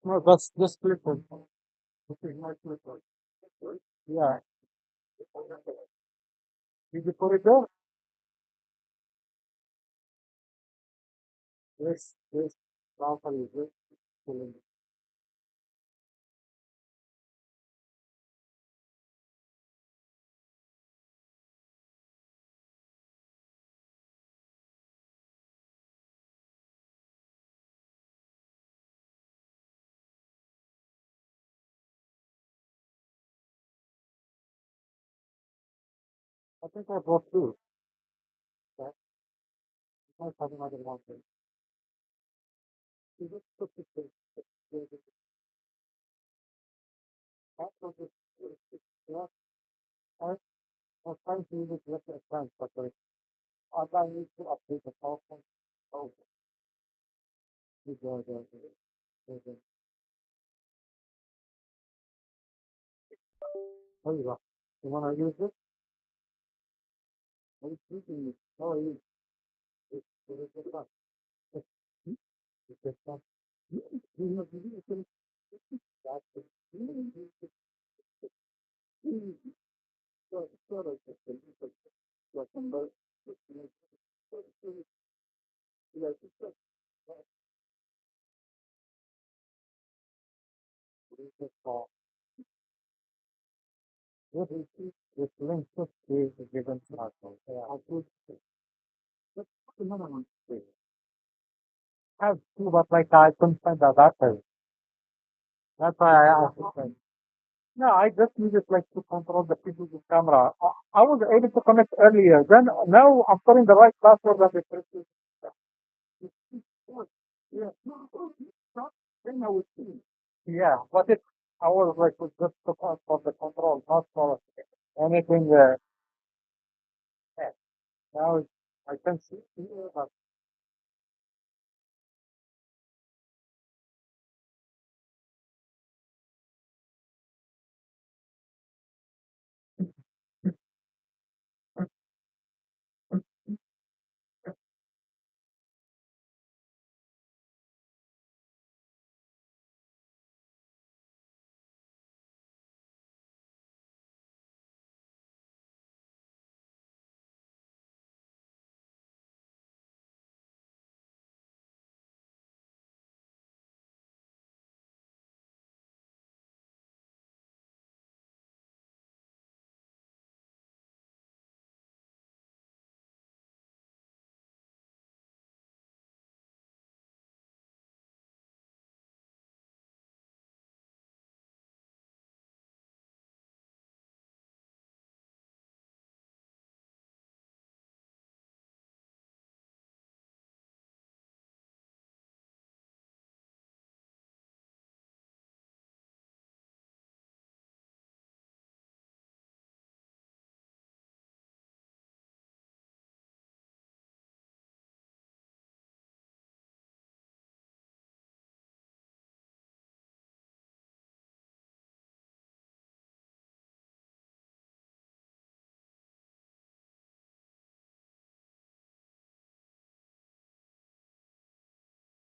No, that's just Clifford. This is my Clifford. Yeah. Did you put it there? Yes, yes. Properly, yes. I think I brought two. Yeah. I might have another one. You just put it there. That's what yeah. I, I'm trying to use it less at times, but I need to update the PowerPoint. Oh, you go there. There you go. You want to use it? Are you using it? How are you? It's fun. Hmm? It's fun. You can that's it. Sort of like but like it's all. What is it? It's linked to the given smartphone. I put let's put another one. I have two, but like I couldn't find the adapter. That's why I asked the friend. No, I just needed like to control the physical camera. I was able to connect earlier. Then now I'm putting the right password and the correct. Yeah. Then I will see. Yeah, but it I was like was just to for the control, not for anything. Yeah. Now I can see here, but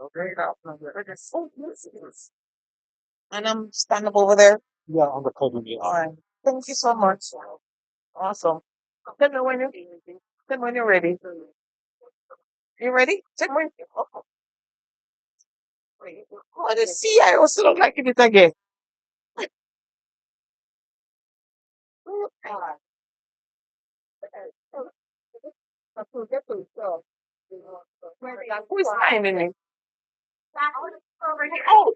okay. Oh, yes. And I'm standing up over there. Yeah, on the code. Yeah. All right. Thank you so much. Awesome. Tell me when you tell me when you're ready. You ready? Tell me when. Oh, the sea. I also don't like it again. Who is finding me? Oh,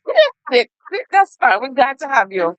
Nick, that's fine. We're glad to have you.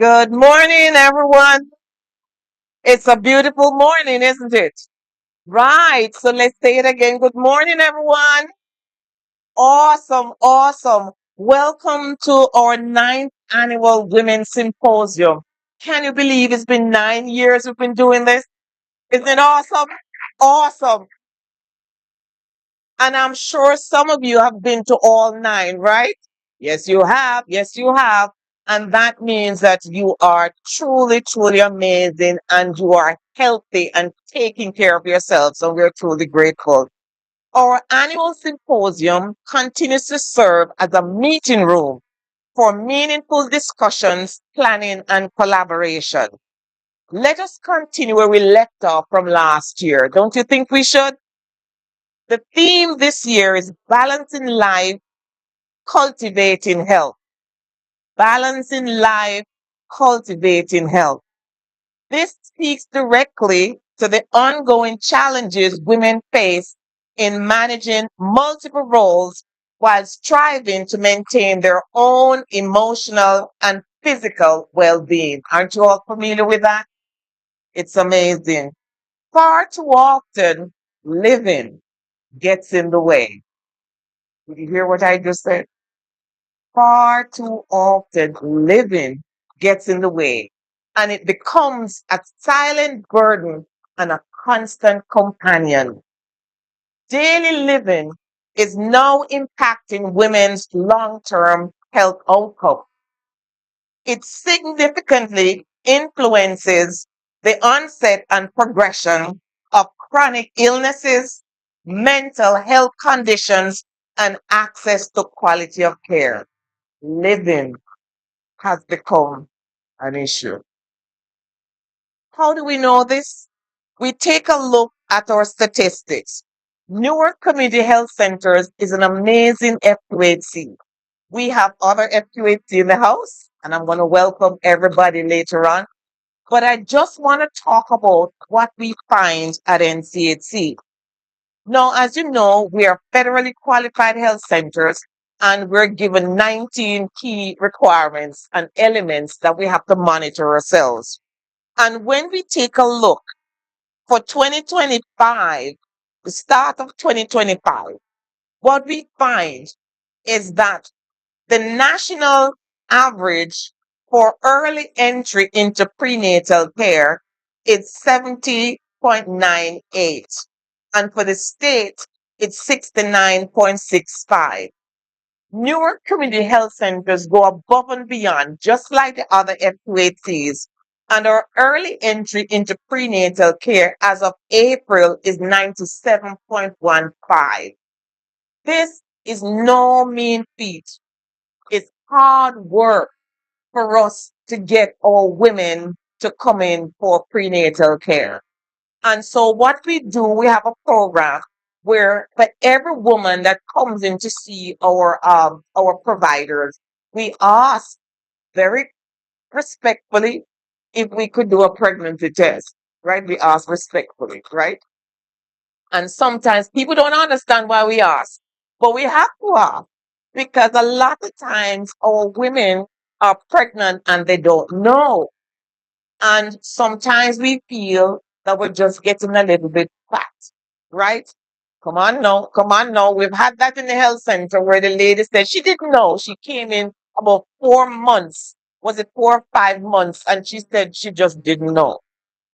Good morning, everyone. It's a beautiful morning, isn't it? Right. So let's say it again. Good morning, everyone. Awesome. Awesome. Welcome to our ninth annual Women's Symposium. Can you believe it's been 9 years we've been doing this? Isn't it awesome? Awesome. And I'm sure some of you have been to all nine, right? Yes, you have. Yes, you have. And that means that you are truly, truly amazing and you are healthy and taking care of yourself. So we're truly grateful. Our annual symposium continues to serve as a meeting room for meaningful discussions, planning, and collaboration. Let us continue where we left off from last year. Don't you think we should? The theme this year is balancing life, cultivating health. Balancing life, cultivating health. This speaks directly to the ongoing challenges women face in managing multiple roles while striving to maintain their own emotional and physical well being. Aren't you all familiar with that? It's amazing. Far too often, living gets in the way. Did you hear what I just said? Far too often, living gets in the way and it becomes a silent burden and a constant companion. Daily living is now impacting women's long term health outcome. It significantly influences the onset and progression of chronic illnesses, mental health conditions, and access to quality of care. Living has become an issue. How do we know this? We take a look at our statistics. Newark Community Health Centers is an amazing FQHC. We have other FQHC in the house, and I'm going to welcome everybody later on. But I just want to talk about what we find at NCHC. Now, as you know, we are federally qualified health centers and we're given 19 key requirements and elements that we have to monitor ourselves. And when we take a look for 2025, the start of 2025, what we find is that the national average for early entry into prenatal care is 70.98. And for the state, it's 69.65. Newer community health centers go above and beyond, just like the other FQHCs. And our early entry into prenatal care as of April is 97.15. This is no mean feat. It's hard work for us to get our women to come in for prenatal care. And so what we do, we have a program where for every woman that comes in to see our providers, we ask very respectfully if we could do a pregnancy test, right? We ask respectfully, right? And sometimes people don't understand why we ask, but we have to ask because a lot of times our women are pregnant and they don't know. And sometimes we feel that we're just getting a little bit fat, right? Come on now, come on now. We've had that in the health center where the lady said she didn't know. She came in about 4 months. Was it 4 or 5 months? And she said she just didn't know.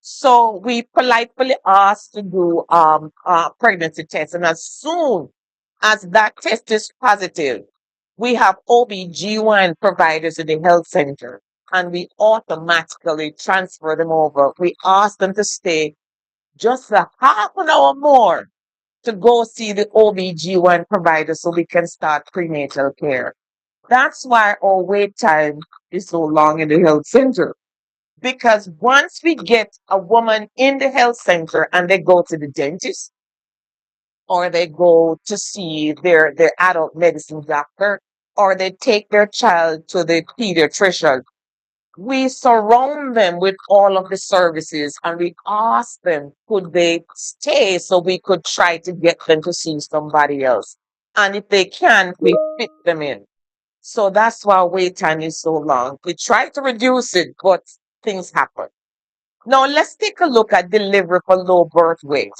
So we politely asked to do pregnancy tests. And as soon as that test is positive, we have OBGYN providers in the health center and we automatically transfer them over. We ask them to stay just a half an hour more to go see the OBGYN provider so we can start prenatal care. That's why our wait time is so long in the health center. Because once we get a woman in the health center and they go to the dentist or they go to see their adult medicine doctor or they take their child to the pediatrician, we surround them with all of the services and we ask them, could they stay so we could try to get them to see somebody else? And if they can, we fit them in. So that's why wait time is so long. We try to reduce it, but things happen. Now let's take a look at delivery for low birth weight.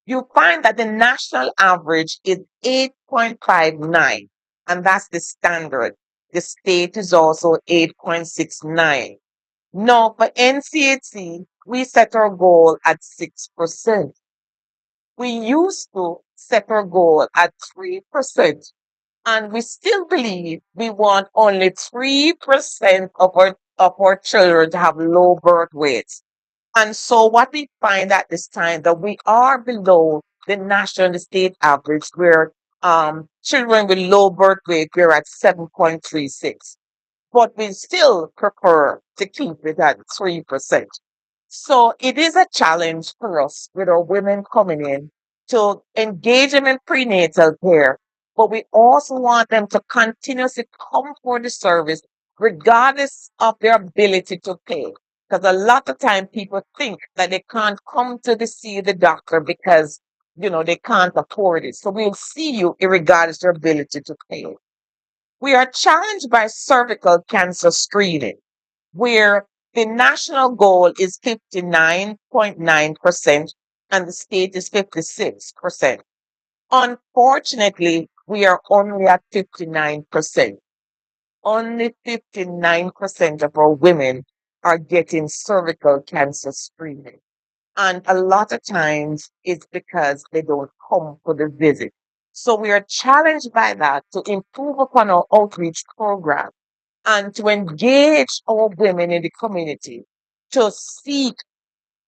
You find that the national average is 8.59, and that's the standard. The state is also 8.69. Now, for NCHC, we set our goal at 6%. We used to set our goal at 3%, and we still believe we want only 3% of our children to have low birth weights. And so what we find at this time that we are below the national and the state average where children with low birth weight we're at 7.36. But we still prefer to keep it at 3%. So it is a challenge for us with our women coming in to engage them in prenatal care, but we also want them to continuously come for the service regardless of their ability to pay. Because a lot of time people think that they can't come to see the doctor because they can't afford it. So we'll see you regardless of your ability to pay. We are challenged by cervical cancer screening, where the national goal is 59.9% and the state is 56%. Unfortunately, we are only at 59%. Only 59% of our women are getting cervical cancer screening. And a lot of times it's because they don't come for the visit. So we are challenged by that to improve upon our outreach program and to engage our women in the community to seek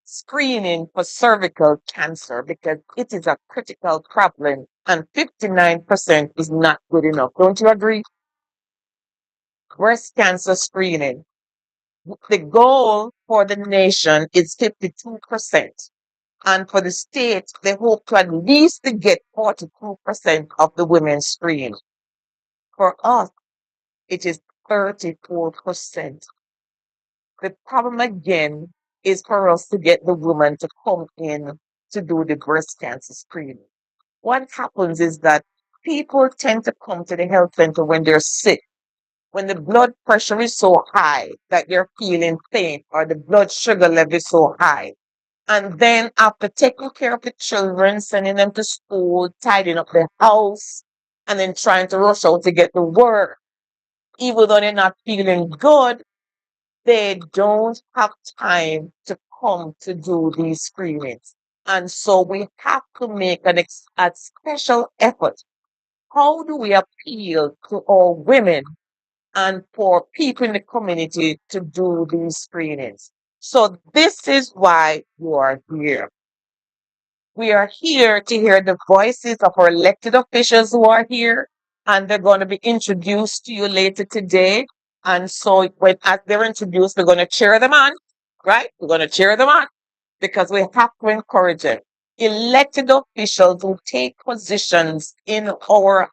screening for cervical cancer because it is a critical problem and 59% is not good enough. Don't you agree? Breast cancer screening. The goal for the nation is 52%. And for the state, they hope to at least to get 42% of the women screened. For us, it is 34%. The problem again is for us to get the woman to come in to do the breast cancer screening. What happens is that people tend to come to the health center when they're sick, when the blood pressure is so high that they're feeling faint or the blood sugar level is so high. And then after taking care of the children, sending them to school, tidying up the house, and then trying to rush out to get to work, even though they're not feeling good, they don't have time to come to do these screenings. And so we have to make a special effort. How do we appeal to all women and for people in the community to do these screenings? So this is why you are here. We are here to hear the voices of our elected officials who are here, and they're going to be introduced to you later today. And so, as they're introduced, we're going to cheer them on, right? We're going to cheer them on because we have to encourage them. Elected officials who take positions in our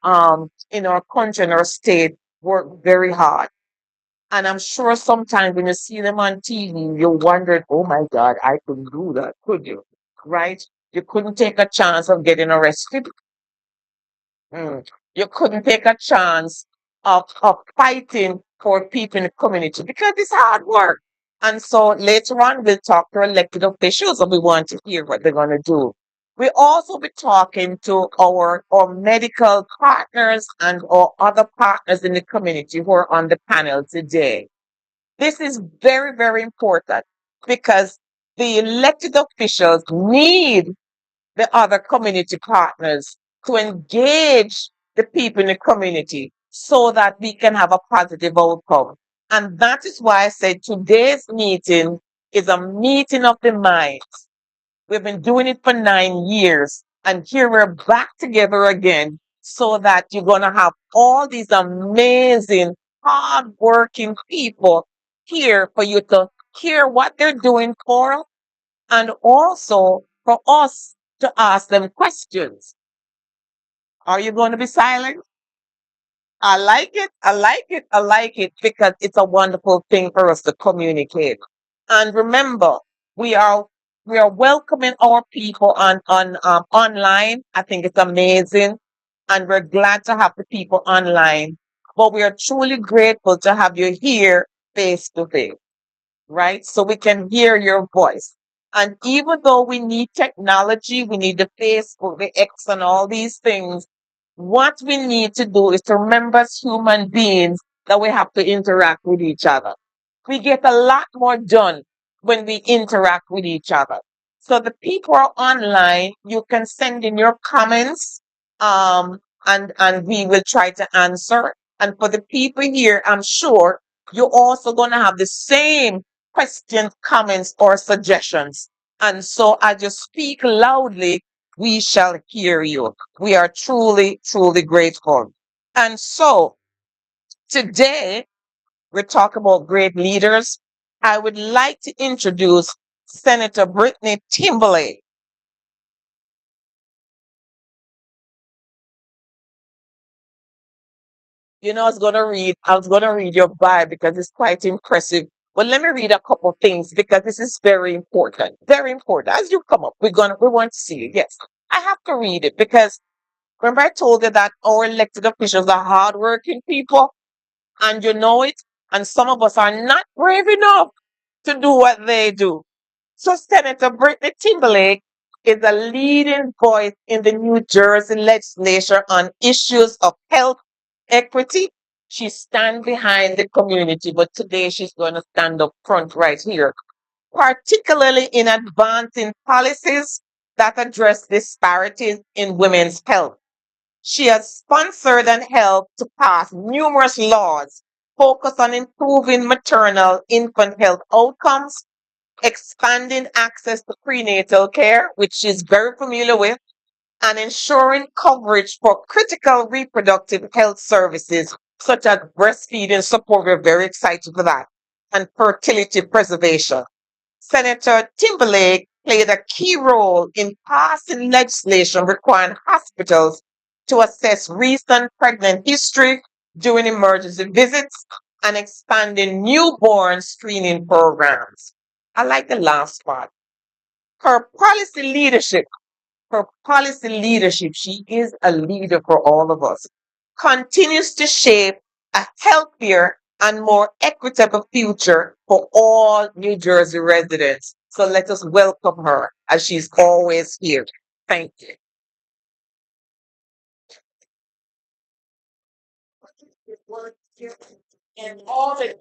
country, in our state, work very hard. And I'm sure sometimes when you see them on TV, you wonder, oh my God, I couldn't do that, could you? Right? You couldn't take a chance of getting arrested. Mm. You couldn't take a chance of fighting for people in the community because it's hard work. And so later on, we'll talk to elected officials and we want to hear what they're going to do. We'll also be talking to our medical partners and our other partners in the community who are on the panel today. This is very, very important because the elected officials need the other community partners to engage the people in the community so that we can have a positive outcome. And that is why I said today's meeting is a meeting of the minds. We've been doing it for 9 years, and here we're back together again so that you're going to have all these amazing, hardworking people here for you to hear what they're doing for and also for us to ask them questions. Are you going to be silent? I like it. I like it. I like it because it's a wonderful thing for us to communicate. And remember, we are we are welcoming our people on online. I think it's amazing, and we're glad to have the people online. but we are truly grateful to have you here face to face, right? So we can hear your voice. And even though we need technology, we need the Facebook, the X, and all these things, what we need to do is to remember as human beings that we have to interact with each other. We get a lot more done when we interact with each other. So the people are online, you can send in your comments, and we will try to answer. And for the people here, I'm sure you're also going to have the same questions, comments, or suggestions. And so as you speak loudly, we shall hear you. We are truly, truly grateful. And so today we're talking about great leaders. I would like to introduce Senator Brittany Timberlake. I was gonna read your bio because it's quite impressive. But let me read a couple things because this is very important. Very important. As you come up, we want to see you. Yes. I have to read it because remember I told you that our elected officials are hardworking people and you know it, and some of us are not brave enough to do what they do. So Senator Brittany Timberlake is a leading voice in the New Jersey legislature on issues of health equity. She stands behind the community, but today she's going to stand up front right here, particularly in advancing policies that address disparities in women's health. She has sponsored and helped to pass numerous laws focused on improving maternal infant health outcomes, expanding access to prenatal care, which she's very familiar with, and ensuring coverage for critical reproductive health services such as breastfeeding support. We're very excited for that, and fertility preservation. Senator Timberlake played a key role in passing legislation requiring hospitals to assess recent pregnant history during emergency visits and expanding newborn screening programs. I like the last part. Her policy leadership her policy leadership, she is a leader for all of us, continues to shape a healthier and more equitable future for all New Jersey residents. So let us welcome her as she's always here. Thank you. And all the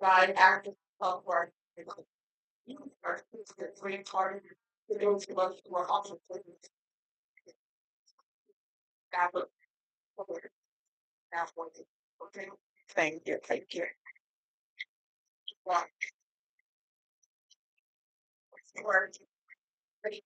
God actors of work. You are the great part of those of us who are also that one. Okay. Thank you. Thank you. Wow. Word. Ready.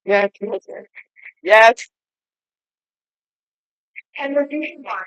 Yes, yes, yes. Yes. And we're doing that.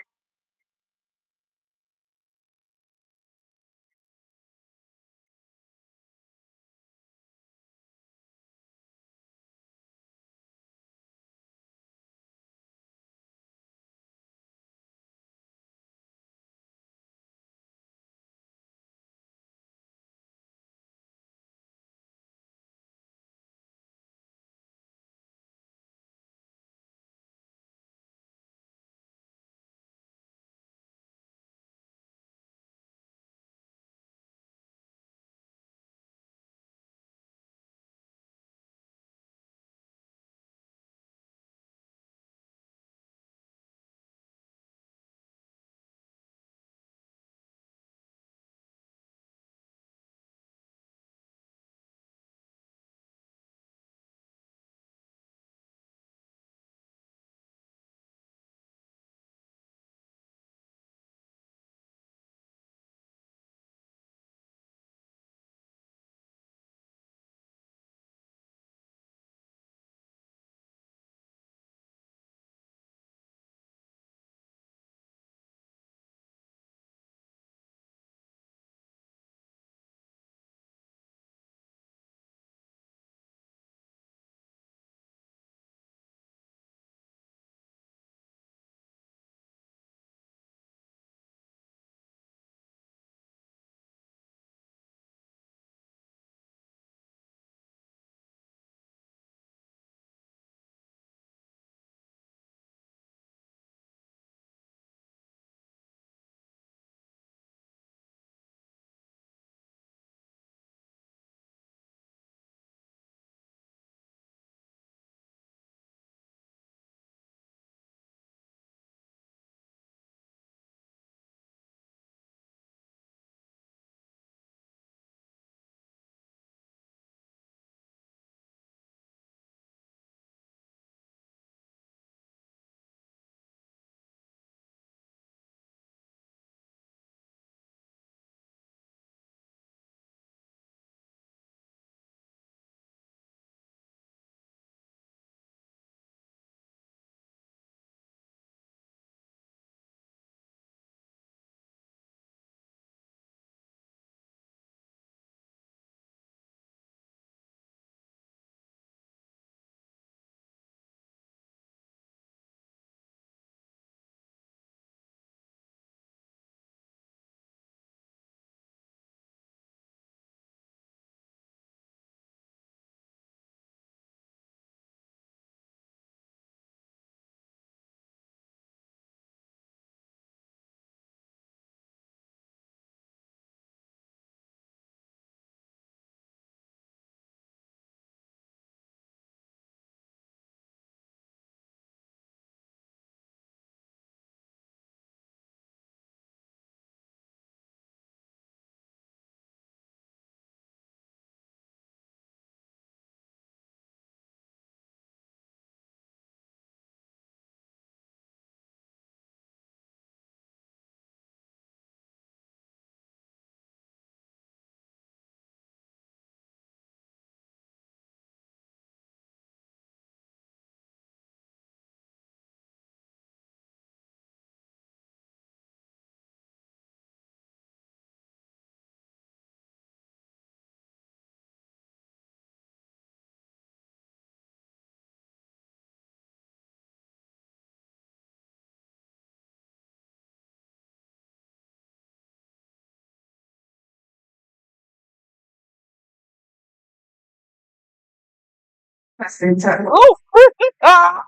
Oh,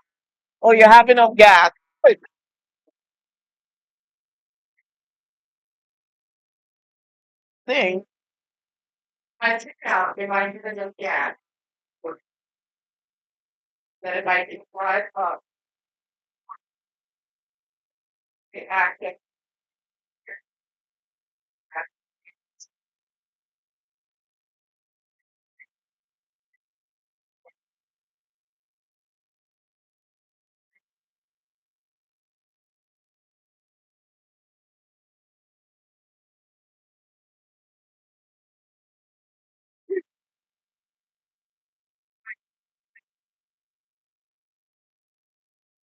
oh, you have enough gas. Good thing. I took out if I have enough gas, that if I can drive up the active.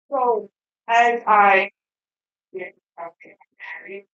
So as I get married,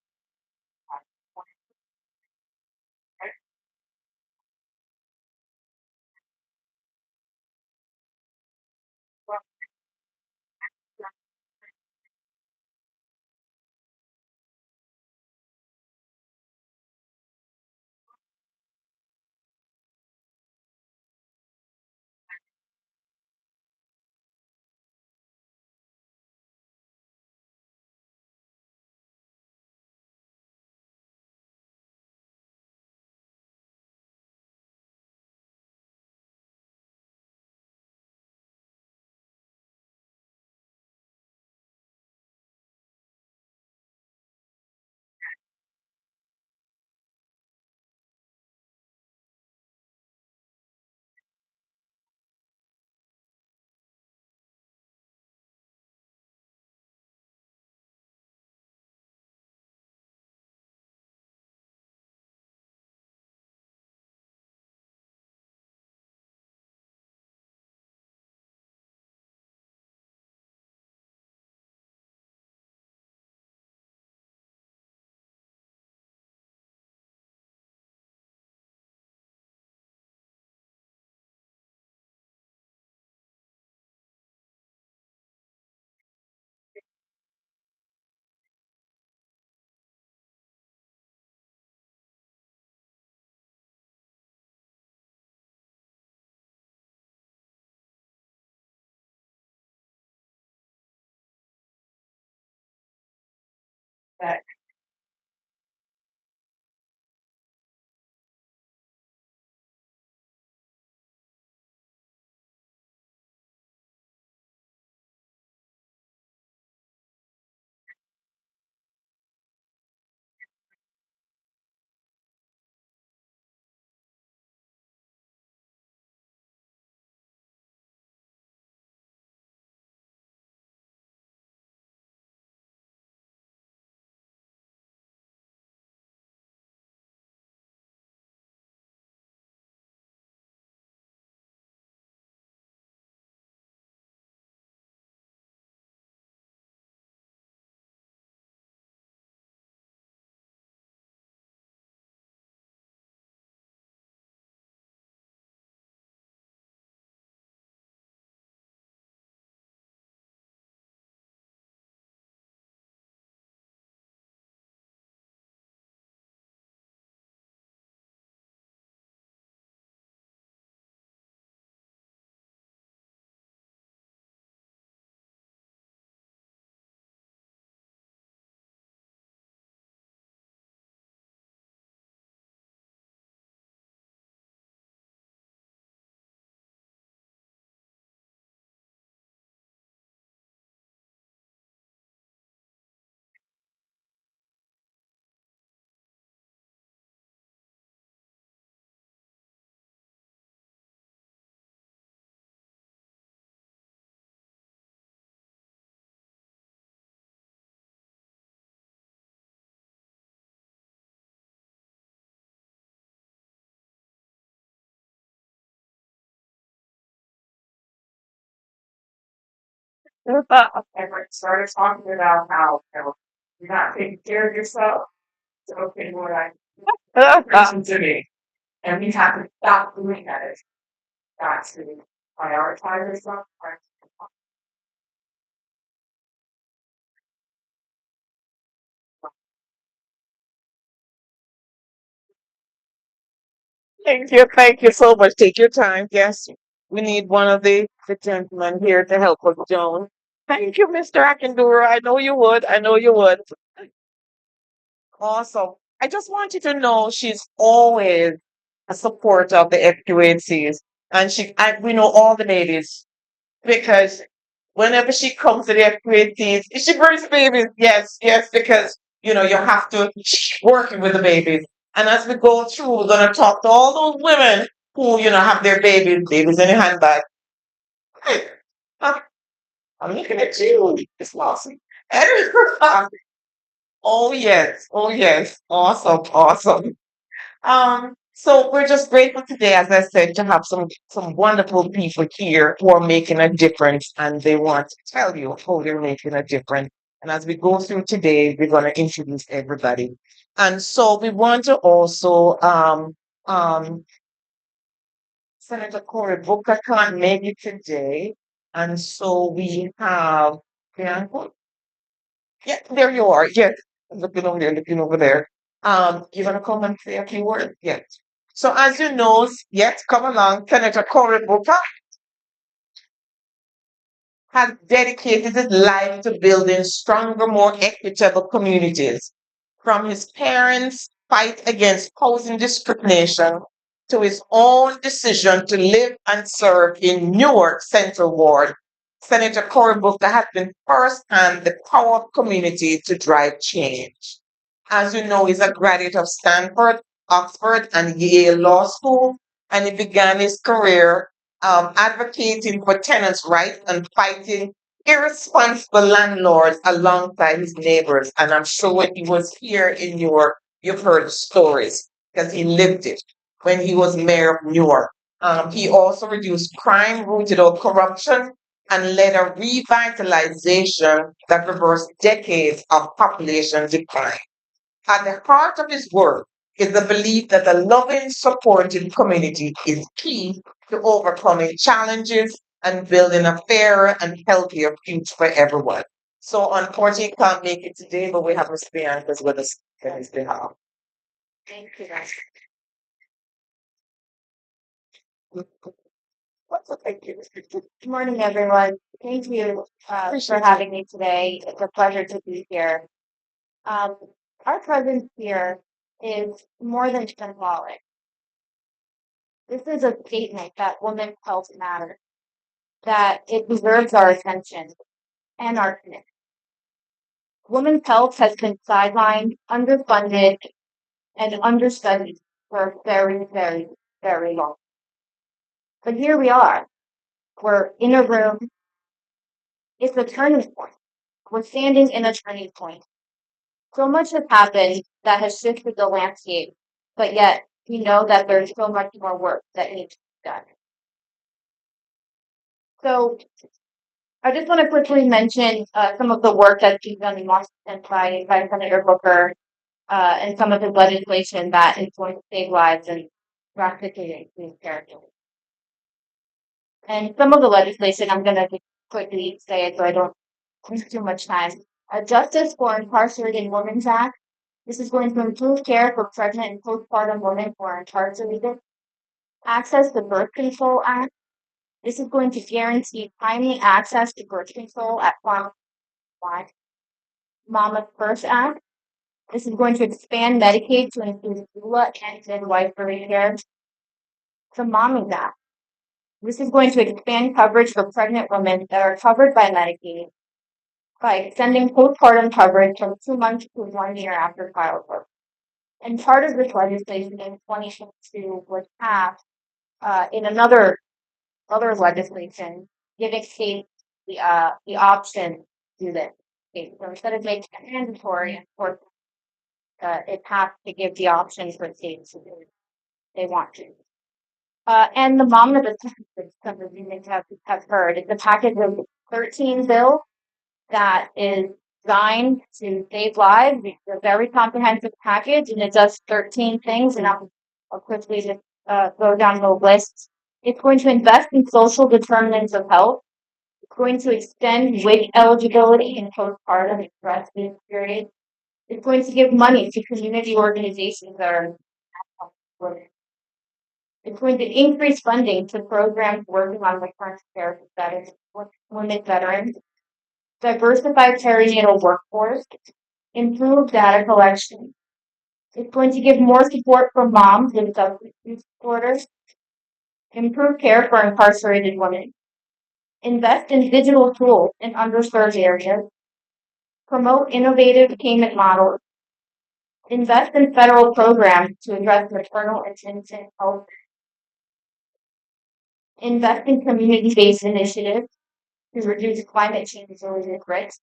that everyone started talking about how you're not taking care of yourself. So okay, what I person to me, and we have to stop doing that. It's got to prioritize yourself. Thank you so much. Take your time. Yes. We need one of the gentlemen here to help us, Joan. Thank you, Mr. Akindura. I know you would. I know you would. Awesome. I just want you to know she's always a supporter of the FQHCs. And we know all the ladies because whenever she comes to the FQHCs, she brings babies. Yes, yes, because, you have to work with the babies. And as we go through, we're going to talk to all those women who, have their babies in their handbag. Hey, I'm looking at you. It's awesome. Oh yes. Oh yes. Awesome. Awesome. So we're just grateful today, as I said, to have some wonderful people here who are making a difference and they want to tell you how they're making a difference. And as we go through today, we're going to introduce everybody. And so we want to also um Senator Cory Booker can't make it today. And so we have Bianca. Yeah, there you are. Yes. Looking over there. You gonna come and say a few words? Yes. So as you know, yes, come along, Senator Cory Booker has dedicated his life to building stronger, more equitable communities. From his parents' fight against housing discrimination to his own decision to live and serve in Newark Central Ward, Senator Cory Booker has been firsthand the power of community to drive change. As you know, he's a graduate of Stanford, Oxford, and Yale Law School, and he began his career advocating for tenants' rights and fighting irresponsible landlords alongside his neighbors. And I'm sure when he was here in Newark, you've heard stories because he lived it when he was mayor of Newark. He also reduced crime, rooted out corruption, and led a revitalization that reversed decades of population decline. At the heart of his work is the belief that a loving, supportive community is key to overcoming challenges and building a fairer and healthier future for everyone. So unfortunately, he can't make it today, but we have Ms. Bianca with us on his behalf. Thank you, guys. Thank you. Good morning, everyone. Thank you for having me today. It's a pleasure to be here. Um, our presence here is more than symbolic. This is a statement that women's health matters, that it deserves our attention and our commitment. Women's health has been sidelined, underfunded, and understudied for a very, very, very long. But here we are. We're in a room. It's a turning point. We're standing in a turning point. So much has happened that has shifted the landscape, but yet we know that there's so much more work that needs to be done. So I just want to quickly mention some of the work that's being done in Washington by Senator Booker and some of his legislation that is going to save lives and drastically increase character. And some of the legislation, I'm going to just quickly say it so I don't waste too much time. Justice for Incarcerated Women's Act. This is going to improve care for pregnant and postpartum women who are incarcerated. Access to Birth Control Act. This is going to guarantee timely access to birth control at farm life. Mama First Act. This is going to expand Medicaid to include doula and midwifery care. The Mommy's Act. This is going to expand coverage for pregnant women that are covered by Medicaid by extending postpartum coverage from 2 months to 1 year after childbirth. And part of this legislation in 2022 was passed in other legislation, giving states the option to do this. Okay, so instead of making it mandatory, of course, it passed to give the option for states to do it if they want to. And the mom of the some of you may have heard, it's a package of 13 bills that is designed to save lives. It's a very comprehensive package, and it does 13 things. And I'll quickly just go down the list. It's going to invest in social determinants of health. It's going to extend WIC eligibility in postpartum and breastfeeding period. It's going to give money to community organizations that are It's going to increase funding to programs working on maternal care status with women veterans, diversify perinatal workforce, improve data collection. It's going to give more support for moms with substance use disorders, improve care for incarcerated women, invest in digital tools in underserved areas, promote innovative payment models, invest in federal programs to address maternal and infant health, invest in community-based initiatives to reduce climate change-related risks,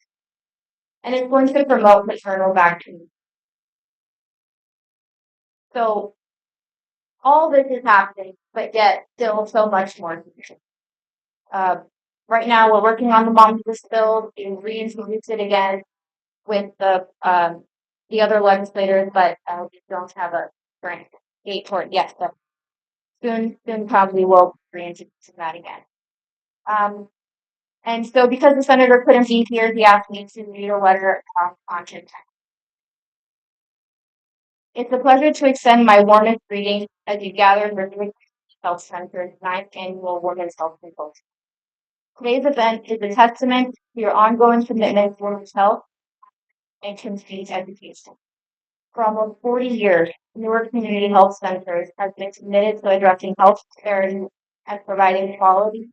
and it's going to promote maternal vaccines. So all this is happening, but yet still so much more. Uh, right now, we're working on the omnibus bill to reintroduce it again with the other legislators, but we don't have a current date for it yet. But soon probably will reintroduce that again. Um, and so because the senator couldn't be here, he asked me to read a letter on him. It's a pleasure to extend my warmest greetings as you gather in the Health Center's ninth annual Women's Health Symposium. Today's event is a testament to your ongoing commitment to women's health and community education. For almost 40 years, Newark Community Health Centers has been committed to addressing health disparities and providing quality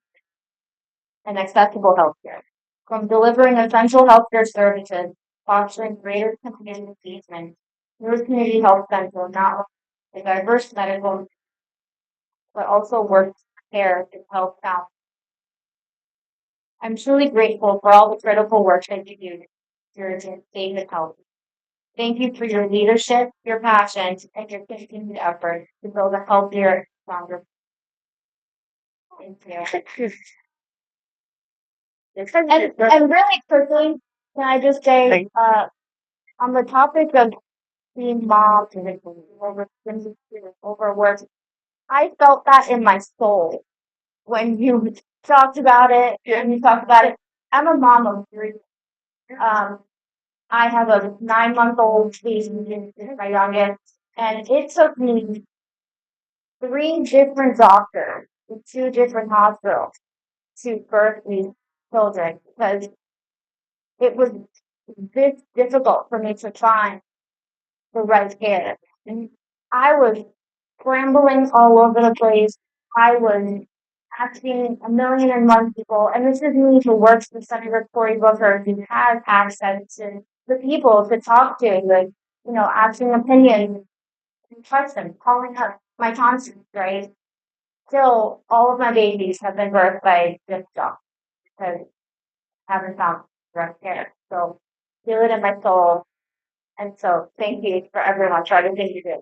and accessible healthcare. From delivering essential healthcare services, fostering greater community engagement, Newark Community Health Center not only a diverse medical, but also works to care to help out. I'm truly grateful for all the critical work that you do to save and health. Thank you for your leadership, your passion, and your continued effort to build a healthier, stronger. Thank you. And really quickly, can I just say, on the topic of being moms and overworked, I felt that in my soul when you talked about it. And you talked about it. I'm a mom of three. Um, I have a 9-month-old baby, my youngest, and it took me three different doctors in two different hospitals to birth these children because it was this difficult for me to find the right care. And I was scrambling all over the place. I was asking a million and one people, and this is me who works with Senator Cory Booker, who has access to the people to talk to, like, asking opinions and questions, calling up my tonsils, right? Still, all of my babies have been birthed by this doctor because I haven't found direct care. So feel it in my soul. And so thank you for everyone for everything you do.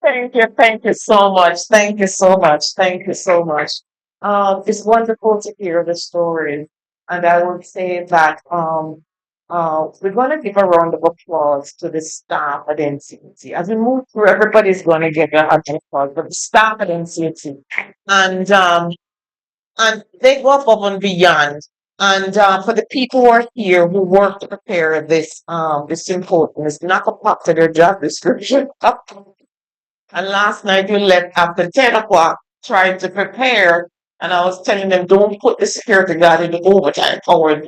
Thank you so much. Thank you so much. Thank you so much. It's wonderful to hear the story. And I would say that we're going to give a round of applause to the staff at NCHC. As we move through, everybody's going to give a round of applause, but the staff at NCHC. And and they go above and beyond. And for the people who are here who work to prepare this symposium, it's not a part of their job description. And last night we left after 10 o'clock trying to prepare. And I was telling them, don't put the security guard in the overtime forward,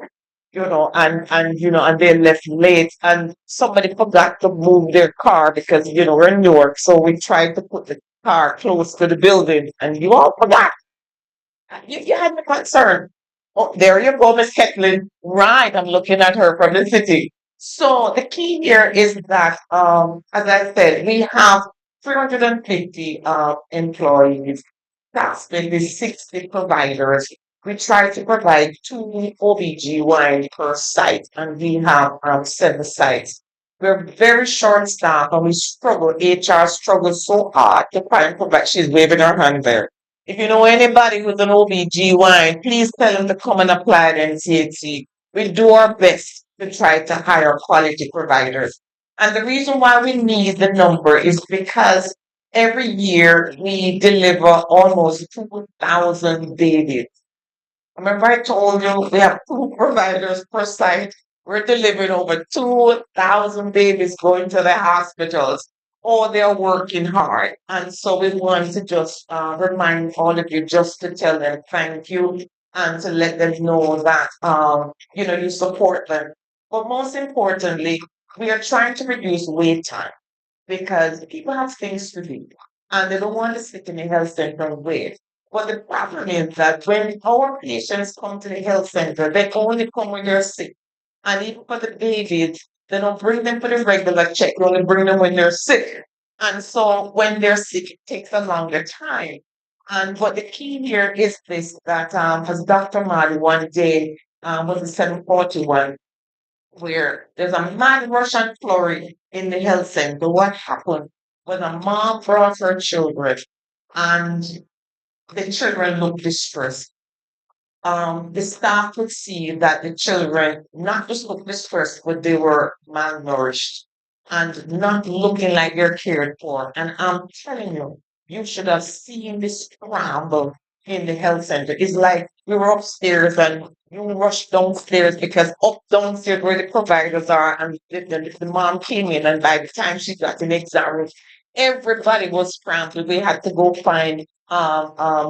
and they left late. And somebody forgot to move their car because, we're in Newark. So we tried to put the car close to the building and you all forgot. You had me concerned. Oh, there you go, Miss Ketlin. Right, I'm looking at her from the city. So the key here is that, as I said, we have 350 employees. That's maybe 60 providers. We try to provide two OBGYN per site, and we have 7 sites. We're very short staffed and we struggle. HR struggles so hard to find provide. She's waving her hand there. If you know anybody who's an OBGYN, please tell them to come and apply at NCHC. We do our best to try to hire quality providers. And the reason why we need the number is because every year we deliver almost 2,000 babies. Remember, I told you we have two providers per site. We're delivering over 2,000 babies going to the hospitals. oh, they're working hard. And so we want to just remind all of you just to tell them thank you and to let them know that, you support them. But most importantly, we are trying to reduce wait time because people have things to do and they don't want to sit in the health center and wait. But the problem is that when our patients come to the health center, they only come when they're sick. And even for the babies, they don't bring them for the regular check, they only bring them when they're sick. And so when they're sick, it takes a longer time. And what the key here is this that as Dr. Mali one day was a 741 where there's a mad Russian flurry in the health center. What happened when a mom brought her children and the children looked distressed? The staff could see that the children not just looked distressed, but they were malnourished and not looking like they're cared for. And I'm telling you, you should have seen this scramble in the health center. It's like we were upstairs and you rushed downstairs because up downstairs where the providers are, and the mom came in, and by the time she got in the exam room, everybody was scrambled. We had to go find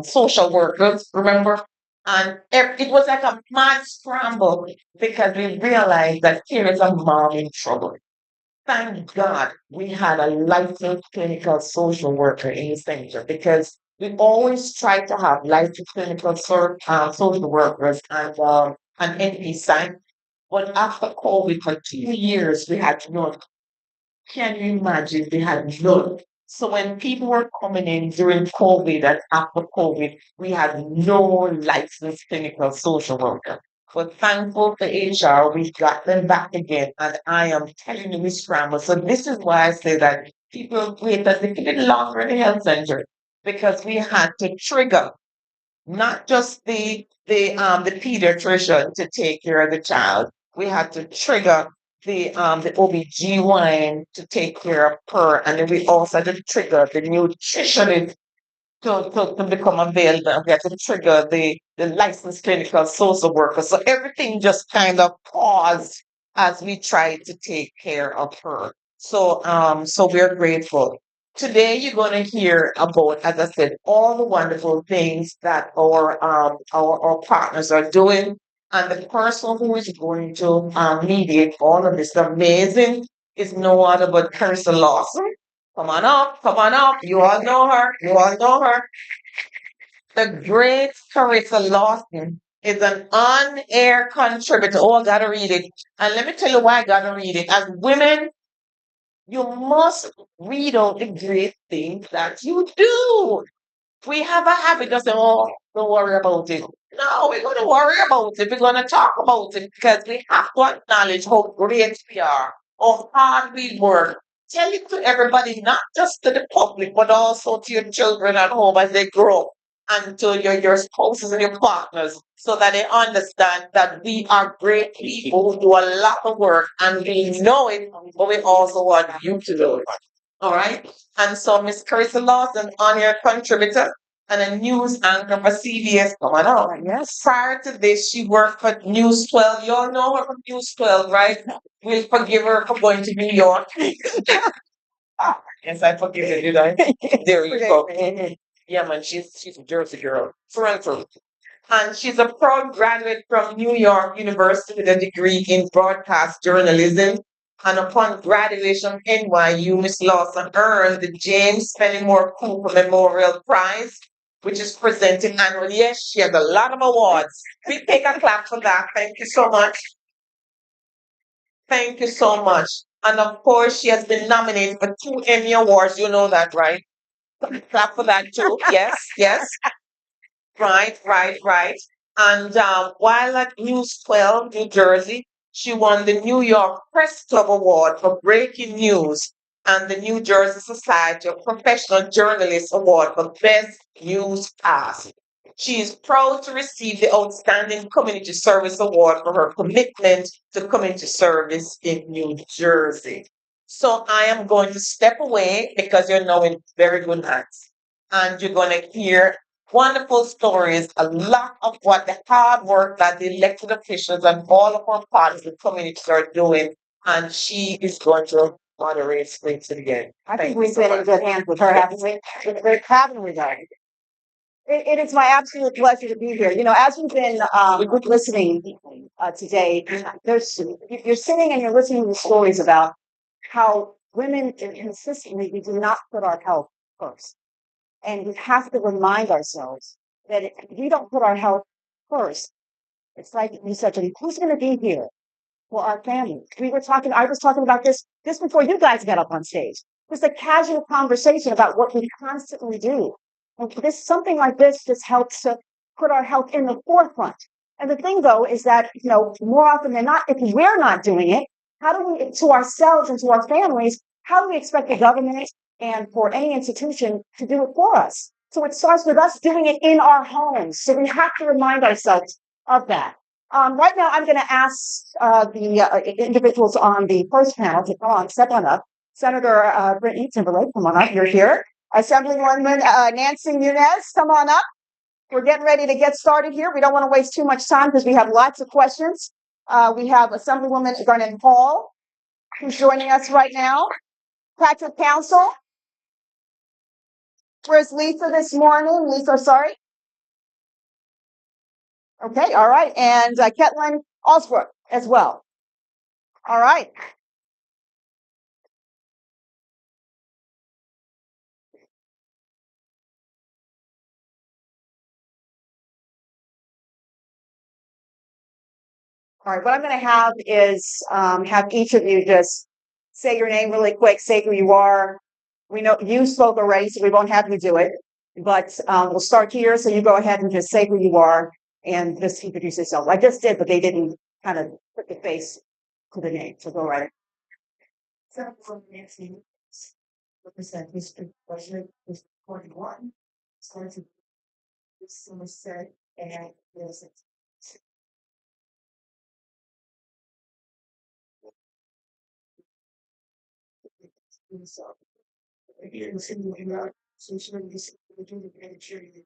social workers, remember? And it was like a mad scramble because we realized that here is a mom in trouble. Thank God we had a licensed clinical social worker in the center because we always try to have licensed clinical social workers and an NP sign. But after COVID for 2 years, we had none. Can you imagine? They had none. So when people were coming in during COVID and after COVID, we had no licensed clinical social worker. But thankful for HR, we got them back again. And I am telling you, we scrambled. So this is why I say that people wait a little bit longer in the health center because we had to trigger not just the pediatrician to take care of the child. We had to trigger the OBGYN to take care of her. And then we also had to trigger the nutritionist to become available. We had to trigger the licensed clinical social worker. So everything just kind of paused as we tried to take care of her. So we're grateful. Today you're going to hear about, as I said, all the wonderful things that our partners are doing. And the person who is going to mediate all of this amazing is no other but Carissa Lawson. Come on up, come on up. You all know her. You all know her. The great Carissa Lawson is an on-air contributor. Oh, I gotta read it. And let me tell you why I gotta read it. As women, you must read out the great things that you do. We have a habit of saying, oh, don't worry about it. No, we're going to worry about it. We're going to talk about it because we have to acknowledge how great we are, how hard we work. Tell it to everybody, not just to the public, but also to your children at home as they grow up and to your spouses and your partners so that they understand that we are great people who do a lot of work and we know it, but we also want you to know it. All right. And so Miss Carissa Lawson, on-air contributor and a news anchor for CBS. Come on out. Yes. Prior to this, she worked for News 12. You all know her from News 12, right? We'll forgive her for going to New York. Yes, I forgive you, did I? There you go. Yeah, man, she's a Jersey girl. Through and through. And she's a proud graduate from New York University with a degree in broadcast journalism. And upon graduation from NYU, Miss Lawson earned the James Fenimore Cooper Memorial Prize, which is presented annually. Yes, she has a lot of awards. We take a clap for that. Thank you so much. Thank you so much. And of course, she has been nominated for 2 Emmy Awards. You know that, right? Clap for that too. Yes, yes. Right, right, right. And while at News 12, New Jersey, she won the New York Press Club Award for Breaking News and the New Jersey Society of Professional Journalists Award for Best Newscast. She is proud to receive the Outstanding Community Service Award for her commitment to community service in New Jersey. So I am going to step away because you're now in very good hands. And you're going to hear wonderful stories, a lot of what the hard work that the elected officials and all of our parties and communities are doing. And she is going to Moderate speaks it again. I Thank think you we've so been in much. good hands with her, haven't we? Haven't we, though? It is my absolute pleasure to be here. You know, as we've been listening today, you're sitting and you're listening to stories about how women consistently we do not put our health first, and we have to remind ourselves that if we don't put our health first, it's like you said, who's going to be here for our families? I was talking about this just before you guys got up on stage. Just a casual conversation about what we constantly do. And something like this just helps to put our health in the forefront. And the thing though is that, you know, more often than not, if we're not doing it, how do we, to ourselves and to our families, how do we expect the government and for any institution to do it for us? So it starts with us doing it in our homes. So we have to remind ourselves of that. Right now, I'm going to ask the individuals on the first panel to come on, step on up. Senator Brittany Timberlake, come on up. You're here. Assemblywoman Nancy Nunez, come on up. We're getting ready to get started here. We don't want to waste too much time because we have lots of questions. We have Assemblywoman Garnet Hall, who's joining us right now. Patrick Council. Where's Lisa this morning? Lisa, sorry. Okay, all right. And Ketlin Alsbrook as well. All right. All right, what I'm going to have is have each of you just say your name really quick, say who you are. We know you spoke already, so we won't have you do it. But we'll start here. So you go ahead and just say who you are and just introduce yourself. I just did, but they didn't kind of put the face to the name. So go right ahead. So, Nancy, represent District President, District 41. Started with Somerset and there's so again, in that social this doing the charity.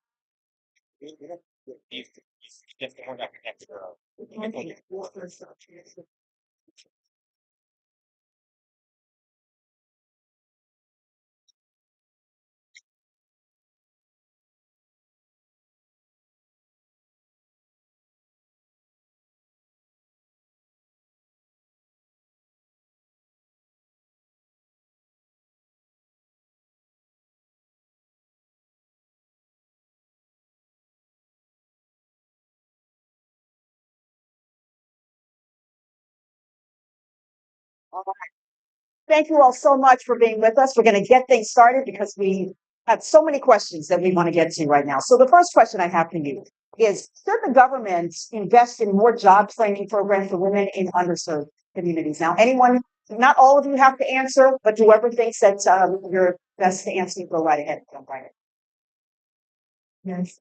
Thank you all so much for being with us. We're going to get things started because we have so many questions that we want to get to right now. So the first question I have for you is, should the government invest in more job training programs for women in underserved communities? Now, anyone, not all of you have to answer, but whoever thinks that you're best to answer, go right ahead. Jump right in. Yes.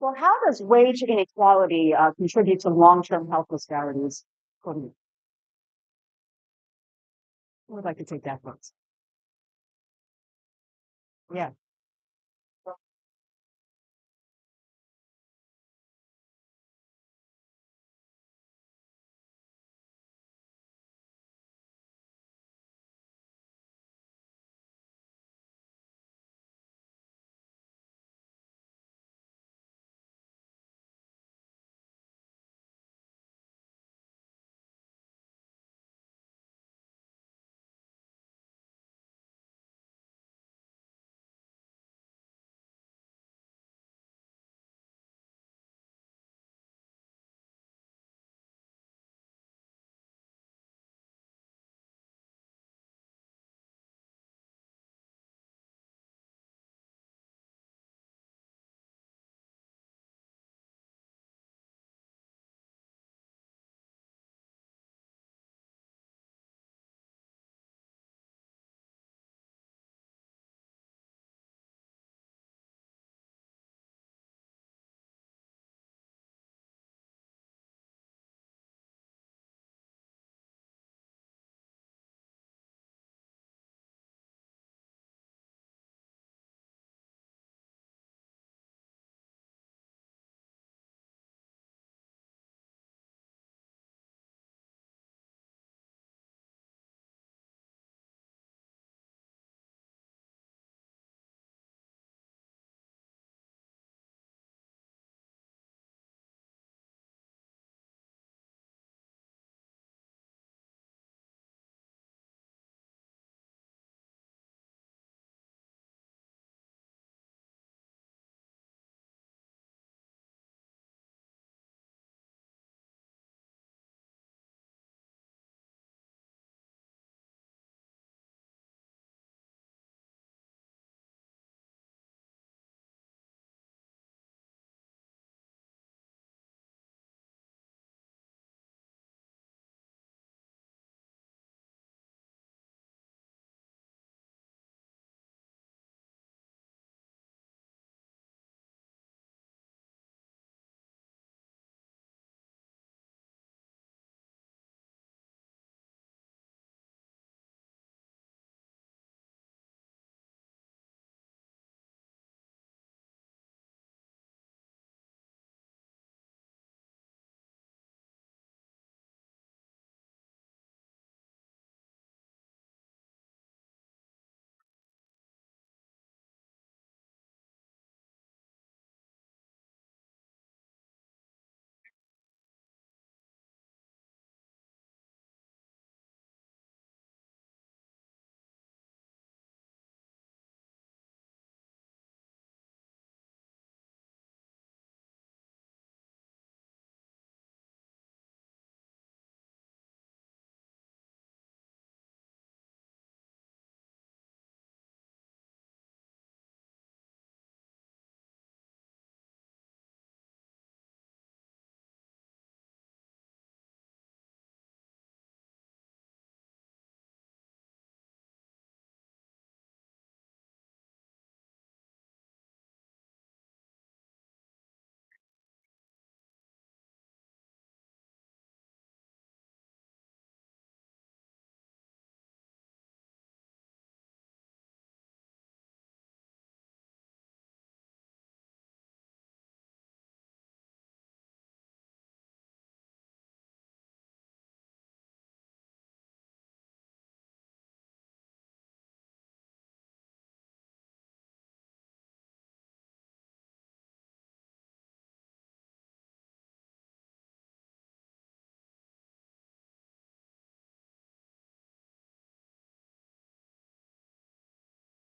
Well, how does wage inequality contribute to long-term health disparities? Who would like to take that first? Yeah.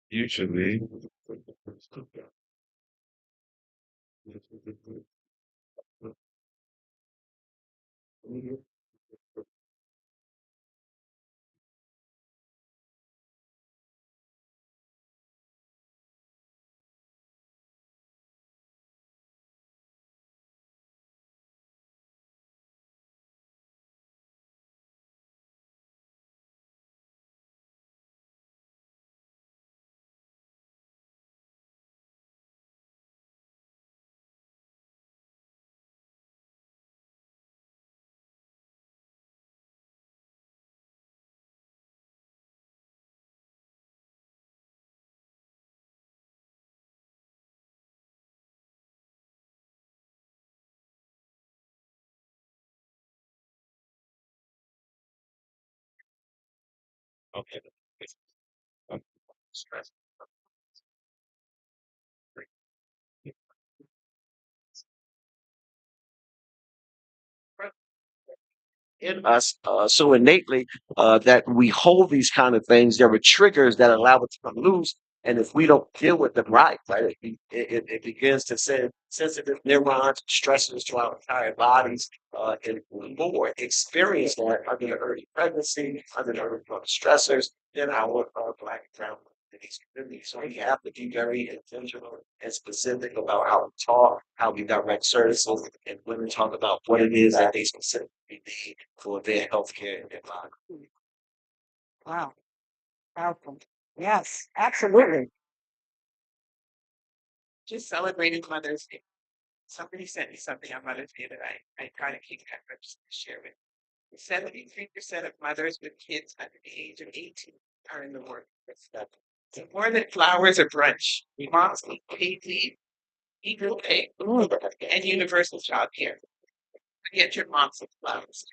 Usually. Okay. Stress. In us so innately that we hold these kind of things. There are triggers that allow it to come loose, and if we don't deal with them right, it begins to send sensitive neurons, stressors to our entire bodies, and more experience that under the early pregnancy, under the early stressors in our black and brown communities. So we have to be very intentional and specific about how we talk, how we direct services, and women talk about what it is that they specifically need for their healthcare and their body. Wow. Powerful. Yes, absolutely. Just celebrating Mother's Day. Somebody sent me something on Mother's Day that I try to keep that just to share with you. 73% of mothers with kids under the age of 18 are in the workforce. So more than flowers or brunch, moms need paid leave, equal pay, and universal child care. Forget your moms and flowers.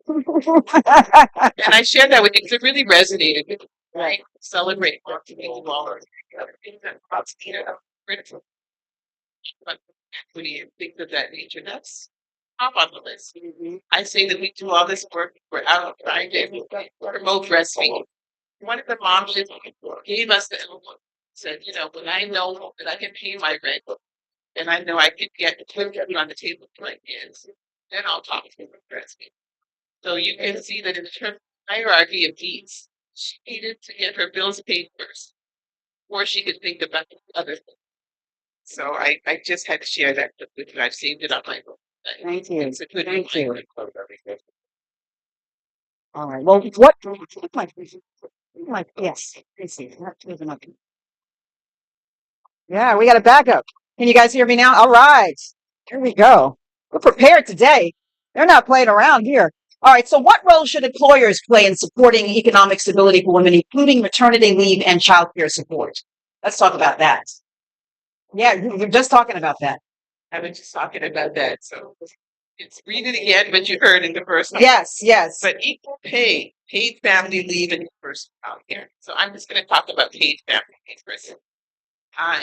And I shared that with you because it really resonated with me, right? Celebrate moms and all other things that moms need are critical. But equity and things of that nature, that's top on the list. I say that we do all this work, we're out trying to promote breastfeeding. One of the moms just gave us the envelope, said, when I know that I can pay my rent and I know I can get food on the table for my kids, then I'll talk to them about breastfeeding. So you can see that in the term hierarchy of needs, she needed to get her bills paid first before she could think about other things. So I just had to share that with you. I've saved it on my book. Thank you. It's a good Thank you. All right. Well, what? Yes. I see. Yeah, we got a backup. Can you guys hear me now? All right. Here we go. We're prepared today. They're not playing around here. All right. So, what role should employers play in supporting economic stability for women, including maternity leave and child care support? Let's talk about that. Yeah, you're just talking about that. I was just talking about that. So, it's read it again, but you heard in the first one. Yes, yes. But equal pay, paid family leave, and universal child care. So, I'm just going to talk about paid family leave first.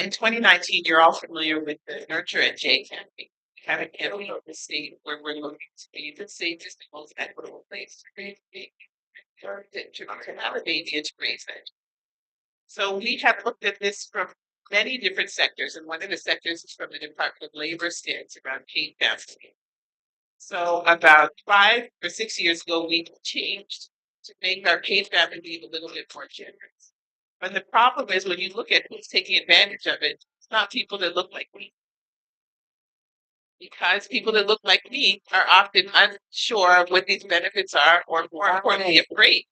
In 2019, you're all familiar with the Nurture and J campaign. We have a campaign in the state where we're looking to be the safest and most equitable place to raise a baby, to have a baby and to raise it. So we have looked at this from many different sectors, and one of the sectors is from the Department of Labor stance around paid family leave. So about 5 or 6 years ago, we changed to make our paid family leave a little bit more generous. But the problem is when you look at who's taking advantage of it, it's not people that look like me. Because people that look like me are often unsure of what these benefits are, or more importantly, afraid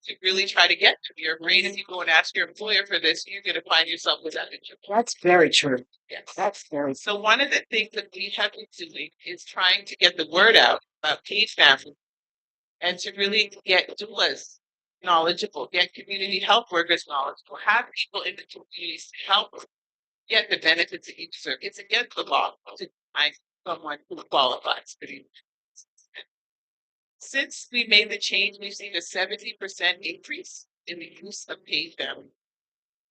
to really try to get them. You're afraid if you go and ask your employer for this, you're going to find yourself without a job. That's very true. Yes. That's very true. So one of the things that we have been doing is trying to get the word out about paid family and to really get doulas knowledgeable, get community health workers knowledgeable, have people in the communities to help get the benefits that you deserve. It's against the law to find someone who qualifies for these. Since we made the change, we've seen a 70% increase in the use of paid family.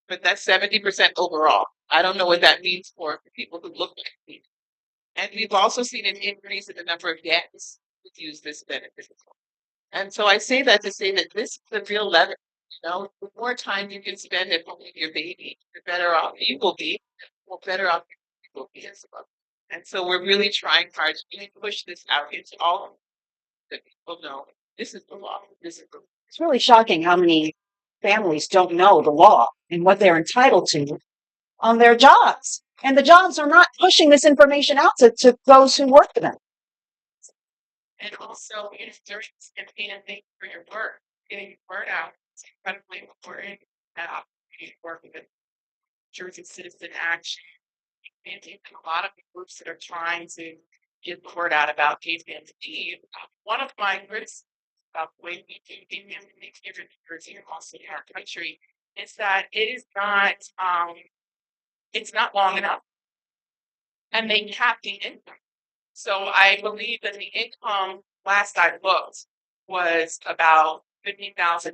But that's 70% overall. I don't know what that means for people who look like me. And we've also seen an increase in the number of dads who use this benefit. And so I say that to say that this is the real lever. The more time you can spend at home with your baby, the better off you will be, the better off you will be as well. And so we're really trying hard to really push this out into all of that people know this is the law. This is the It's really shocking how many families don't know the law and what they're entitled to on their jobs. And the jobs are not pushing this information out to those who work for them. And also, during this campaign, and thank you for your work, getting your word out. It's incredibly important. You work with Jersey Citizen Action, and a lot of groups that are trying to get the word out about paid family leave. One of my criticisms about the way we do paid family leave here in New Jersey and also in our country is that it's not long enough, and they cap the income. So I believe that the income last I looked was about $50,000.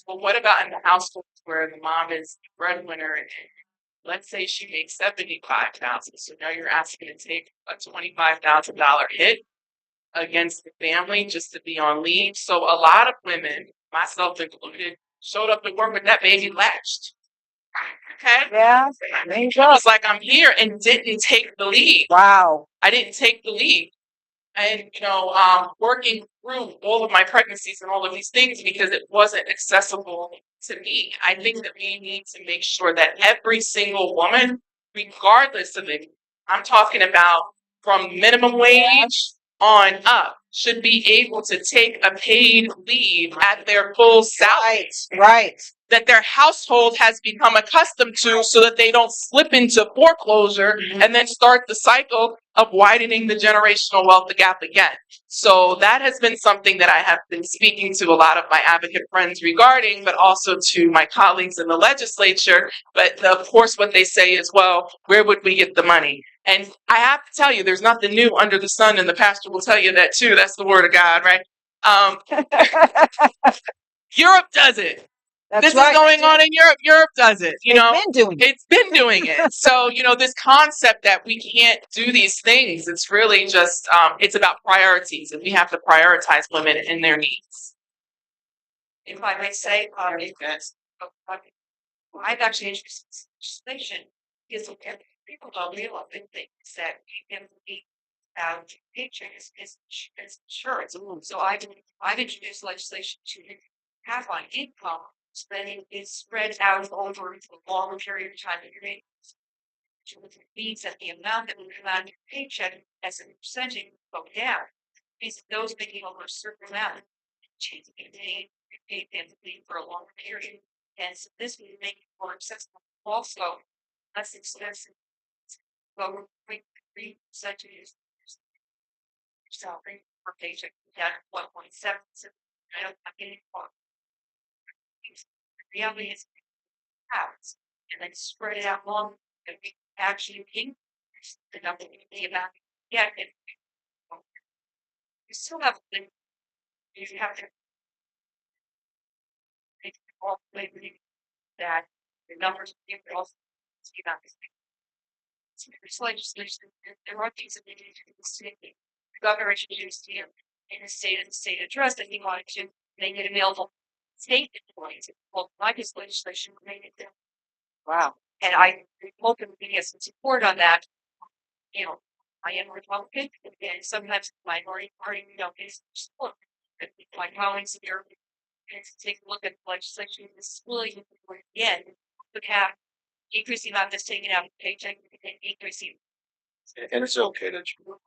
Well, what about in the households where the mom is the breadwinner and let's say she makes 75,000. So now you're asking to take a $25,000 hit against the family just to be on leave. So a lot of women, myself included, showed up to work with that baby latched. Okay. Yeah. There you It go. was like I'm here and didn't take the leave. Wow. I didn't take the leave. And working through all of my pregnancies and all of these things because it wasn't accessible to me. I think that we need to make sure that every single woman, regardless of it, I'm talking about from minimum wage on up, should be able to take a paid leave at their full salary Right. that their household has become accustomed to so that they don't slip into foreclosure and then start the cycle of widening the generational wealth gap again. So that has been something that I have been speaking to a lot of my advocate friends regarding, but also to my colleagues in the legislature. But of course, what they say is, well, where would we get the money? And I have to tell you, there's nothing new under the sun, and the pastor will tell you that too. That's the word of God, right? Europe does it. That's This right. is going on in Europe. Europe does it. They've been doing it. It's been doing it. So, this concept that we can't do these things, it's really just, it's about priorities, and we have to prioritize women and their needs. If I may say, I've actually introduced legislation because people don't realize things that paycheck is insurance. So I've introduced legislation to have on income spending is spread out over a longer period of time. Which means that the amount that we come out of your paycheck as a percentage will go down. Means those making over a certain amount change pay them for a longer period. And so this would make it more accessible, also less expensive. Lower 3% salary per paycheck down 1.7. So I don't have any problem. The reality is house and then spread it out long and we actually increase the number of the amount you get. And you still have to you have to make all the way that the numbers are also see about this thing. There's legislation, there are things that they need to do. The governor introduced in the state address that he wanted to make it available state employees. Well, my legislation made it there. Wow. And I hope that we get some support on that. I am Republican, and sometimes the minority party, is support. My colleagues here can take a look at the legislation. This is really again would have increasing amount that's taken out of the paycheck and increasing. And it's okay that you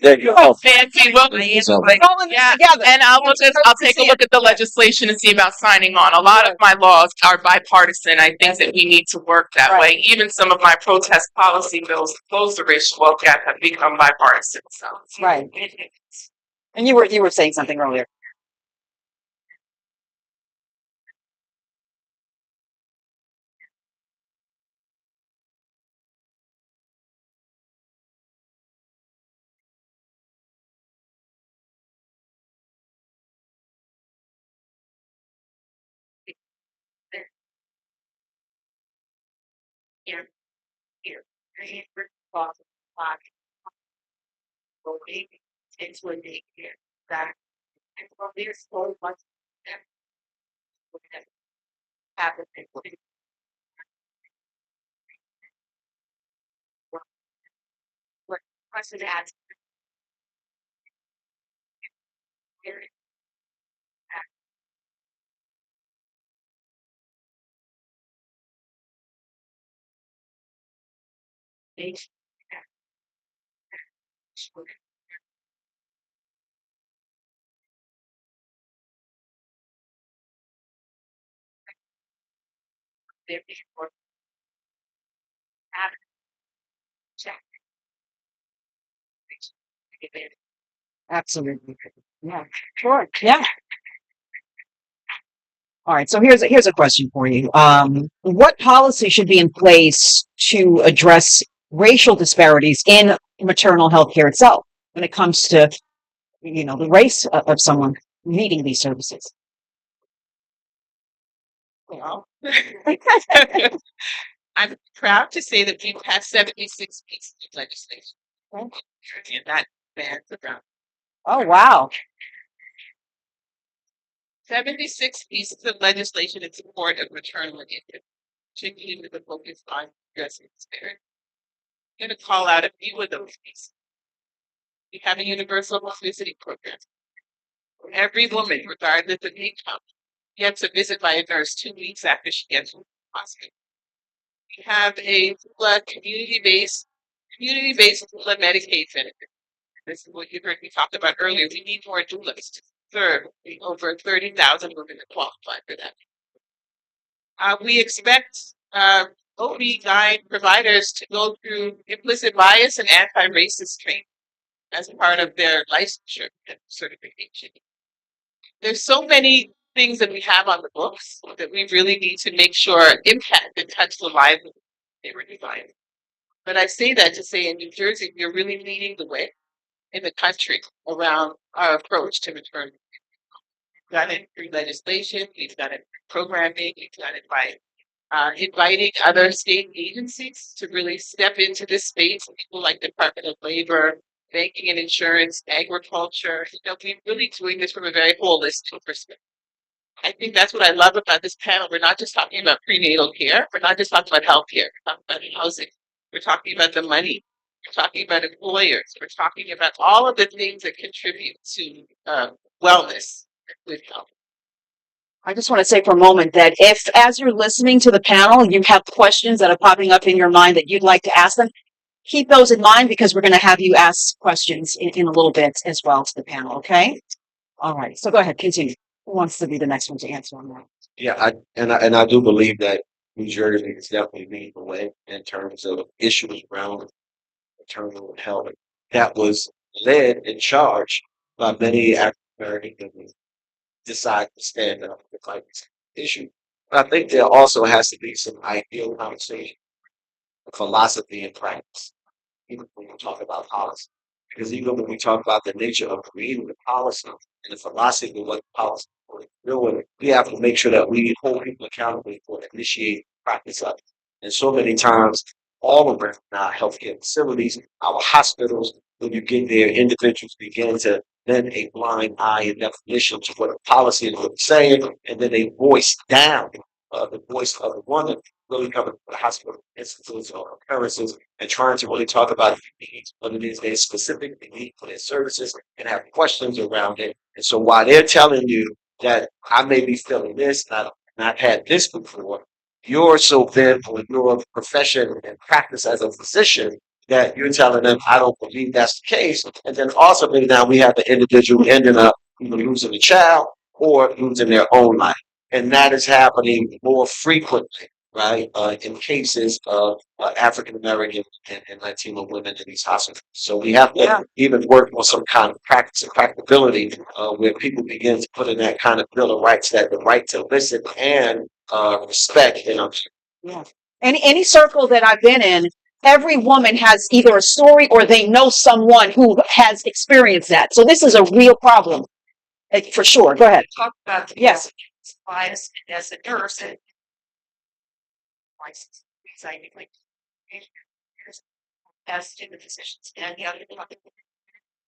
there you go. Fancy, well, yeah, and I'll take a look at the legislation and see about signing on. A lot of my laws are bipartisan. I think that we need to work that way. Even some of my protest policy bills to close the racial wealth gap have become bipartisan. So Right. And you were saying something earlier. Here, it's when they hear that and well, there's so much that happen. What question ads very check. Absolutely. Yeah. Sure. Yeah. All right. So here's a question for you. What policy should be in place to address racial disparities in maternal health care itself when it comes to, the race of someone needing these services? Well, I'm proud to say that we passed 76 pieces of legislation. And that bans the ground. Oh, wow. 76 pieces of legislation in support of maternal and infant, particularly with a focus on addressing disparity. I'm going to call out a few of those pieces. We have a universal publicity program. Every woman, regardless of income, gets a visit by a nurse 2 weeks after she gets from the hospital. We have a community-based doula Medicaid benefit. This is what you heard me talk about earlier. We need more doulas to serve over 30,000 women that qualify for that. We expect OB-GYN providers to go through implicit bias and anti-racist training as part of their licensure and certification. There's so many things that we have on the books that we really need to make sure impact and touch the lives of they were designed. But I say that to say in New Jersey, we're really leading the way in the country around our approach to maternity. We've done it through legislation, we've done it through programming, we've done it by inviting other state agencies to really step into this space, people like Department of Labor, banking and insurance, agriculture. We're really doing this from a very holistic perspective. I think that's what I love about this panel. We're not just talking about prenatal care. We're not just talking about healthcare. We're talking about housing. We're talking about the money. We're talking about employers. We're talking about all of the things that contribute to wellness and good health. I just want to say for a moment that if, as you're listening to the panel, you have questions that are popping up in your mind that you'd like to ask them, keep those in mind because we're going to have you ask questions in a little bit as well to the panel, okay? All right, so go ahead, continue. Who wants to be the next one to answer on that? Yeah, I do believe that New Jersey is definitely leading the way in terms of issues around maternal health that was led and charged by many African Americans who decide to stand up to fight this issue. But I think there also has to be some ideal conversation, philosophy, and practice, even when we talk about policy. Because even when we talk about the nature of creating the policy and the philosophy of what the policy is doing, we have to make sure that we hold people accountable for initiating practice of it. And so many times, all around our healthcare facilities, our hospitals, when you get there, individuals begin to lend a blind eye and definition to what a policy is really saying, and then they voice down the voice of the woman really coming to the hospital institutes or occurrences and trying to really talk about the needs, what it is they specifically need for their services and have questions around it. And so while they're telling you that I may be feeling this and I've had this before, you're so bent on your profession and practice as a physician that you're telling them, I don't believe that's the case. And then also maybe now we have the individual ending up either losing a child or losing their own life. And that is happening more frequently, right, in cases of African American and Latino women in these hospitals. So we have to even work on some kind of practice and practicability where people begin to put in that kind of bill of rights, that the right to listen and respect. Yeah. Any circle that I've been in, every woman has either a story or they know someone who has experienced that. So this is a real problem, for sure. Go ahead. Talk about the Yes. bias as a nurse and like as to the physicians and the other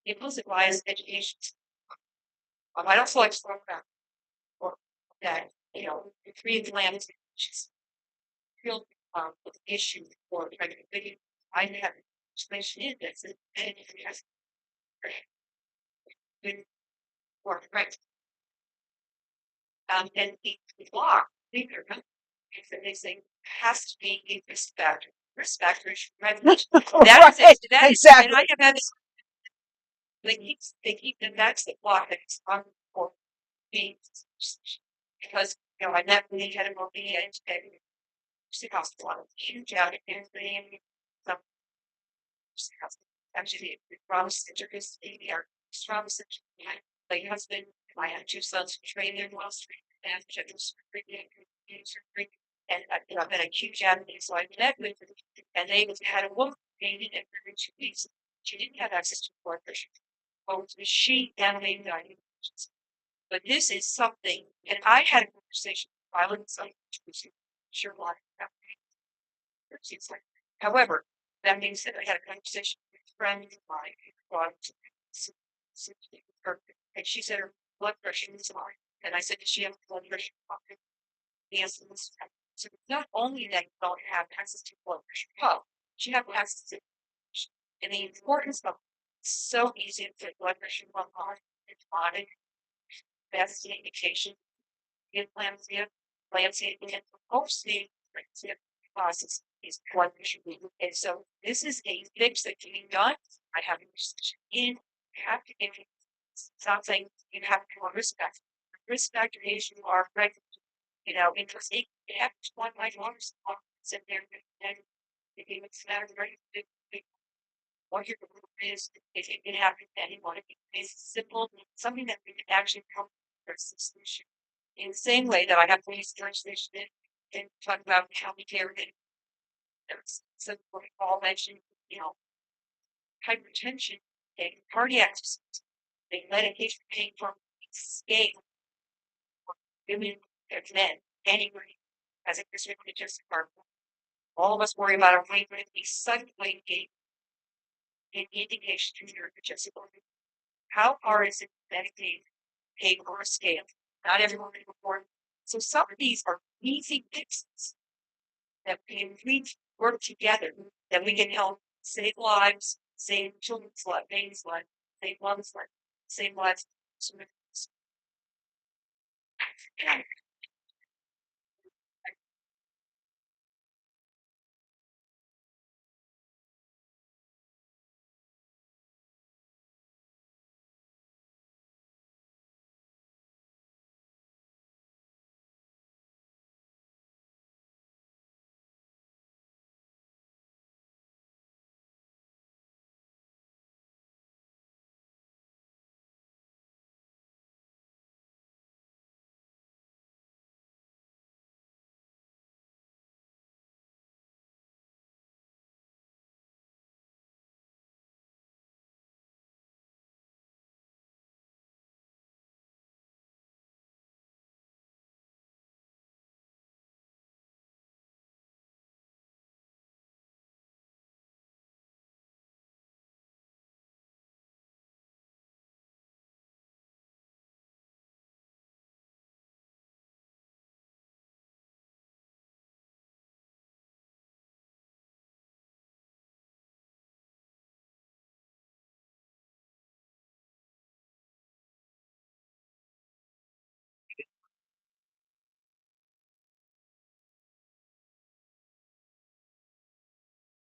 implicit bias education. I'd also like to talk about that, the three lands, which is real issue for pregnant. I have legislation in this and it has been for pregnant. And the law, bigger, they say has to be a risk factor. Risk factor is pregnant. That is Exactly. and I have had this. They keep the that's the law that is on for being because I met with the head of OB and hospital on a huge out and some actually the trauma center is the trauma center. My husband, I have two sons who trained in Wall Street and I've been a huge advocate, so I met with them, and they had a woman trained in every 2 weeks. She didn't have access to blood pressure. Both she and they died. But this is something, and I had a conversation violence of sure why. However, that being said, I had a conversation with a friend of mine who brought her, and she said her blood pressure was high. And I said, does she have blood pressure? The answer was no. So not only that you don't have access to blood pressure pump, you have access to, and the importance of so easy to put blood pressure pump on and tonic, that's the indication. Eclampsia, and mostly causes is blood pressure. And so this is a fix that can be done. I have a decision in. You have to give it something. You have to do a risk factor. Risk factor is you are pregnant. Because it happens one my daughter's sit there and it makes matter very what your group is, if it can happen to anyone. It's simple, something that we can actually help for solution. In the same way that I have police legislation and talk about county care and so what we all mentioned, hypertension and cardiac disease, the medication pain from scale for women and men, anybody has a prescription just department. All of us worry about our weight, but if we suddenly gain an indication to your digestive organ, how hard is it to medicate paid for a scale? Not everyone can afford. So some of these are easy fixes that we can work together, that we can help save lives, save children's lives, babies' lives, save mothers' lives, save lives.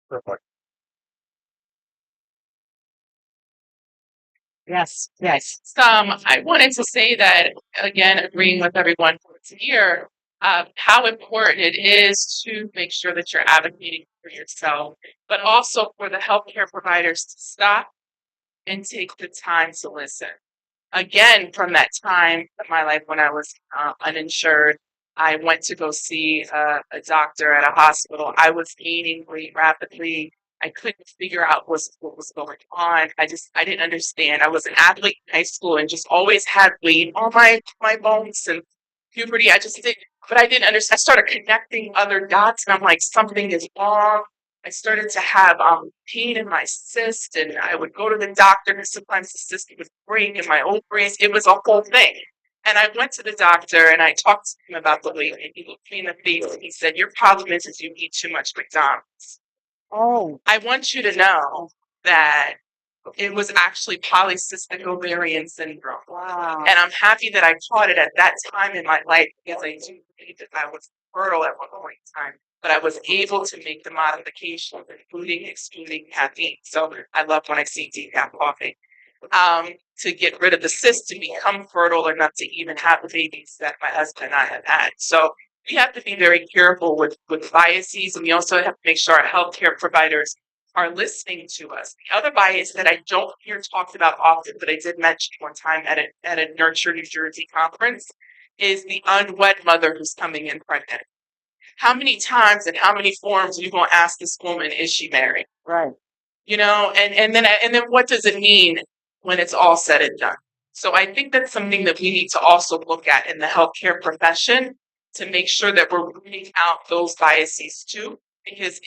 Perfect. Yes, yes. I wanted to say that again, agreeing with everyone here, how important it is to make sure that you're advocating for yourself, but also for the healthcare providers to stop and take the time to listen. Again, from that time in my life when I was uninsured, I went to go see a doctor at a hospital. I was gaining weight rapidly. I couldn't figure out what was going on. I didn't understand. I was an athlete in high school and just always had weight on my bones and puberty. I just didn't, but I didn't understand. I started connecting other dots and I'm like, something is wrong. I started to have pain in my cyst, and I would go to the doctor, and sometimes the cyst would break in my ovaries. It was a whole thing. And I went to the doctor, and I talked to him about the weight, and he looked me in the face, and he said, "Your problem is you eat too much McDonald's." Oh, I want you to know that it was actually polycystic ovarian syndrome. wow. And I'm happy that I caught it at that time in my life because I do believe that I was fertile at one point in time. But I was able to make the modification, including excluding caffeine. So I love when I see decaf coffee. To get rid of the cyst, to become fertile enough to even have the babies that my husband and I have had. So we have to be very careful with biases, and we also have to make sure our healthcare providers are listening to us. The other bias that I don't hear talked about often, but I did mention one time at a Nurture New Jersey conference, is the unwed mother who's coming in pregnant. How many times and how many forms are you going to ask this woman, is she married? Right. And then what does it mean when it's all said and done? So I think that's something that we need to also look at in the healthcare profession to make sure that we're rooting out those biases too. Because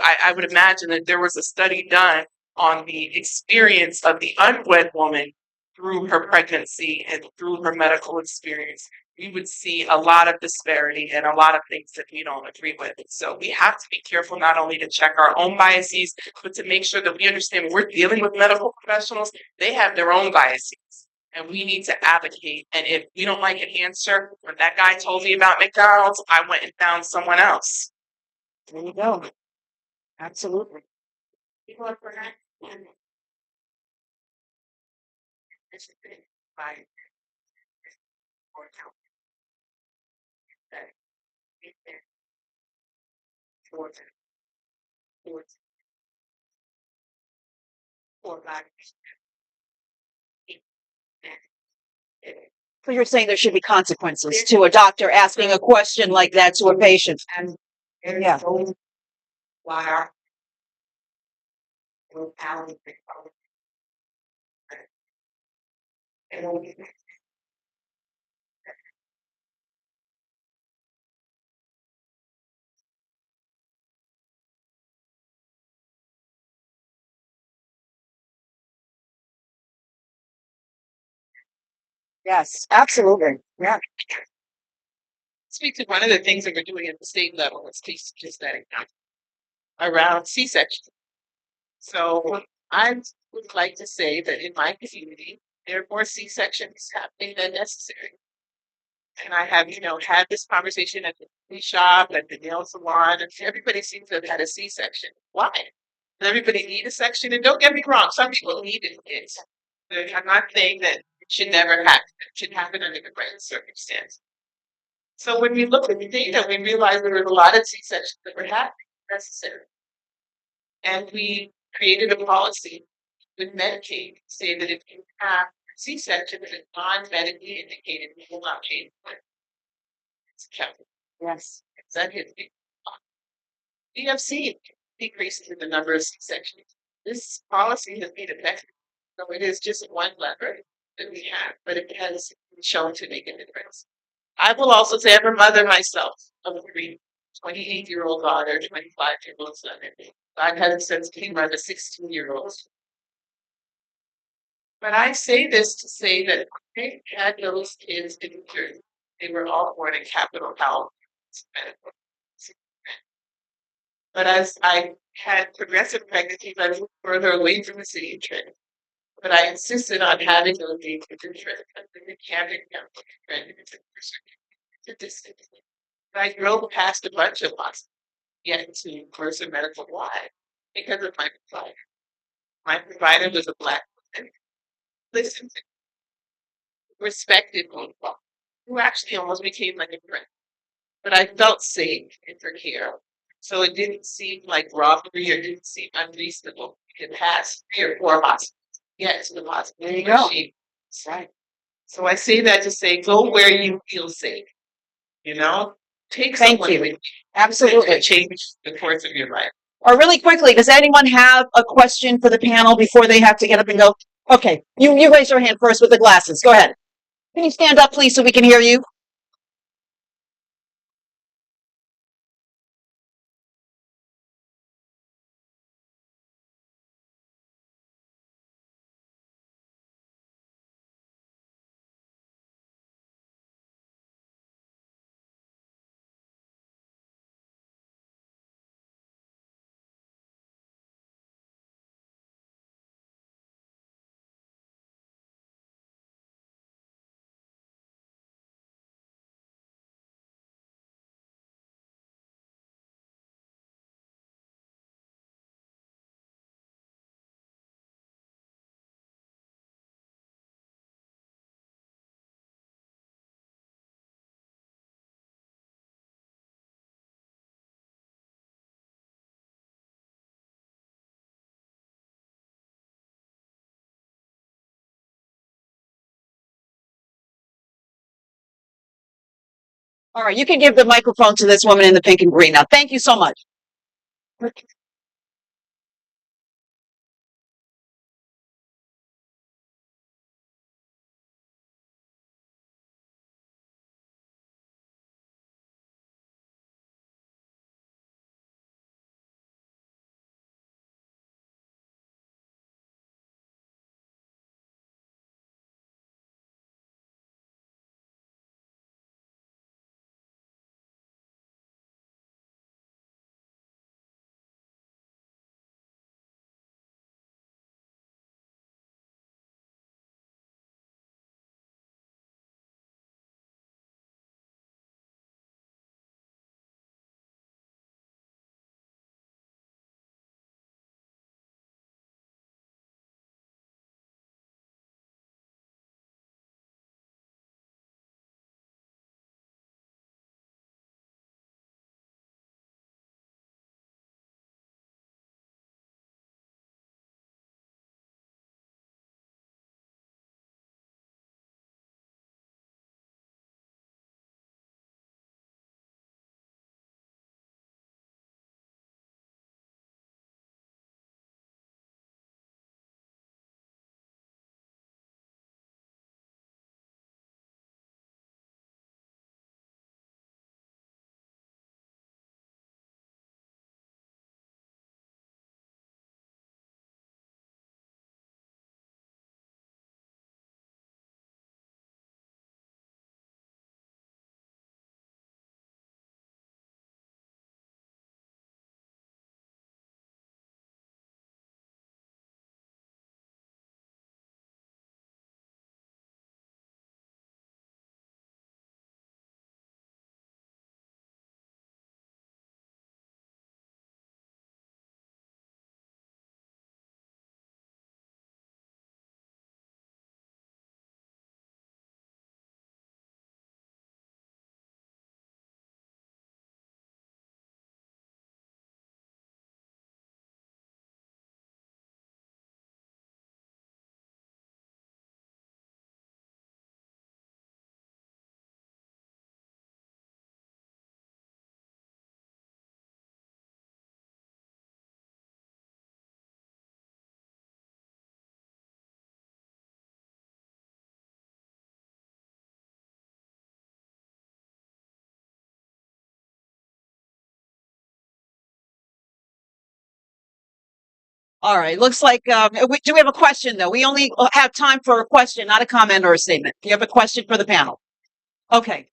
I would imagine that there was a study done on the experience of the unwed woman through her pregnancy and through her medical experience, we would see a lot of disparity and a lot of things that we don't agree with. So we have to be careful not only to check our own biases, but to make sure that we understand when we're dealing with medical professionals, they have their own biases. And we need to advocate. And if we don't like an answer, when that guy told me about McDonald's, I went and found someone else. There you go. Absolutely. People are forgotten. This is big by or count that if they're towards or back. So you're saying there should be consequences to a doctor asking a question like that to a patient? And Yeah. why are and Yes, absolutely. Yeah. Speak to one of the things that we're doing at the state level is just that around C-section. So I would like to say that in my community, there are more C-sections happening than necessary. And I have, had this conversation at the coffee shop, at the nail salon, and everybody seems to have had a C-section. Why? Does everybody need a section? And don't get me wrong, some people need it. I'm not saying that it should never happen. It should happen under the right circumstance. So when we look at the data, we realize there was a lot of C-sections that were happening necessary. And we created a policy with Medicaid to say that if you have C-section that is non-medically indicated, we will not pay for it. It's kept. Yes. That hit me. We have seen decreases in the number of C-sections. This policy has been effective. So it is just one lever that we have, but it has shown to make a difference. I will also say I'm a mother myself of a 28-year-old daughter, 25-year-old son. God has a sense of humor of a 16-year-old. But I say this to say that I had those kids in Jersey. They were all born in Capitol Health. But as I had progressive pregnancies, I moved further away from the city of Trenton. But I insisted on having those days with the Trenton. We can't Trenton. It's a distance. I drove past a bunch of us yet to Mercer Medical Why? Because of my provider. My provider was a Black woman. Listen to respected me, who actually almost became like a friend. But I felt safe in her care. So it didn't seem like robbery or didn't seem unreasonable. You could pass 3 or 4 hospitals. Get to the hospital. There you go. Right. So I say that to say, go where you feel safe. Take Thank someone you. with you Absolutely. to change the course of your life. Or really quickly, does anyone have a question for the panel before they have to get up and go? Okay, you raise your hand first with the glasses. Go ahead. Can you stand up, please, so we can hear you? All right, you can give the microphone to this woman in the pink and green now. Thank you so much. All right. Looks like, do we have a question though? We only have time for a question, not a comment or a statement. Do you have a question for the panel? Okay.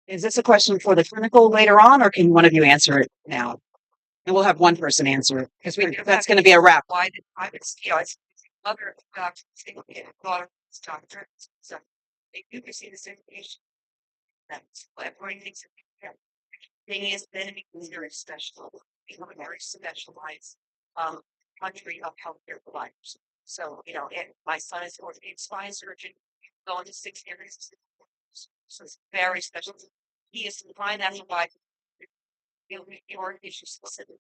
Is this a question for the clinical later on, or can one of you answer it now? And we'll have one person answer it because that's going to be a wrap. Why did I was, it's other doctors think it daughter is doctor. So they do receive this information. That's what everybody thinks of it. Thing is then it becomes very special. Become a very specialized country of healthcare providers. So, and my son is an orthopedic spine surgeon, going to 6 areas. So it's very special. He is to find that provide your issue specific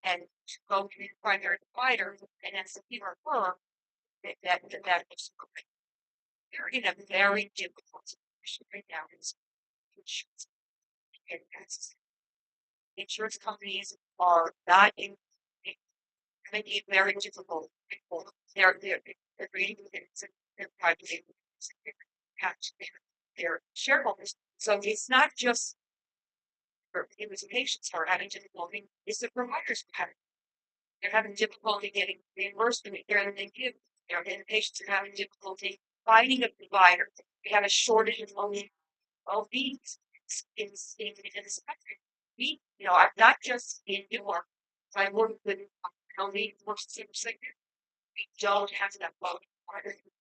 and to go to the primary provider and that's the people refer that is great. They're in a very difficult situation right now. Insurance and insurance companies are not in making it very difficult. They're agreeing with it. They're privately their shareholders. So it's not just it was patients who are having difficulty, it's the providers who have they're having difficulty getting reimbursement care that they give. And patients are having difficulty finding a provider. We have a shortage of OBs in this country. I'm not just in Newark. I work with OB works in the sector. We don't have that load.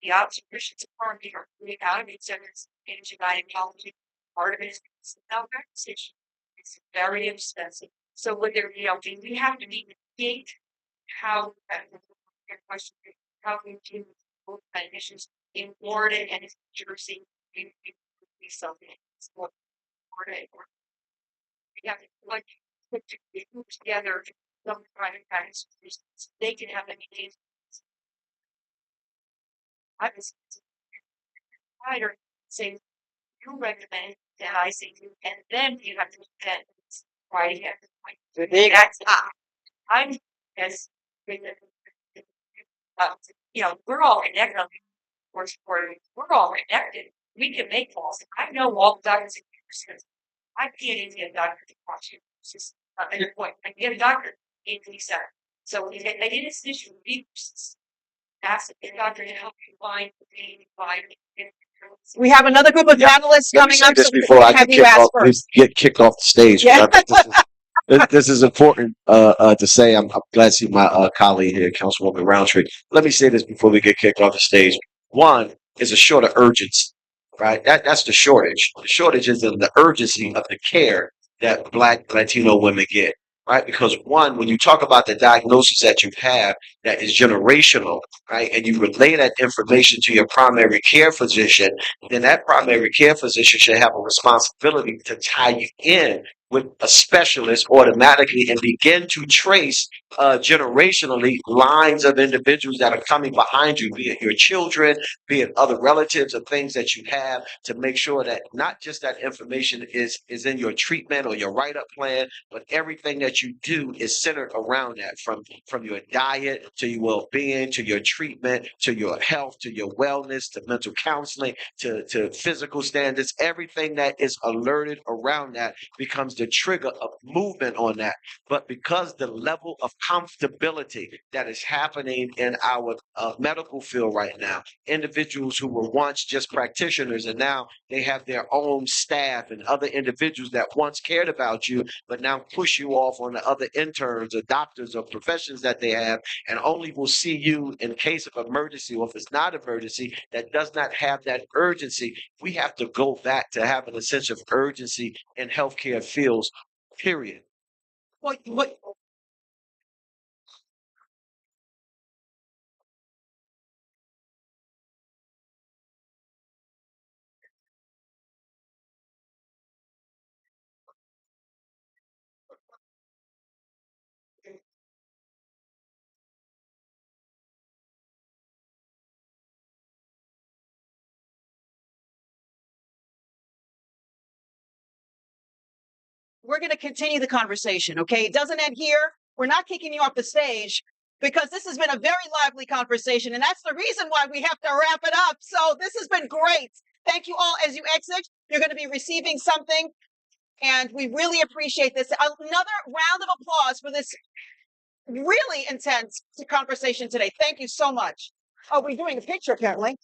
The obstetricians are really out of it centers into gynecology. Part of it is malpractice. It's very expensive. So what they're we have to mitigate how question how we do both issues in Florida and in Jersey. We something Florida we have to put together some private practice they can have any case. I was provider saying you recommend that I see you and then you have to get right here. That's I'm as with we're all connected. We're all connected. We can make calls. I know all the doctors. I can't even get a doctor to watch you. It's just at your point. I can get a doctor in the center. So they did a decision ask the doctor to help you find the vitamin. We have another group of panelists Let me coming say up. this So before I have get you kicked ask off, first. get kicked off the stage. Yeah. I think this is important to say. I'm glad to see my colleague here, Councilwoman Roundtree. Let me say this before we get kicked off the stage. One is a short of urgency, right? That's the shortage. The shortage is in the urgency of the care that Black Latino women get, right? Because one, when you talk about the diagnosis that you have that is generational, right, and you relay that information to your primary care physician, then that primary care physician should have a responsibility to tie you in with a specialist automatically and begin to trace generationally lines of individuals that are coming behind you, be it your children, be it other relatives or things that you have, to make sure that not just that information is in your treatment or your write-up plan, but everything that you do is centered around that, from your diet to your well-being to your treatment to your health to your wellness to mental counseling to physical standards. Everything that is alerted around that becomes the trigger of movement on that. But because the level of comfortability that is happening in our medical field right now, individuals who were once just practitioners and now they have their own staff and other individuals that once cared about you, but now push you off on the other interns or doctors or professions that they have, and only will see you in case of emergency, or if it's not emergency, that does not have that urgency. We have to go back to having a sense of urgency in healthcare fields, period. What we're going to continue the conversation. Okay. It doesn't end here. We're not kicking you off the stage because this has been a very lively conversation. And that's the reason why we have to wrap it up. So this has been great. Thank you all. As you exit, you're going to be receiving something. And we really appreciate this. Another round of applause for this really intense conversation today. Thank you so much. Oh, we're doing a picture apparently.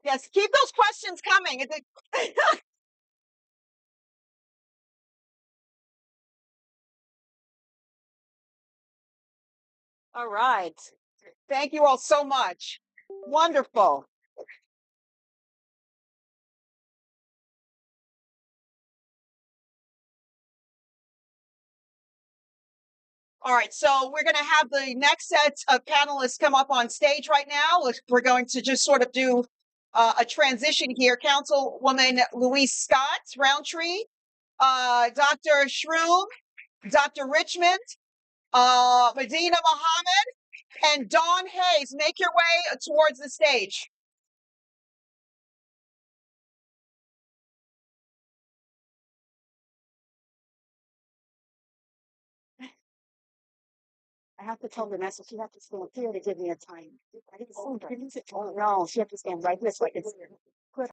Yes, keep those questions coming. All right. Thank you all so much. Wonderful. All right, so we're going to have the next set of panelists come up on stage right now. We're going to just sort of do a transition here. Councilwoman Louise Scott Roundtree, Dr. Shroom, Dr. Richmond, Medina Muhammad, and Dawn Hayes. Make your way towards the stage. I have to tell the message. She has to stand here to give me a time. I didn't see her. Oh, no, she has to stand right this way. It's good.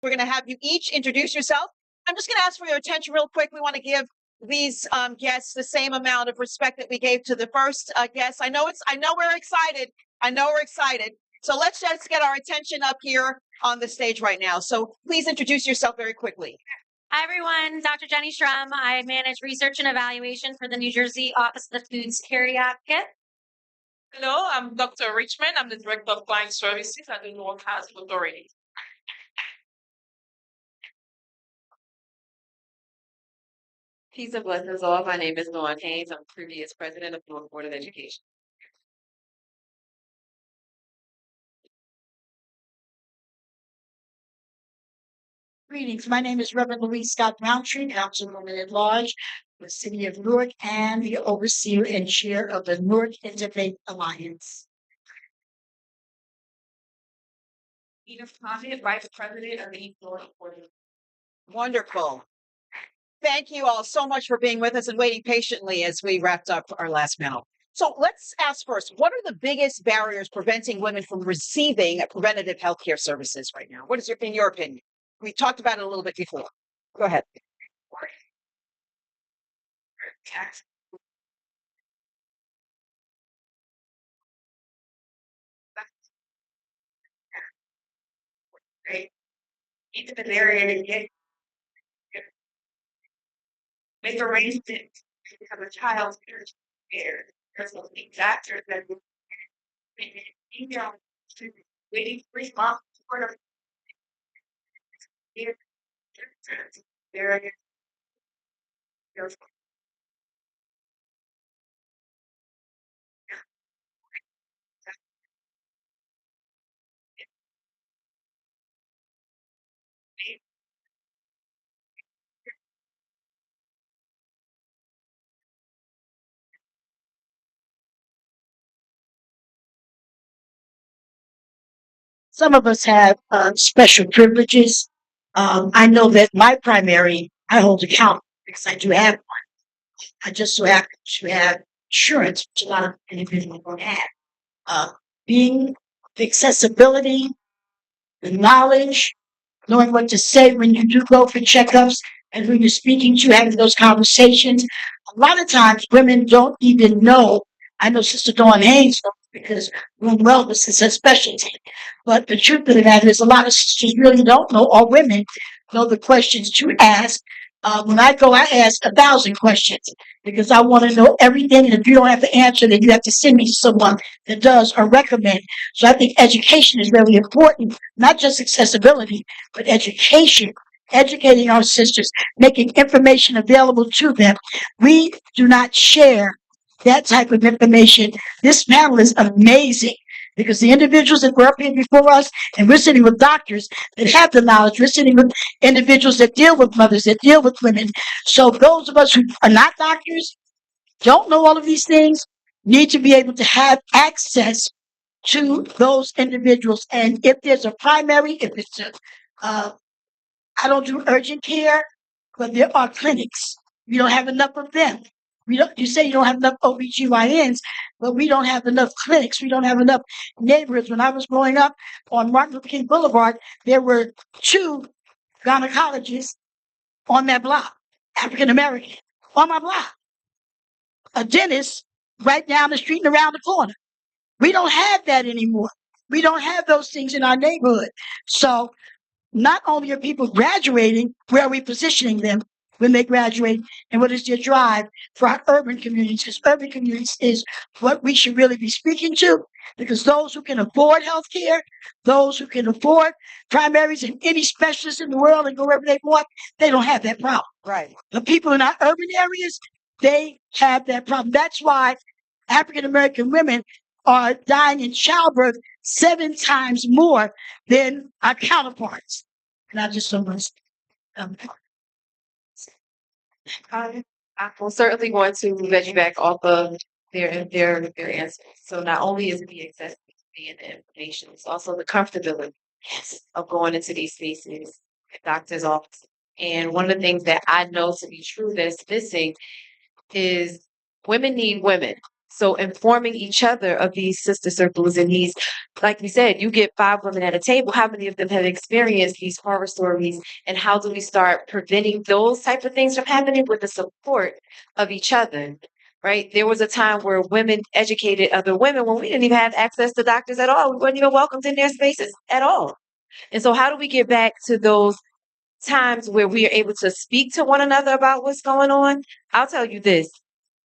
We're going to have you each introduce yourself. I'm just going to ask for your attention real quick. We want to give these guests the same amount of respect that we gave to the first guest. I know we're excited. I know we're excited. So let's just get our attention up here on the stage right now. So please introduce yourself very quickly. Hi, everyone. Dr. Jenny Schrum. I manage research and evaluation for the New Jersey Office of the Food Security Advocate. Hello, I'm Dr. Richmond. I'm the Director of Client Services at the Newark Housing Authority. Peace and blessings all. My name is Dawn Hayes. I'm previous president of the Newark Board of Education. Greetings. My name is Reverend Louise Scott Roundtree, Councilwoman at Large for the City of Newark and the Overseer and Chair of the Newark Interfaith Alliance. Edith Coffey, Vice President of the Newark Board of Wonderful. Thank you all so much for being with us and waiting patiently as we wrapped up our last panel. So let's ask first, what are the biggest barriers preventing women from receiving preventative health care services right now? What is in your opinion? We talked about it a little bit before. Go ahead. Tax. Right. Into the area and get make arrangements to become a child care. There's some factors that you know waiting 3 months for the there there's Some of us have special privileges. I know that my primary, I hold account because I do have one. I just so happen to have insurance, which a lot of individuals don't have. Being the accessibility, the knowledge, knowing what to say when you do go for checkups and who you're speaking to, having those conversations. A lot of times women don't even know. I know Sister Dawn Haynes knows because women wellness is her specialty. But the truth of the matter is a lot of sisters really don't know, or women know the questions to ask. When I go, I ask 1,000 questions because I want to know everything. And if you don't have the answer, then you have to send me to someone that does or recommend. So I think education is really important, not just accessibility, but education, educating our sisters, making information available to them. We do not share that type of information. This panel is amazing because the individuals that were up here before us, and we're sitting with doctors that have the knowledge, we're sitting with individuals that deal with mothers, that deal with women. So those of us who are not doctors, don't know all of these things, need to be able to have access to those individuals. And if there's a primary, if it's I don't do urgent care, but there are clinics. We don't have enough of them. You say you don't have enough OBGYNs, but we don't have enough clinics. We don't have enough neighborhoods. When I was growing up on Martin Luther King Boulevard, there were 2 gynecologists on that block, African American, on my block. A dentist right down the street and around the corner. We don't have that anymore. We don't have those things in our neighborhood. So not only are people graduating, where are we positioning them when they graduate, and what is their drive for our urban communities? Because urban communities is what we should really be speaking to, because those who can afford healthcare, those who can afford primaries and any specialists in the world and go wherever they want, they don't have that problem. Right. The people in our urban areas, they have that problem. That's why African American women are dying in childbirth 7 times more than our counterparts. And I just don't want to. I will certainly want to piggyback off of their answers. So not only is it the accessibility and the information, it's also the comfortability of going into these spaces, doctor's office. And one of the things that I know to be true that's missing is women need women. So informing each other of these sister circles and these, like we said, you get 5 women at a table. How many of them have experienced these horror stories? And how do we start preventing those type of things from happening with the support of each other? Right? There was a time where women educated other women when we didn't even have access to doctors at all. We weren't even welcomed in their spaces at all. And so how do we get back to those times where we are able to speak to one another about what's going on? I'll tell you this.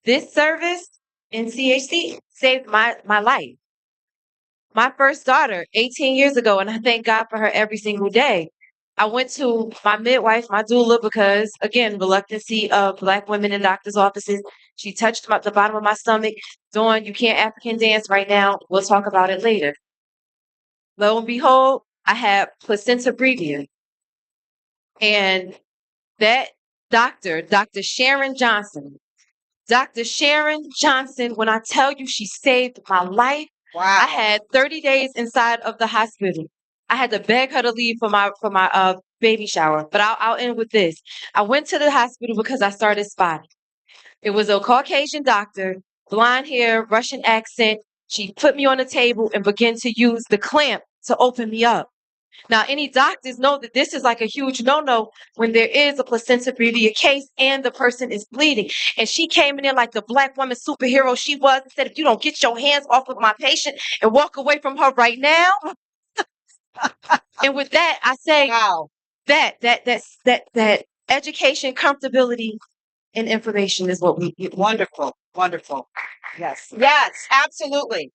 This service, NCHC, saved my life. My first daughter, 18 years ago, and I thank God for her every single day. I went to my midwife, my doula, because again, reluctancy of Black women in doctors' offices. She touched the bottom of my stomach. Dawn, you can't African dance right now. We'll talk about it later. Lo and behold, I had placenta previa. And that doctor, Dr. Sharon Johnson, when I tell you she saved my life, I Wow. had 30 days inside of the hospital. I had to beg her to leave for my baby shower. But I'll end with this. I went to the hospital because I started spotting. It was a Caucasian doctor, blonde hair, Russian accent. She put me on the table and began to use the clamp to open me up. Now, any doctors know that this is like a huge no-no when there is a placenta previa case and the person is bleeding. And she came in there like the Black woman superhero she was and said, if you don't get your hands off of my patient and walk away from her right now. And with that, I say Wow. that education, comfortability, and information is what we Wonderful. Wonderful. Yes. Yes, absolutely.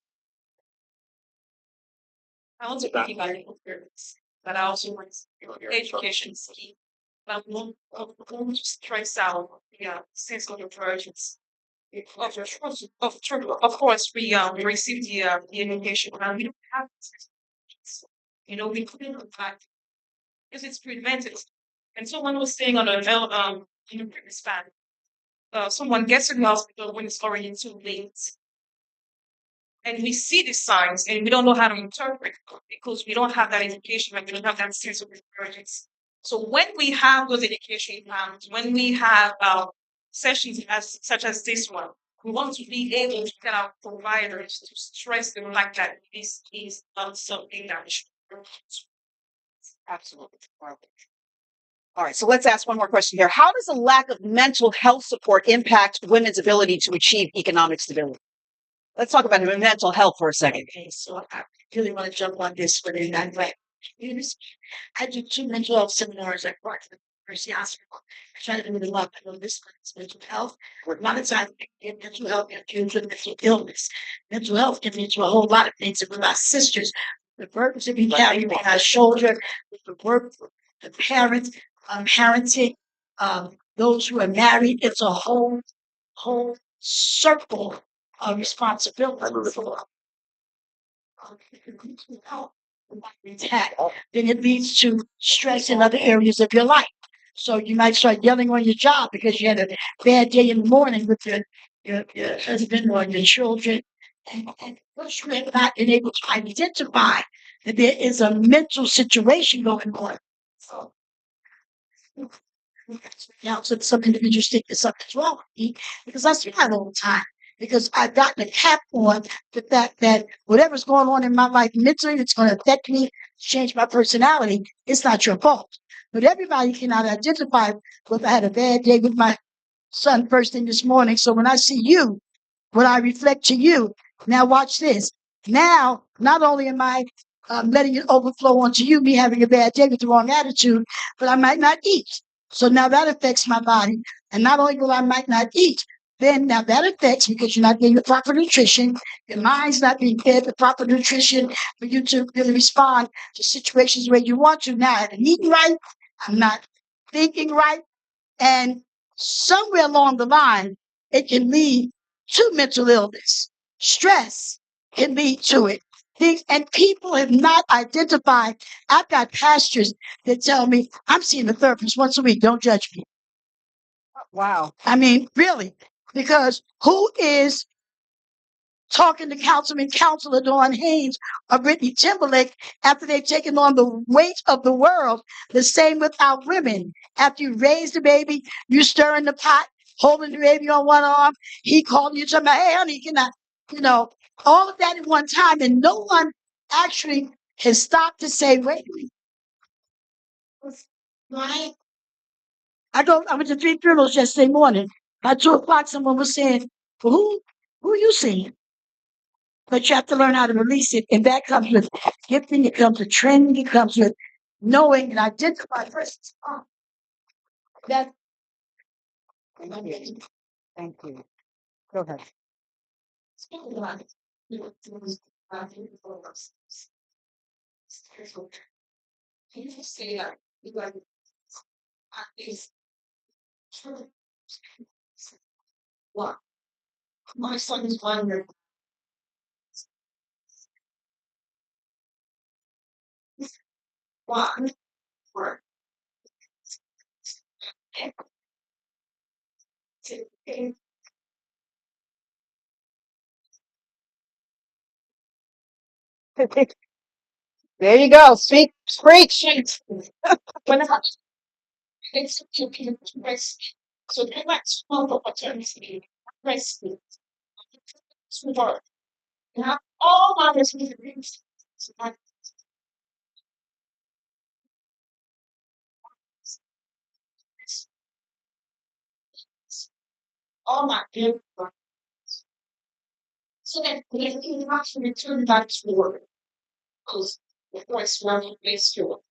I also think about it, but I also want education is key. But one just tries out, yeah, sense of urgency. Of course, we receive the education, and we don't have this. We couldn't in fact because it's prevented. And someone was saying on in a previous span, someone gets in the hospital when it's already too late. And we see the signs and we don't know how to interpret it because we don't have that education and we don't have that sense of urgency. So when we have those education plans, when we have sessions such as this one, we want to be able to tell our providers to stress the fact that this is not something that we should do. Absolutely. All right, so let's ask one more question here. How does a lack of mental health support impact women's ability to achieve economic stability? Let's talk about mental health for a second. Okay, so I really want to jump on this, but then I'm like, I do 2 mental health seminars at Clarkson University Hospital. I try to do it a lot. I know this one is mental health. A lot of times, mental health confused with mental illness. Mental health can mean to a whole lot of things. And with our sisters, the burdens that we carry on our shoulder, with the work, the parents, parenting, those who are married, it's a whole circle of responsibility for attack, then it leads to stress in other areas of your life. So you might start yelling on your job because you had a bad day in the morning with your husband or your children. And once you have not been able to identify that there is a mental situation going on. So now, so some individuals think that something's wrong with me because I smile all the time. Because I've gotten a cap on the fact that whatever's going on in my life mentally, it's going to affect me, change my personality. It's not your fault. But everybody cannot identify with I had a bad day with my son first thing this morning. So when I see you, when I reflect to you, now watch this. Now, not only am I letting it overflow onto you, me having a bad day with the wrong attitude, but I might not eat. So now that affects my body. And not only will I might not eat, then now that affects because you're not getting the proper nutrition. Your mind's not being fed the proper nutrition for you to really respond to situations where you want to. Now I haven't eaten right. I'm not thinking right. And somewhere along the line, it can lead to mental illness. Stress can lead to it. And people have not identified. I've got pastors that tell me, I'm seeing a therapist once a week. Don't judge me. Wow. I mean, really, because who is talking to Counselor Dawn Haynes or Brittany Timberlake after they've taken on the weight of the world? The same with our women. After you raise the baby, you stir in the pot, holding the baby on one arm. He calling you, talking about, hey, honey, can I, all of that at one time. And no one actually has stopped to say, wait a minute. Right? I went to 3 funerals yesterday morning. By 2 o'clock, someone was saying, well, who you seeing? But you have to learn how to release it. And that comes with gifting, it comes with training, it comes with knowing and identify first. That Thank you. Go ahead. Can you just say that? Like, is what? My son is wondering. One for There you go. Speak, preach. when I it's to rest. So they like small opportunity, rest, sweetheart. Now all my responsibilities. All my good work. So that if you have to return back to work, because the voice will place you.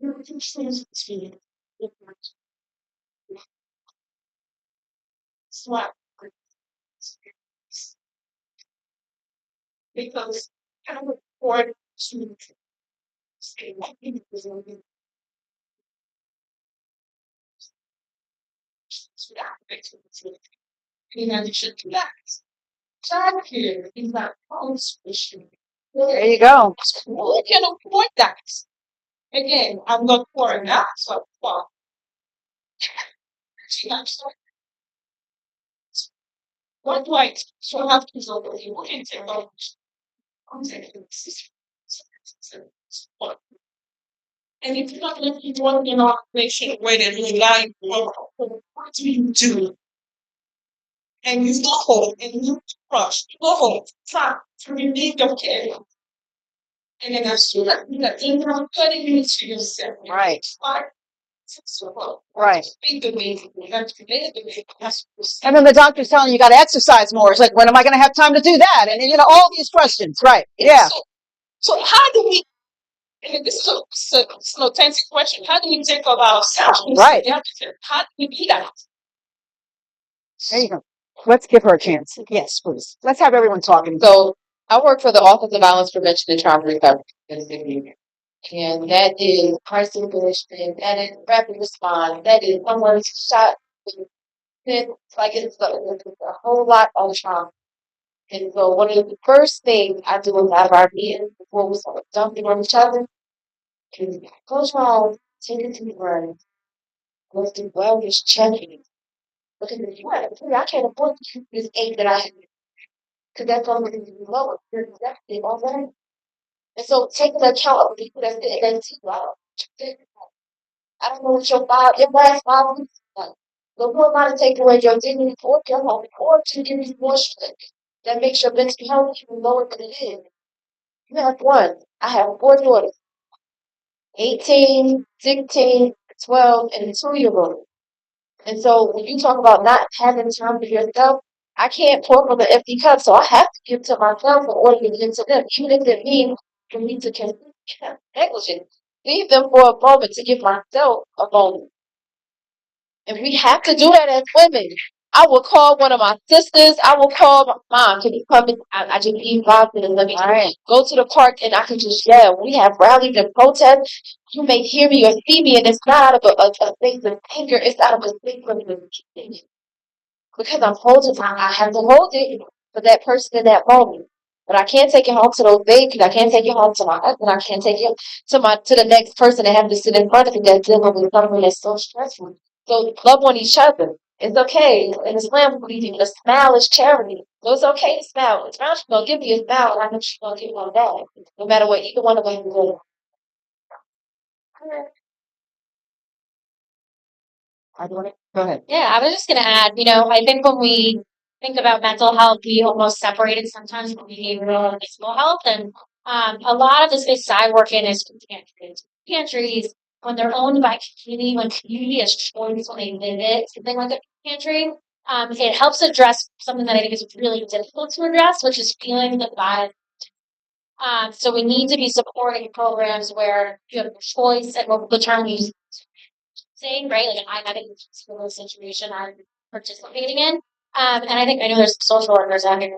You can choose to different swap because I would afford to stay in the in addition to that. Childcare is that house issue. There you go. We can afford that. Again, I'm not for that, so well, What do I so I have to resolve the people and say, oh, I'm saying this is and if you're not looking to one in operation where they rely on what do you do? And you go home and you rush, go home, try to relieve your care. And then as soon as you got 30 minutes to yourself, Right. So, Right. speak to me, you have to make it, that's And then the doctor's telling you got to exercise more. It's like, when am I going to have time to do that? And all these questions. Right. Yeah. So how do we? And this is an authentic question. How do we take care of ourselves? Right. How do we be that? There you go. Let's give her a chance. Yes, please. Let's have everyone talking. So I work for the Office of Violence Prevention and Trauma Recovery in the community. And that is crisis intervention, that is rapid response, that is someone shot, like it's a whole lot of trauma. And so one of the first things I do with our meetings before we start dumping on each other is go home, take a deep breath, go through wellness checking. Look at this, I can't afford to keep this aid that I have. Because that's only going to be lower. You're executive already. And so take into account of the people that's sitting next to you. I don't know what your last 5 weeks is like. But who am I to take away your dignity or your home or to give you more strength that makes your mental health even lower than it is? You have one. I have 4 daughters, 18, 16, 12, and a 2-year-old. And so when you talk about not having time for yourself, I can't pour from an empty cup, so I have to give to myself in order to give to them, even if it means for me to negligent. Leave them for a moment to give myself a moment. And we have to do that as women. I will call one of my sisters. I will call my mom. Can you come in? I just need 5 minutes. Let me go to the park and I can just yell. We have rallies and protests. You may hear me or see me, and it's not out of a place of anger. It's out of a place of indignation. Because I'm holding, I have to hold it for that person in that moment. But I can't take it home to those babies. I can't take it home to my husband. I can't take it to the next person and have to sit in front of me that's dealing with something that's so stressful. So love on each other. It's okay. In Islam, we believe a smile is charity. So it's okay to smile. It's not gonna give you a smile, and I know she's gonna give one back. No matter what either one of us do. Go ahead. Yeah, I was just going to add, I think when we think about mental health, we almost separate it sometimes from behavioral and physical health. And a lot of the space I work in is pantries. Pantries, when they're owned by community, when community has choice when they visit something like a pantry, it helps address something that I think is really difficult to address, which is feelings of violence. So we need to be supporting programs where you have choice, and what the term we use saying, right? Like I'm having a similar situation I'm participating in. And I know there's social workers out here.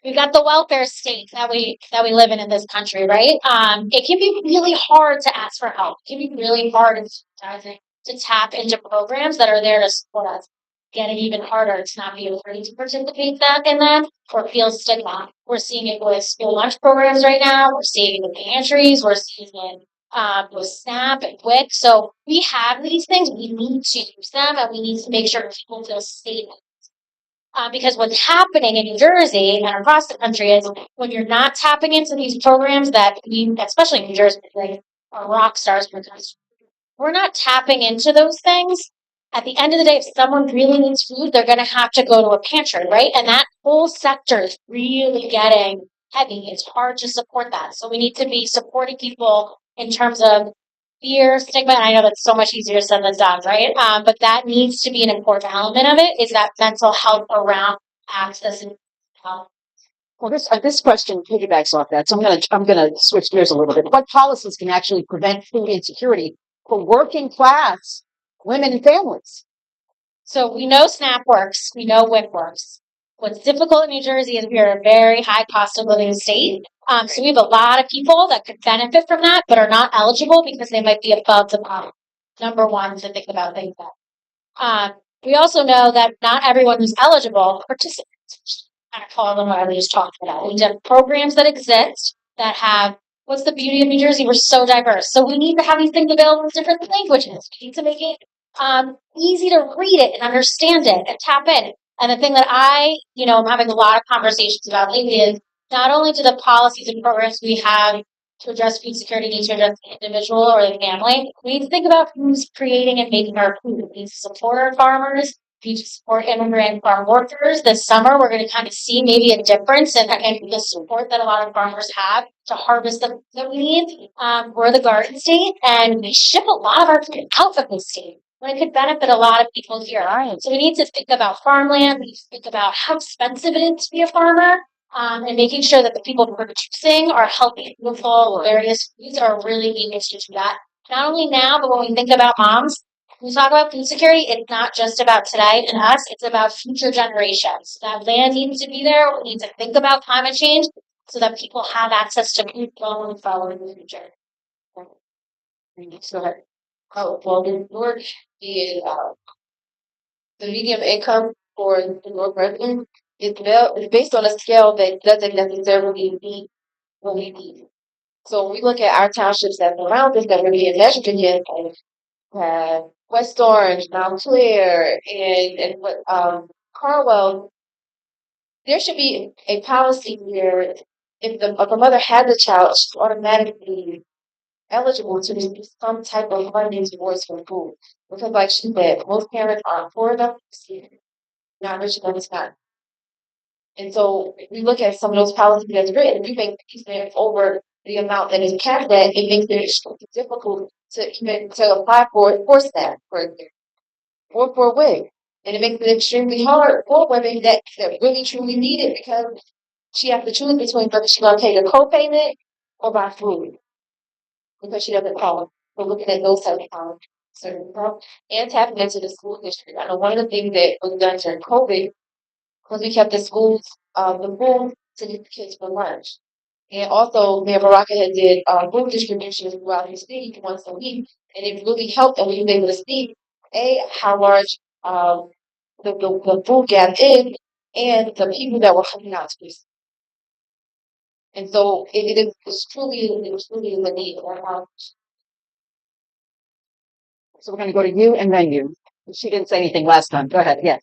We've got the welfare state that we live in this country, right? It can be really hard to ask for help. It can be really hard to tap into programs that are there to support us. Getting even harder to not be afraid to participate in that or feel stigma. We're seeing it with school lunch programs right now. We're seeing it in pantries. We're seeing it with SNAP and WIC. So we have these things. We need to use them, and we need to make sure people feel safe. Because what's happening in New Jersey and across the country is when you're not tapping into these programs that especially in New Jersey, like are rock stars because we're not tapping into those things. At the end of the day, if someone really needs food, they're going to have to go to a pantry, right? And that whole sector is really getting heavy. It's hard to support that. So we need to be supporting people in terms of fear, stigma. And I know that's so much easier said than done, right? But that needs to be an important element of it, is that mental health around access and health. Well, this question piggybacks off that, so I'm gonna switch gears a little bit. What policies can actually prevent food insecurity for working class women and families? So we know SNAP works. We know WIC works. What's difficult in New Jersey is we are a very high cost of living state. So we have a lot of people that could benefit from that, but are not eligible because they might be above the poverty. Number one to think about things like. We also know that not everyone who's eligible participates. I call them what I just talked about. We have programs that exist that have. What's the beauty of New Jersey? We're so diverse. So we need to have these things available in different languages. We need to make it easy to read it and understand it and tap in. And the thing that I'm having a lot of conversations about lately is not only do the policies and programs we have to address food security need to address the individual or the family, we need to think about who's creating and making our food. We need to support our farmers. We need to support immigrant farm workers. This summer, we're going to kind of see maybe a difference in the support that a lot of farmers have to harvest the food that we need. We're the garden state, and we ship a lot of our food out of the state when it could benefit a lot of people here. So we need to think about farmland. We need to think about how expensive it is to be a farmer, and making sure that the people producing are healthy, beautiful, various foods are really needed to do that. Not only now, but when we think about moms, when we talk about food security, it's not just about today and us, it's about future generations. That land needs to be there. We need to think about climate change so that people have access to food going forward in the future. Go ahead. Oh, well, in Newark, the median income for the North resident is based on a scale that doesn't necessarily meet what we need. So when we look at our townships that around us that we're being measured against, like West Orange, Mount Clear, and what Carwell, there should be a policy where if a mother has a child, she's automatically eligible to receive some type of funding towards her food. Because like she said, most parents aren't poor enough to receive it, not rich enough to not. And so if we look at some of those policies that's written, we make things over the amount that is capped at, it makes it extremely difficult to apply for SNAP, for example, or for a WIG. And it makes it extremely hard for women that really truly need it because she has to choose between whether she's gonna pay the co-payment or buy food because she doesn't qualify. We're looking at those type of certain problems and tapping into the school district. I know one of the things that was done during COVID was we kept the schools, the food to get the kids for lunch. And also, Mayor Baraka had did food distribution throughout the city once a week, and it really helped that we were able to see how large the food gap is and the people that were coming out to this. And so it was truly the need. So we're going to go to you and then you. She didn't say anything last time. Go ahead. Yes.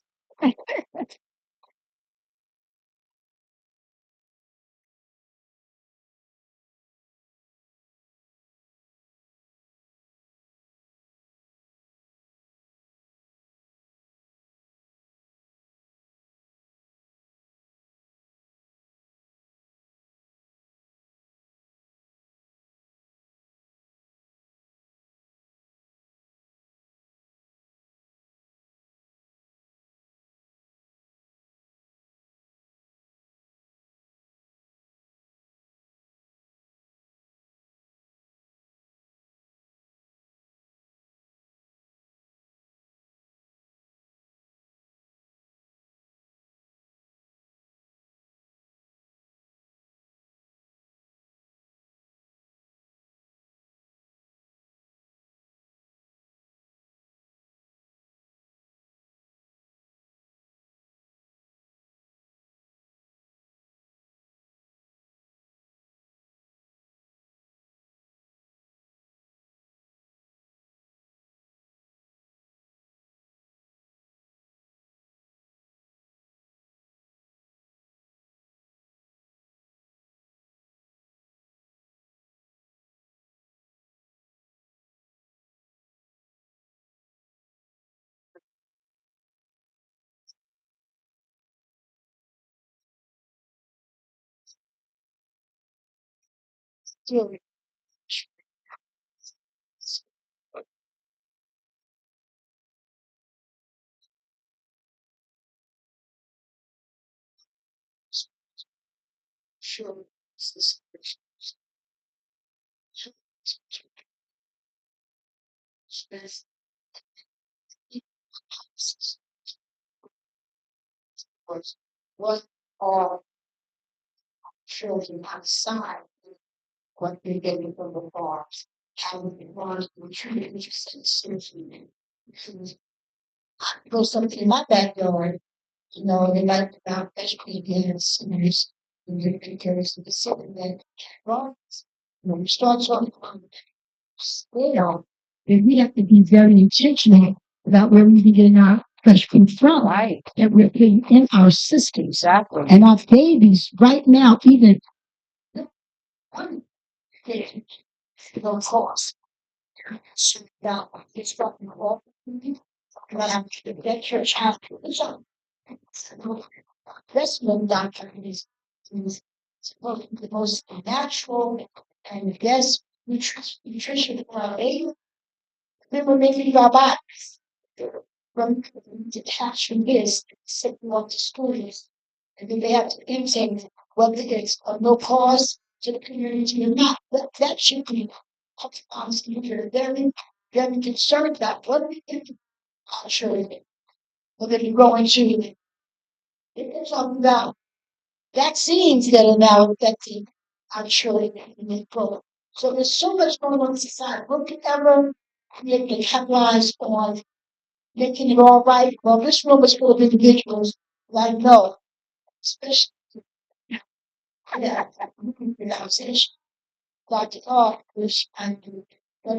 Sure. What are children outside? What they're getting from the farms? How they want to treat it. Go something in my backyard, they like about vegetable games and there's carrots to the city that wrong. We start talking about scale, then we have to be very intentional about where we begin our fresh food from. Right. That we're putting in our systems. Exactly. And our babies right now, even one thing, don't cost. So now it's fucking all. That church has to do something. This one doctor is supposed to be the most natural and best nutrition for our baby. Then we're making our bodies from detached from this, sitting off to schools. And then they have to intake whether it's of no cost to the community or not. That should be honestly very, very concerned about what we can do. Sure, whether you go into it's talking about vaccines that are now affecting our children in the program. So there's so much going on in society. Who can ever make capitalize on making it all right? Well, this room is full of individuals that I know, especially pronunciation. Dr. Which I do, but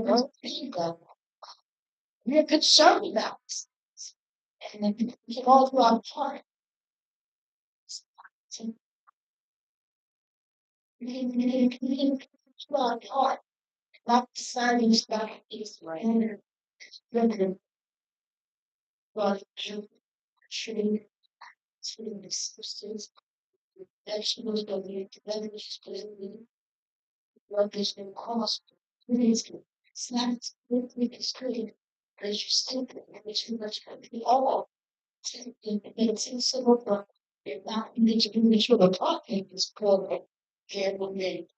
we're concerned about this. And then we can all do our part. We can do our part. Not deciding stuff is right. But shooting the substance vegetables don't need to what is going to cost. It's not it's good because you still it's too much for the all. It's in some of the if not need to do this with a talking is called care will made.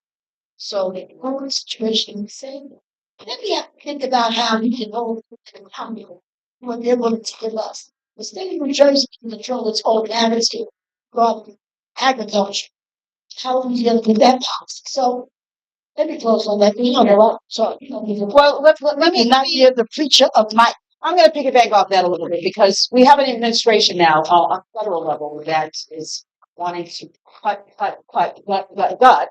So the whole situation is saying then we have to think about how we can hold how we what they're willing to give us. The state of New Jersey can control its own narrative from agriculture. How are we dealing with that policy? So let me close on that. You know what? So Well, let me not be the preacher of my. I'm going to piggyback off that a little bit because we have an administration now on federal level that is wanting to cut,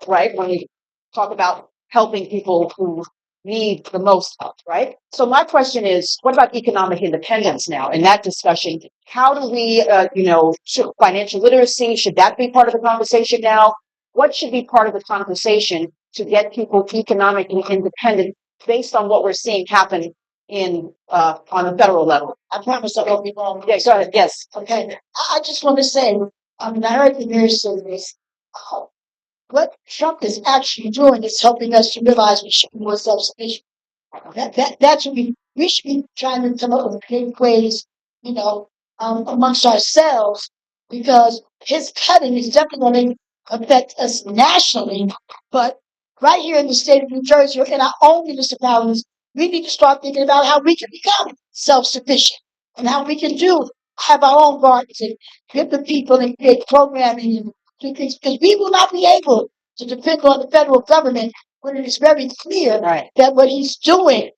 right? When we talk about helping people who need the most help, right? So my question is, what about economic independence now in that discussion? How do we, financial literacy, should that be part of the conversation now? What should be part of the conversation to get people economically independent based on what we're seeing happen in on the federal level? I promise I won't be long. Yeah, go ahead. Yes. Okay. I just want to say, I heard the mayor say this. What Trump is actually doing is helping us to realize we should be more self-sufficient. That's what we should be trying to come up with creative ways, amongst ourselves, because his cutting is definitely going to affect us nationally. But right here in the state of New Jersey or in our own municipalities, we need to start thinking about how we can become self-sufficient and how we can have our own gardens and give the people and create programming and do things because we will not be able to depend on the federal government when it is very clear that what he's doing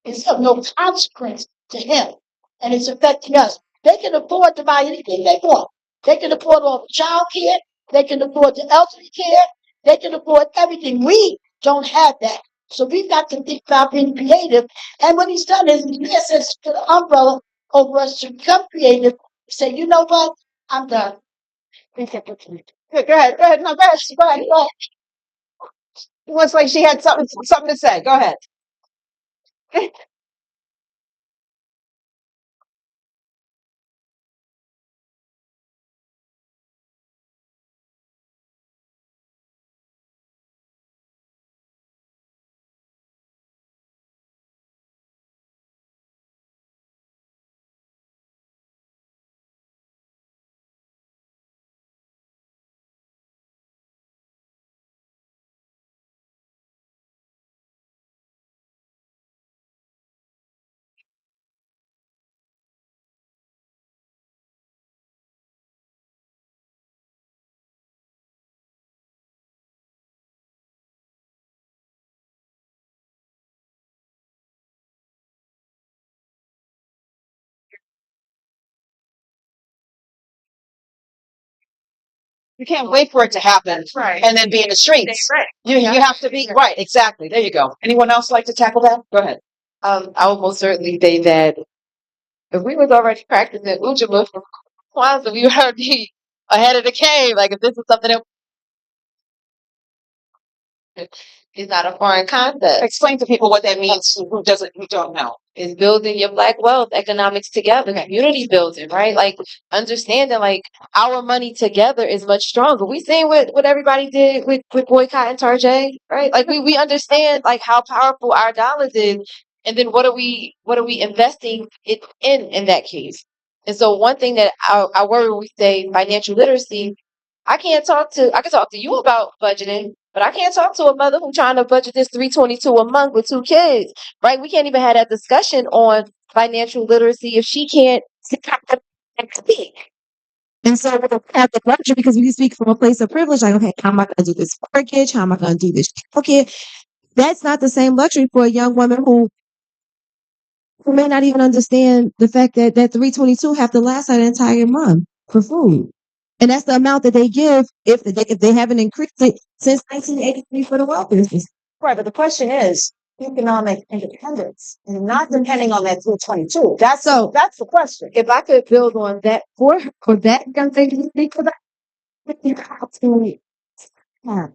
is of no consequence to him and it's affecting us. They can afford to buy anything they want. They can afford all the child care. They can afford the elderly care. They can afford everything. We don't have that. So we've got to think about being creative. And what he's done is he has put an umbrella over us to become creative. Say, you know what? I'm done. Good, go ahead. No, go ahead. It looks like she had something to say. Go ahead. You can't wait for it to happen and then be in the streets. You have to be right. Exactly. There you go. Anyone else like to tackle that? Go ahead. I would most certainly say that if we was already practicing Ujima from Kwanzaa, we would already ahead of the game. Like if this is something that is not a foreign concept. Explain to people what that means who don't know. Is building your black wealth economics together, community building, right? Like understanding like our money together is much stronger. We seen what everybody did with boycott and Tarjay, right? Like we understand like how powerful our dollars is, and then what are we investing it in that case? And so one thing that I worry when we say financial literacy, I can talk to you about budgeting, but I can't talk to a mother who's trying to budget this 322 a month with 2 kids, right? We can't even have that discussion on financial literacy if she can't speak. And so we don't have the luxury because we speak from a place of privilege, like, okay, how am I going to do this mortgage? How am I going to do this? Okay, that's not the same luxury for a young woman who may not even understand the fact that that 322 have to last an entire month for food. And that's the amount that they give if they haven't increased it since 1983 for the welfare system. Right, but the question is economic independence and not depending on that 322. That's the question. If I could build on that for that young lady, for that, yeah,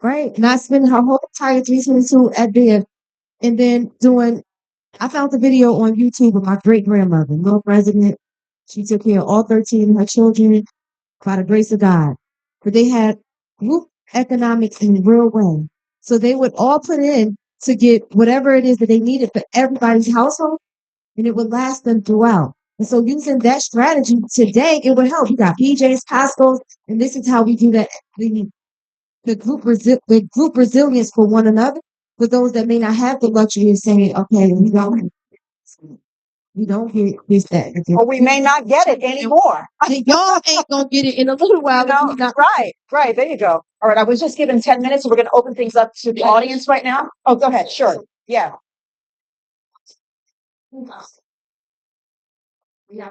right? Not spending her whole entire 322 at there and then doing. I found the video on YouTube of my great grandmother, no president. She took care of all 13 of her children by the grace of God. But they had group economics in a real way. So they would all put in to get whatever it is that they needed for everybody's household, and it would last them throughout. And so using that strategy today, it would help. You got PJs, Costco's, and this is how we do that. The group resilience for one another. For those that may not have the luxury of saying, okay, we don't get this, that. Or we may not get it anymore. Y'all ain't gonna get it in a little while. No, right. There you go. All right. I was just given 10 minutes. So we're going to open things up to the audience right now. Oh, go ahead. Sure. Yeah. Yeah.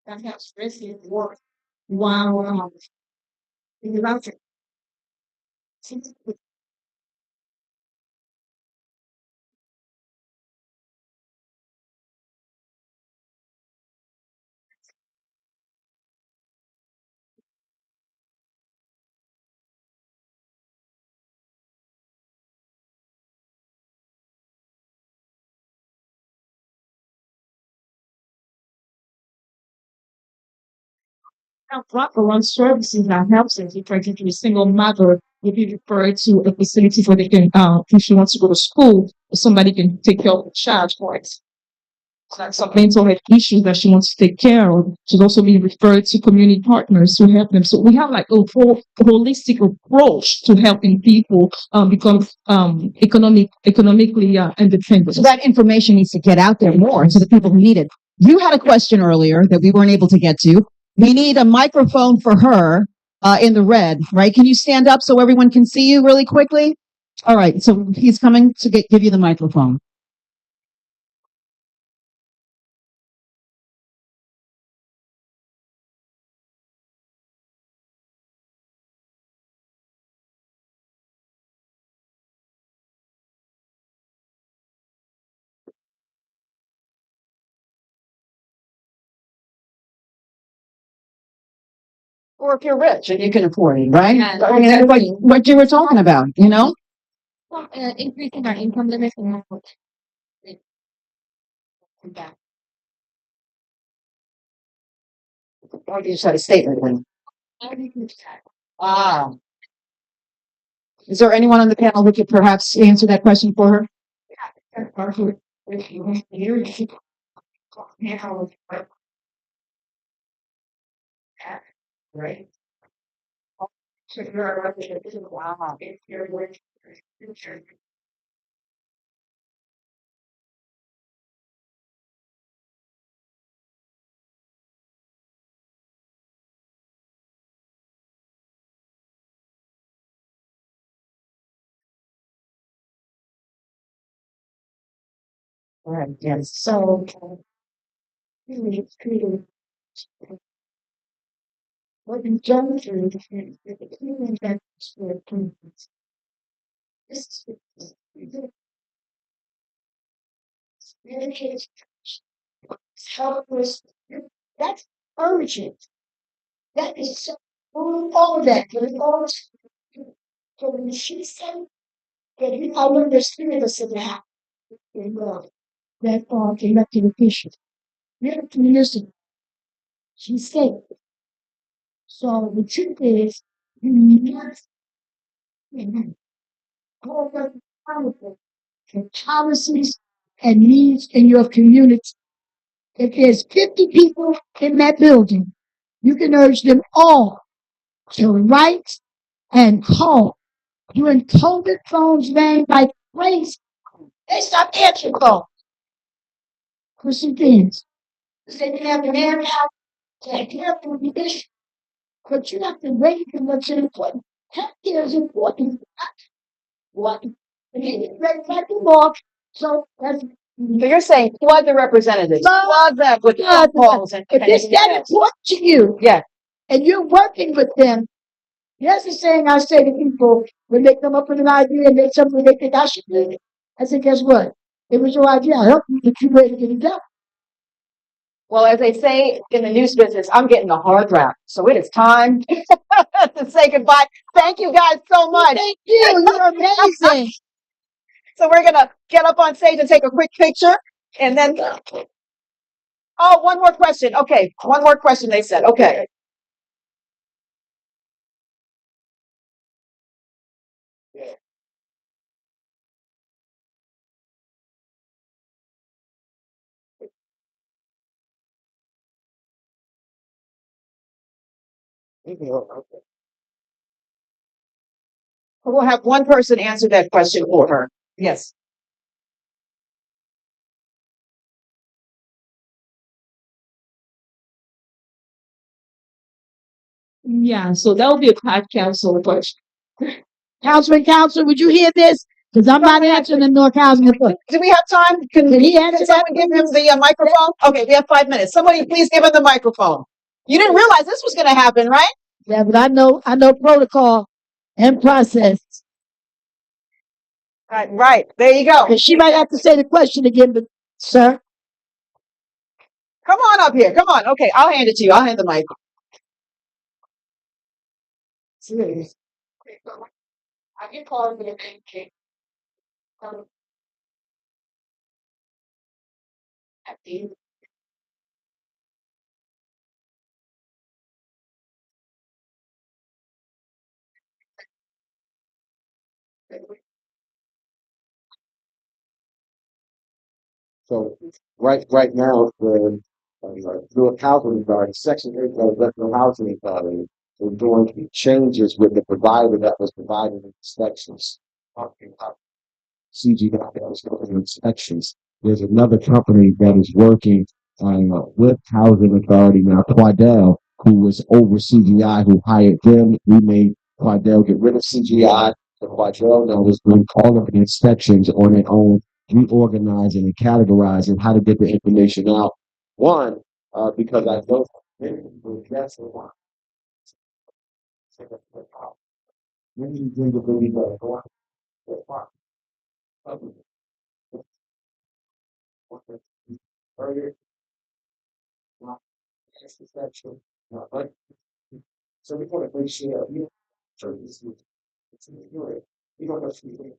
That helps risk work. Wow. Proper run services that helps us. For example, a single mother will be referred to a facility where they can, if she wants to go to school, somebody can take care of the child for it. Some mental health issues that she wants to take care of. She's also being referred to community partners to help them. So we have like a whole holistic approach to helping people become economically independent. So that information needs to get out there more to the people who need it. You had a question earlier that we weren't able to get to. We need a microphone for her in the red, right? Can you stand up so everyone can see you really quickly? All right. So he's coming to give you the microphone. Or if you're rich and you can afford it, right? Yeah. I mean, that's what you were talking about, you know? Well, increasing our income limit and yeah. Or you just had a statement then. Ah. Is there anyone on the panel who could perhaps answer that question for her? Right. Wow. Right, yes. So, what in general, the Communication, helpless. That's urgent. That is so, all of that. So when she said that I understand us in that, and that came up to the issue. We have to listen. She said, so the truth is, you must all the powerful for policies and needs in your community. If there's 50 people in that building, you can urge them all to write and call. When COVID phones rang like crazy, they stopped answering calls for some things. They didn't have the manpower to handle the issue. But you have to rate them what's important. Healthcare is important. What? Let them off. So that's So you're saying flood the representatives, flood them with phone calls and if it's that important to you, yeah. and you're working with them, here's the saying I say to people when they come up with an idea and it's something they think I should do. I say, guess what? It was your idea. I helped you, but you ready to get it done. Well, as they say in the news business, I'm getting a hard rap. So it is time to say goodbye. Thank you guys so much. Thank you. You're amazing. So we're gonna get up on stage and take a quick picture, and then oh, one more question. Okay, one more question. They said, okay. We'll have one person answer that question for her. Yes. Yeah, so that would be a class council question. Councilman, would you hear this? Because I'm not answering the North Housing Authority. Do we have time? Can he answer someone that, give him please? the microphone? Okay, we have 5 minutes. Somebody please give him the microphone. You didn't realize this was going to happen, right? Yeah, but I know protocol and process. Right. There you go. Because she might have to say the question again, but sir. Come on up here. Come on. Okay, I'll hand it to you. I'll hand the mic. I can call it a So right now, the Newark Housing Authority, Section 8 of the Regional Housing Authority, is doing changes with the provider that was providing inspections. CG that was doing inspections. There's another company that is working with Housing Authority now, Quadell, who was over CGI, who hired them. We made Quadell get rid of CGI. So Quadell now is doing all of the inspections on their own, reorganizing and categorizing how to get the information out. One, because I know many people, that's the one. Many individuals that are going to the park. Earlier, perception, but so we want to make sure that you so this is it's in your you don't have to be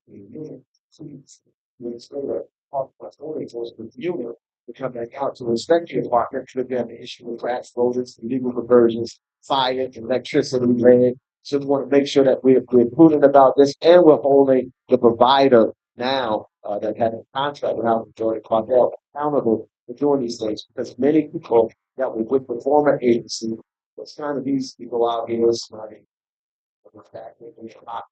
please let's go to talk about only for the unit to come back out to inspect your apartment to again the issue of crash voters, illegal conversions, fire, electricity, land. So we want to make sure that we're prudent about this and we're holding the provider now that had a contract with Housing Authority Quadell accountable for doing these things because many people that were with the former agency was kind of these people out here smarting the fact that they are not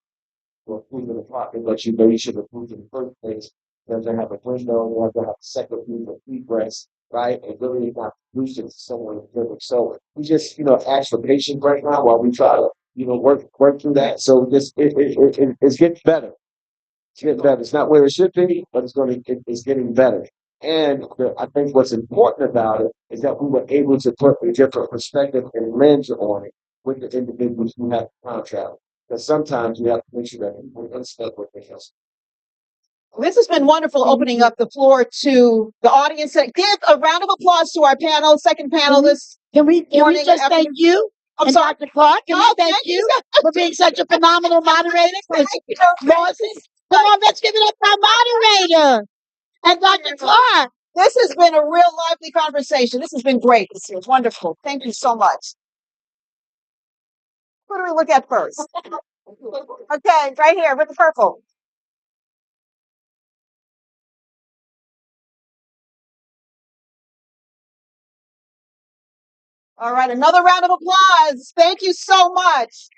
to approve an apartment, but you know you should approve in the first place. You have to have a window, you have to have a second view of egress, right? And really not produce it to someone living. So we just, ask for patience right now while we try to, work through that. So this it's getting better. It's getting better. It's not where it should be, but it's getting better. And I think what's important about it is that we were able to put a different perspective and lens on it with the individuals who have the contract. Because sometimes we have to make sure that people understand what they have. This has been wonderful opening up the floor to the audience. Give a round of applause to our panel, second panelist. Can we Morning, just thank you? I'm And sorry. Dr. Clark, can Oh, we thank thank you for being such a phenomenal moderator? Moses, come on, let's give it up to our moderator. And Dr. Clark. This has been a real lively conversation. This has been great. This is wonderful. Thank you so much. Who do we look at first? Okay, right here with the purple. All right, another round of applause. Thank you so much.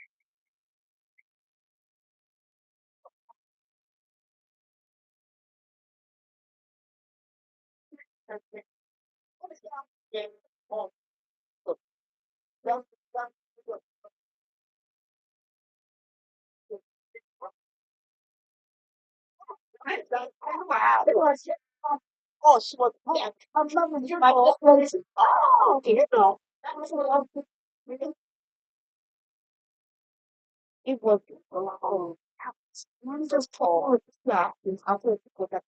Oh, she was. I'm loving you. Oh, you know. It was. Just told. Yeah. I'll put it.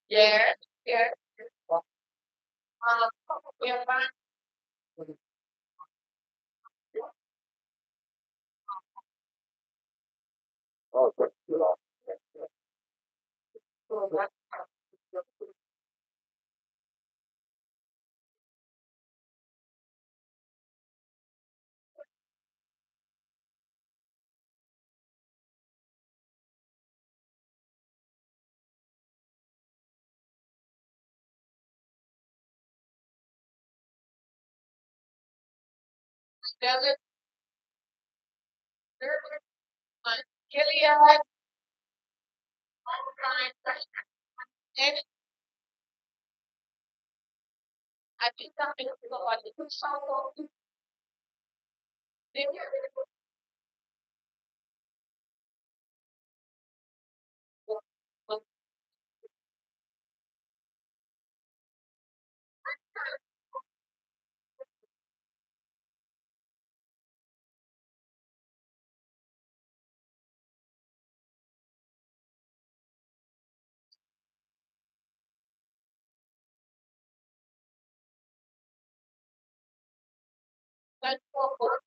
Yeah, yeah. Yeah, fine. Does Gilead, and I think something like the song. That's what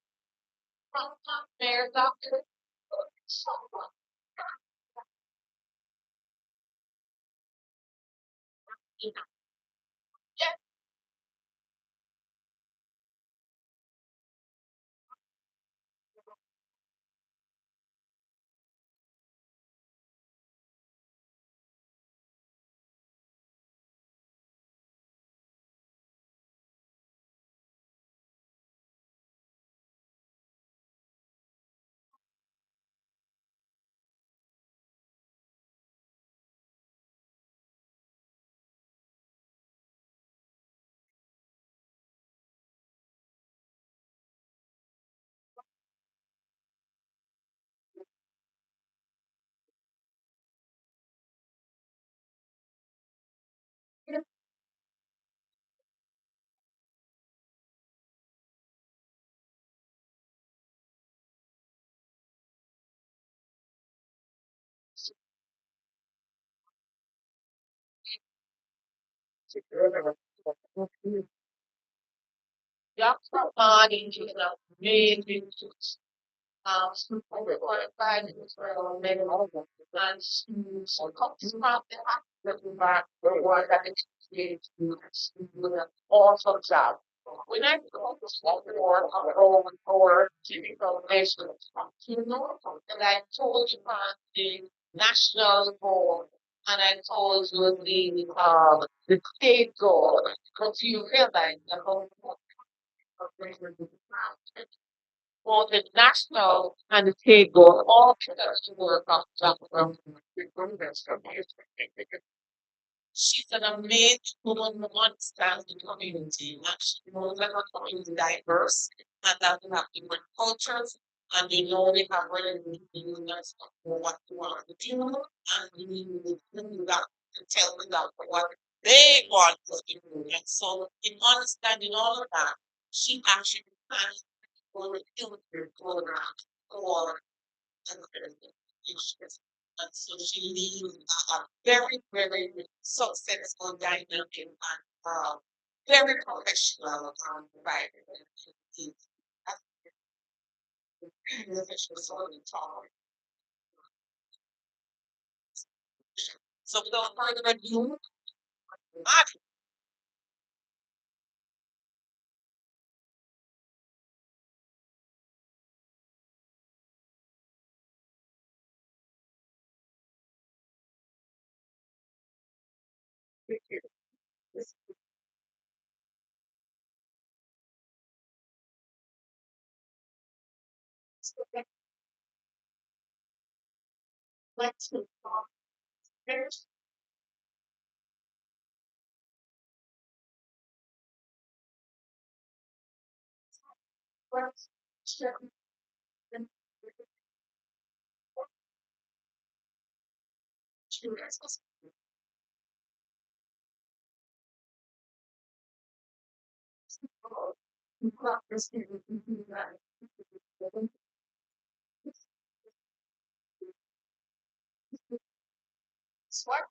there's doctor. Yup, body, you know, amazing. Qualified Israel made and so comes from the work that it creates awesome job. When I go to school for or typical nations, you know that I told you about the national goal and I told you the state goal, because you realize the whole for the national and the state goal, all together to work on something. She's an amazing woman who understands the community. And she knows that our community is diverse and that we have different cultures. And they know they have really uniqueness for what you want to do. And we need to do that to tell them that what they want to do. And so, in understanding all of that, she actually plans for the future program for issues. And so she leads a very, very successful dynamic and very professional writer. So without further ado, let's finish. Let's check. Smart.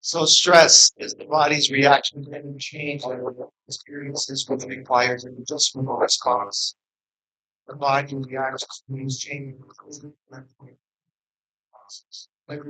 So stress is the body's reaction to any change or experiences which requires an adjustment or response. The body reacts to these changes with a process. Like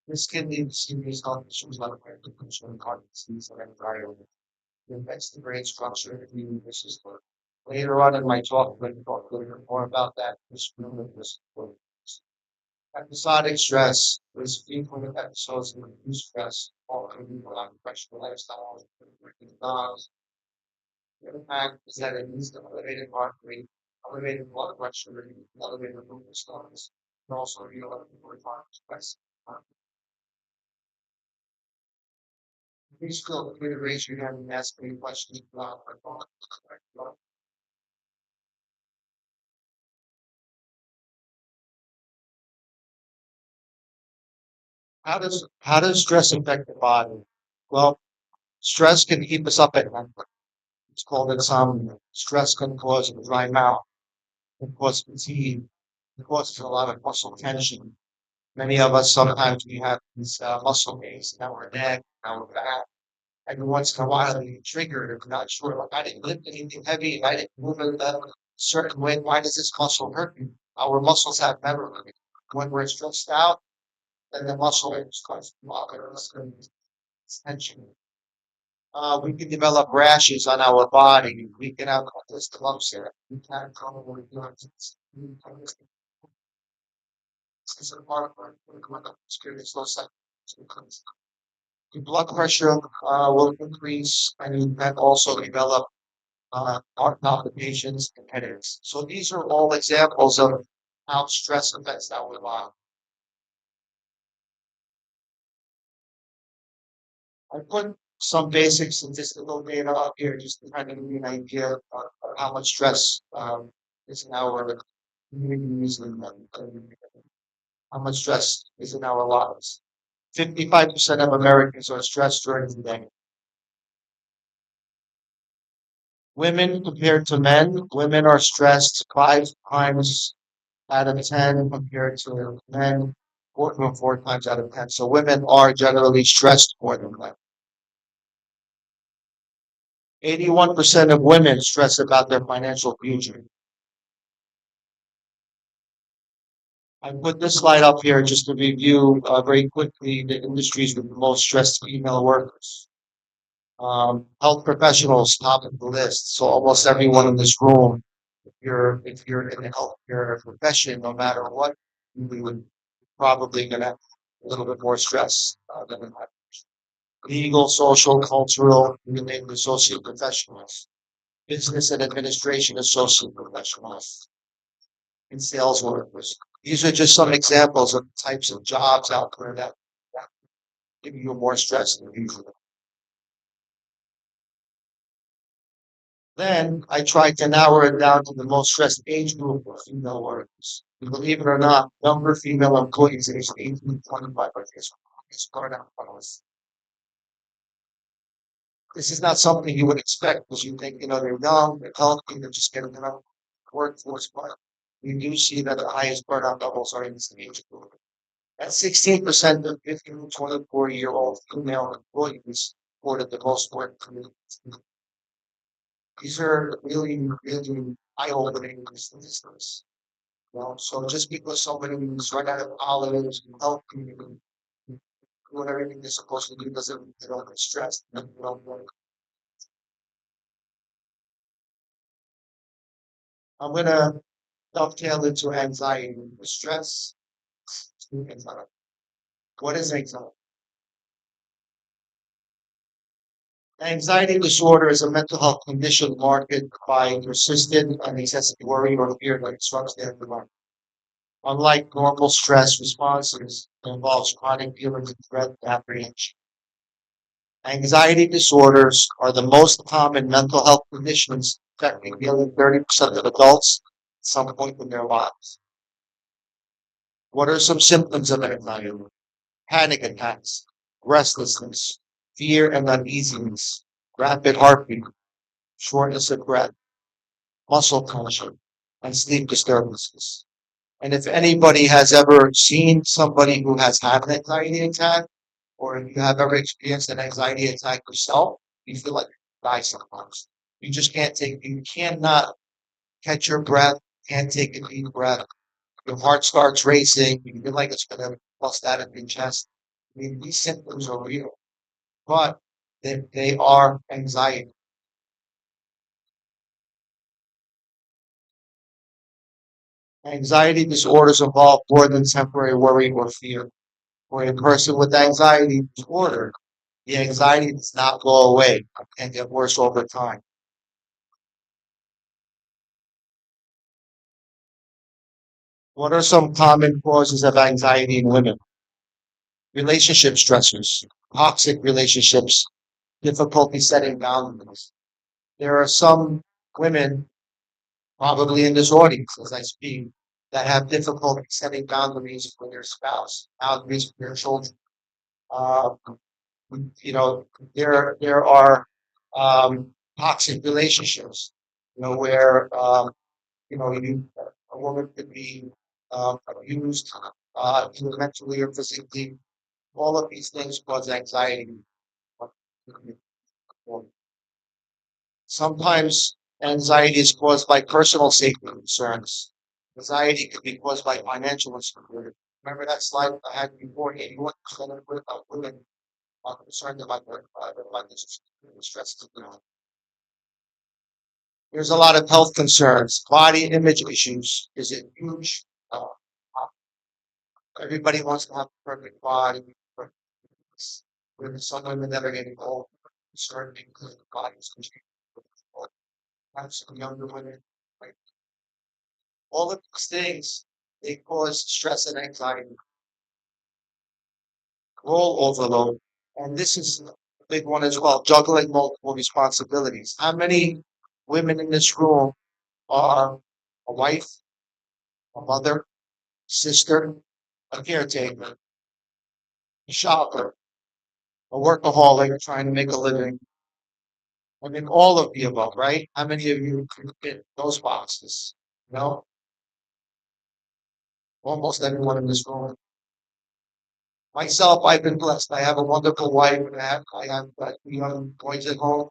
this can lead to serious health issues like hypertension, heart disease, and anxiety. It affects the brain structure and the immune system. Later on in my talk, we're going to talk a little bit more about that. Episodic stress is frequent episodes of reduced stress, or professional lifestyle. The impact is that it leads to elevated heart rate, elevated blood pressure, elevated levels, and also elevated heart stress. Please feel free to raise your hand and ask any questions about my talk. How does stress affect the body? Well, stress can keep us up at night. It's called insomnia. Stress can cause a dry mouth, can cause fatigue, can cause a lot of muscle tension. Many of us sometimes we have these muscle pains in our neck, our back. Every once in a while you trigger it. I'm not sure. Like I didn't lift anything heavy. I didn't move it a certain way. Why does this muscle hurt me? Our muscles have memory. When we're stressed out, then the muscle starts to block it. It's tension. We can develop rashes on our body. We can have this lumps here. We can come over it's a part of our experience. The blood pressure will increase, and you can also develop heart palpitations and headaches. So these are all examples of how stress affects our body. I put some basic statistical data up here just to kind of give you an idea of how much stress is in our communities and how much stress is in our lives. 55% of Americans are stressed during the day. Women compared to men, women are stressed 5 times out of 10 compared to men, 4 times out of 10. So women are generally stressed more than men. 81% of women stress about their financial future. I put this slide up here just to review very quickly the industries with the most stressed female workers. Health professionals top of the list. So almost everyone in this room, if you're in the healthcare profession, no matter what, you would probably gonna have a little bit more stress than in that. Legal, social, cultural, related associate professionals, business and administration associate professionals, and sales workers. These are just some examples of the types of jobs out there that give you more stress than usual. Then I tried to narrow it down to the most stressed age group of female workers. And believe it or not, younger female employees aged 18 to 25 are this burnout levels. This is not something you would expect because you think, they're young, they're healthy, they're just getting workforce, but we do see that the highest burnout levels are in this age group. At 16% of 15 to 24-year-old female employees reported the most work committed. These are really, really eye-opening statistics. So just because somebody's right out of college and healthy and doing everything they're supposed to do doesn't mean they don't get stressed. And they don't work. I'm gonna dovetail into anxiety, stress. What is anxiety? Anxiety disorder is a mental health condition marked by persistent and excessive worry or fear that disrupts daily life. Unlike normal stress responses, it involves chronic feelings of threat and apprehension. Anxiety disorders are the most common mental health conditions affecting nearly 30% of adults at some point in their lives. What are some symptoms of anxiety? Panic attacks, restlessness, fear and uneasiness, rapid heartbeat, shortness of breath, muscle tension, and sleep disturbances. And if anybody has ever seen somebody who has had an anxiety attack, or if you have ever experienced an anxiety attack yourself, you feel like you die sometimes. You cannot catch your breath, can't take a deep breath. Your heart starts racing, you feel like it's gonna bust out of your chest. I mean, these symptoms are real, but they are anxiety. Anxiety disorders involve more than temporary worry or fear. For a person with anxiety disorder, the anxiety does not go away and get worse over time. What are some common causes of anxiety in women? Relationship stressors, toxic relationships, difficulty setting boundaries. There are some women, probably in this audience as I speak, that have difficulty setting boundaries with their spouse, boundaries with their children. Uh, you know, there are toxic relationships, where a woman could be abused either mentally or physically. All of these things cause anxiety. Sometimes anxiety is caused by personal safety concerns. Anxiety could be caused by financial insecurity. Remember that slide I had before? 81% of women are concerned about their finances and stress. There's a lot of health concerns. Body image issues is a huge. Uh, Everybody wants to have a perfect body. Perfect face. There's some women that are getting old, concerned because the bodies have some younger women. Like, all of these things, they cause stress and anxiety, role overload. And this is a big one as well, juggling multiple responsibilities. How many women in this room are a wife, a mother, sister, a caretaker, a shopper, a workaholic trying to make a living. I mean, all of the above, right? How many of you can fit those boxes? No, almost everyone in this room. Myself, I've been blessed. I have a wonderful wife, and I have young boys at home.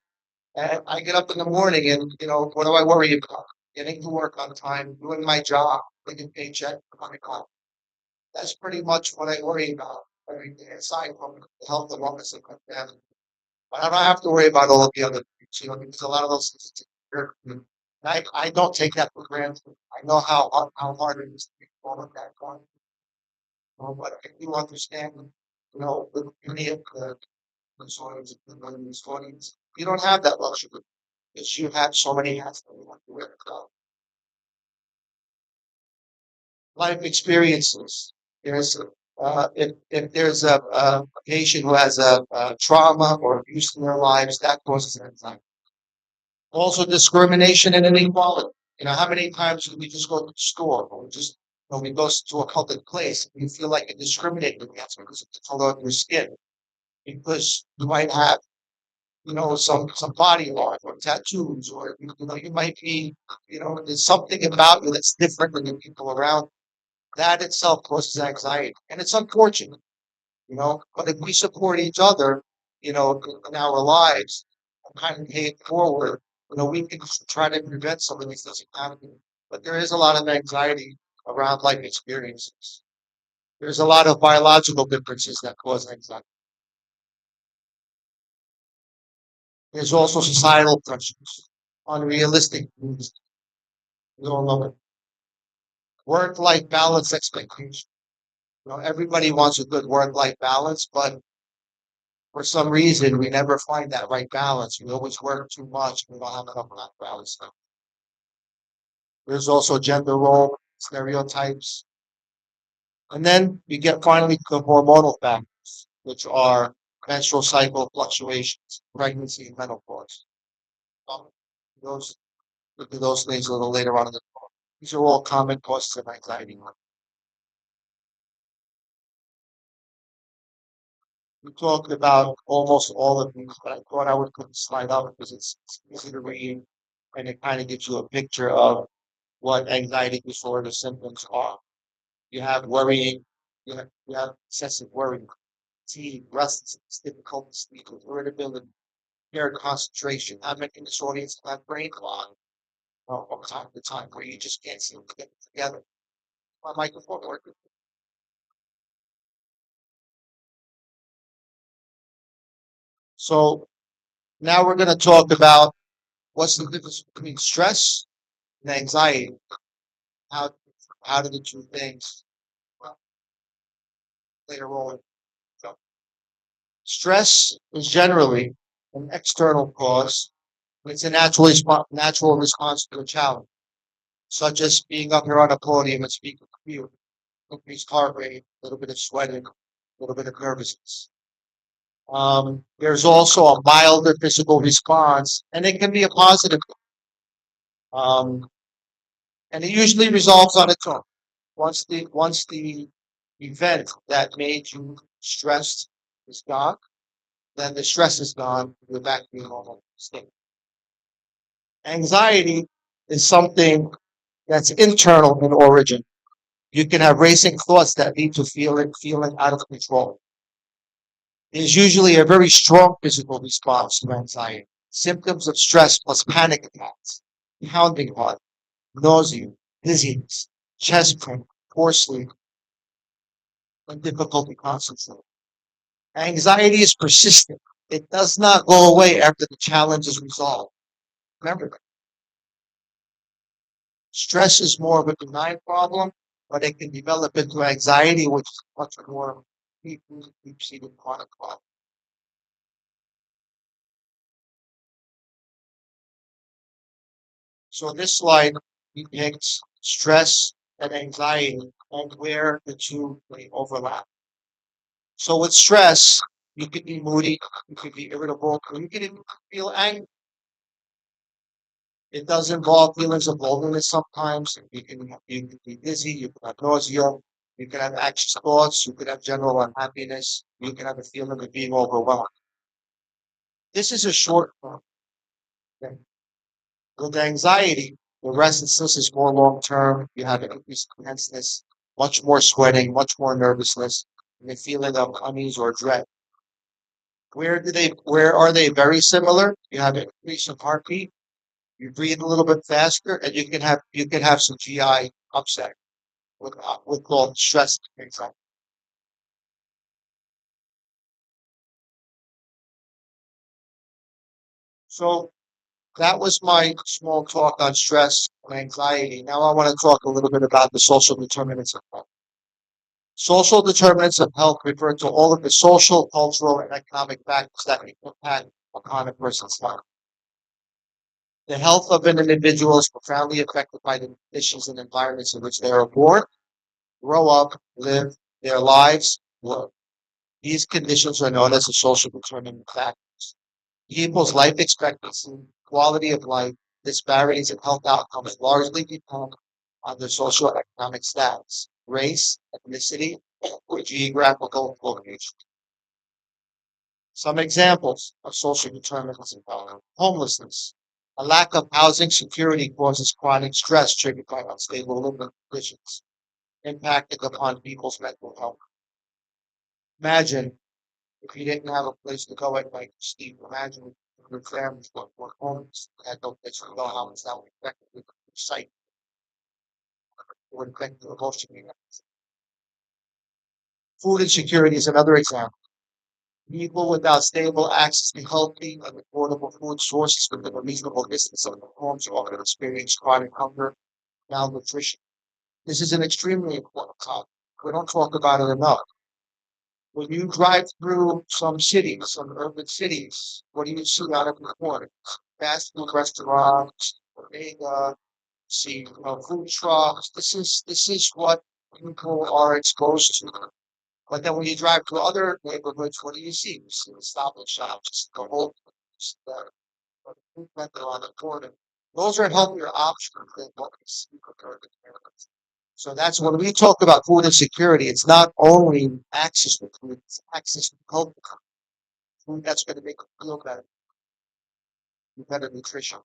And I get up in the morning, and what do I worry about? Getting to work on time, doing my job, getting paycheck for my call. That's pretty much what I worry about. I mean, aside from the health and wellness of my family. But I don't have to worry about all of the other things, because a lot of those things take care of me. And I don't take that for granted. I know how hard it is to be all of that going. But I do understand, with many of the sort of these audience, you don't have that luxury because you have so many hats that you have to wear. Life experiences. There's if there's a patient who has a trauma or abuse in their lives, that causes anxiety. Also, discrimination and inequality. How many times do we just go to the store or we go to a public place and you feel like you're discriminated against because of the color of your skin? Because you might have, some body art or tattoos, or you might be, there's something about you that's different than the people around. That itself causes anxiety, and it's unfortunate, But if we support each other, in our lives, and kind of pay it forward, we can try to prevent some of these things happening. But there is a lot of anxiety around life experiences. There's a lot of biological differences that cause anxiety. There's also societal pressures, unrealistic needs. We all know it. Work-life balance expectations. Everybody wants a good work-life balance, but for some reason, we never find that right balance. We always work too much. We don't have enough of that balance. There's also gender role stereotypes. And then we get finally to hormonal factors, which are menstrual cycle fluctuations, pregnancy, and menopause. Um, those, look at those things a little later on in the talk. These are all common causes of anxiety. We talked about almost all of these, but I thought I would put the slide up because it's easy to read and it kind of gives you a picture of what anxiety disorder symptoms are. You have worrying, you have excessive worry, fatigue, restlessness, difficulty sleeping, irritability, impaired concentration. I'm making this audience have brain clog from time to time where you just can't seem to get it together. My microphone working. So now we're going to talk about what's the difference between stress and anxiety. How how do the two things play a role? So, stress is generally an external cause. It's a natural response to a challenge, such as being up here on a podium and speaking to you. Increased heart rate, a little bit of sweating, a little bit of nervousness. There's also a milder physical response, and it can be a positive. Um, and it usually resolves on its own. Once the event that made you stressed is gone, then the stress is gone. You're back to your normal state. Anxiety is something that's internal in origin. You can have racing thoughts that lead to feeling out of control. There's usually a very strong physical response to anxiety. Symptoms of stress plus panic attacks, pounding heart, nausea, dizziness, chest pain, poor sleep, and difficulty concentrating. Anxiety is persistent. It does not go away after the challenge is resolved. Remember that. Stress is more of a benign problem, but it can develop into anxiety, which is much more deep-seated chronic problem. So this slide depicts stress and anxiety and where the two may overlap. So with stress, you could be moody, you could be irritable, or you could even feel angry. It does involve feelings of loneliness sometimes. You can be dizzy, you can have nausea, You can have anxious thoughts. You could have general unhappiness. You can have a feeling of being overwhelmed. This is a short form. Okay? With anxiety, the restlessness is more long term. You have increased tenseness, much more sweating, much more nervousness, and a feeling of unease or dread. Where are they very similar? You have an increase in heartbeat, you breathe a little bit faster, and you can have some GI upset with called stress anxiety. So that was my small talk on stress and anxiety. Now I want to talk a little bit about the social determinants of health. Social determinants of health refer to all of the social, cultural, and economic factors that impact upon a person's health. The health of an individual is profoundly affected by the conditions and environments in which they are born, grow up, live their lives, work. These conditions are known as the social determinant factors. People's life expectancy, quality of life, disparities in health outcomes largely depend on their social economic status, race, ethnicity, or geographical location. Some examples of social determinants include homelessness. A lack of housing security causes chronic stress triggered by unstable living conditions, impacting upon people's mental health. Imagine if you didn't have a place to go at night, Steve. Imagine if your families were homeless, had no place to go. How much that would affect your sight, it would affect your emotion. Food insecurity is another example. People without stable access to healthy and affordable food sources within a reasonable distance of their homes are going to experience chronic hunger, malnutrition. This is an extremely important topic. We don't talk about it enough. When you drive through some cities, some urban cities, what do you see out of the corner? Fast food restaurants, bodega, see food trucks. This is what people are exposed to. But then when you drive to other neighborhoods, what do you see? You see the Stop and Shops, the whole the food vendor on the corner. Those are healthier options than what we see in urban areas. So that's when we talk about food insecurity, it's not only access to food, it's access to healthy food that's going to make you feel better, better nutrition.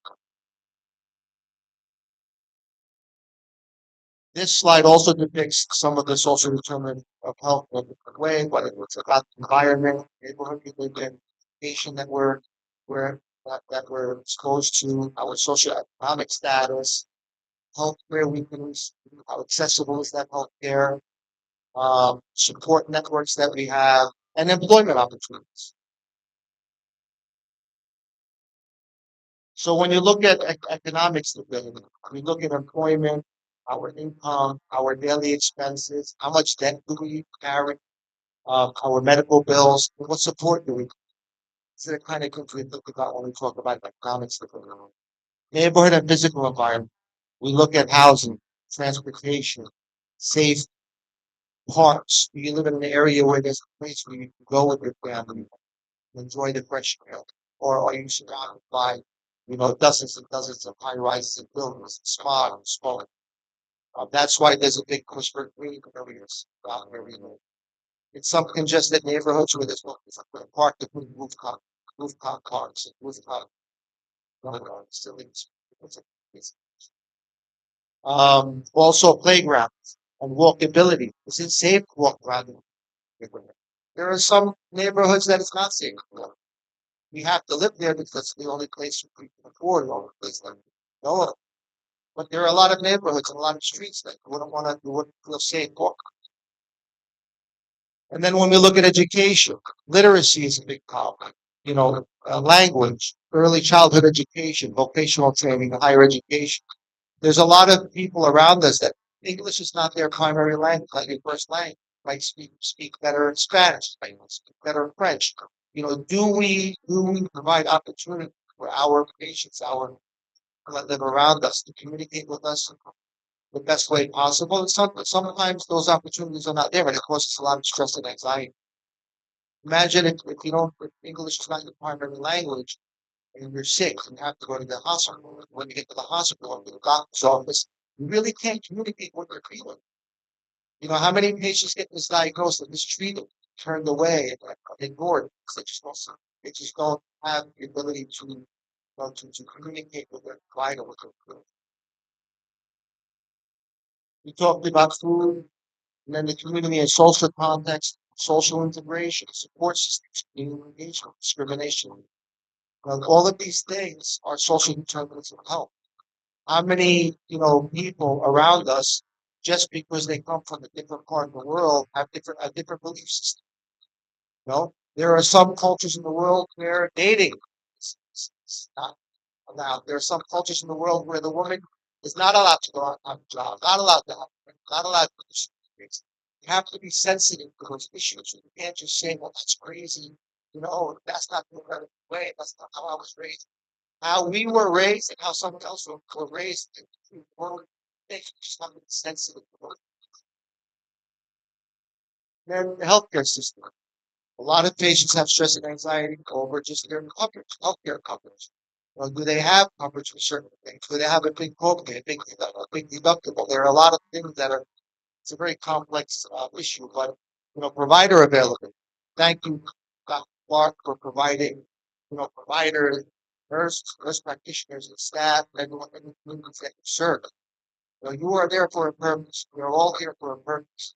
This slide also depicts some of the social determinants of health in a different way, whether it's about the environment, neighborhood we live in, education that we're exposed to, our socioeconomic status, healthcare we can receive, how accessible is that healthcare, support networks that we have, and employment opportunities. So when you look at economic stability, we look at employment, our income, our daily expenses, how much debt do we carry, our medical bills, what support do we? These are the kind of things we look about when we talk about economic stability. Neighborhood and physical environment. We look at housing, transportation, safe parks. Do you live in an area where there's a place where you can go with your family, enjoy the fresh air? Or are you surrounded by, dozens and dozens of high rises and buildings, smog and smoke? That's why there's a big push for green areas around where we live. In some congested neighborhoods where there's a park to put rooftop parks and rooftop facilities. Also playgrounds and walkability. Is it safe to walk around the neighborhood? There are some neighborhoods that it's not safe to walk. We have to live there because it's the only place we can afford all the place. No, but there are a lot of neighborhoods and a lot of streets that you wouldn't feel safe walking. And then when we look at education, literacy is a big problem. Language, early childhood education, vocational training, higher education. There's a lot of people around us that English is not their primary language, like their first language. Might speak better in Spanish, might speak better in French. Do we provide opportunity for our patients, our that live around us to communicate with us the best way possible? And sometimes those opportunities are not there, and it causes a lot of stress and anxiety. Imagine if English is not your primary language and you're sick and you have to go to the hospital. When you get to the hospital or to the doctor's office, you really can't communicate what you're feeling. You know, how many patients get misdiagnosed and mistreated, turned away, and ignored? Because they just don't have the ability to, you know, to communicate with their provider. We talked about food, and then the community and social context, social integration, support systems, community engagement, discrimination. Well, all of these things are social determinants of health. How many, you know, people around us, just because they come from a different part of the world, have a different belief system? You know, there are some cultures in the world where dating is not allowed. There are some cultures in the world where the woman is not allowed to go out on a job, not allowed to have, not allowed to do certain things. You have to be sensitive to those issues. You can't just say, "Well, that's crazy." You know, that's not the right way. That's not how I was raised. How we were raised and how someone else were raised, they just have to be sensitive to those. Then the healthcare system. A lot of patients have stress and anxiety over just their coverage, healthcare coverage. Well, do they have coverage for certain things? Do they have a big copay, a big deductible? There are a lot of things that are, it's a very complex issue, but, you know, provider availability. Thank you, Dr. Clark, for providing, you know, providers, nurse practitioners, and staff, and everyone in the communities that you serve. You know, you are there for a purpose. We're all here for a purpose.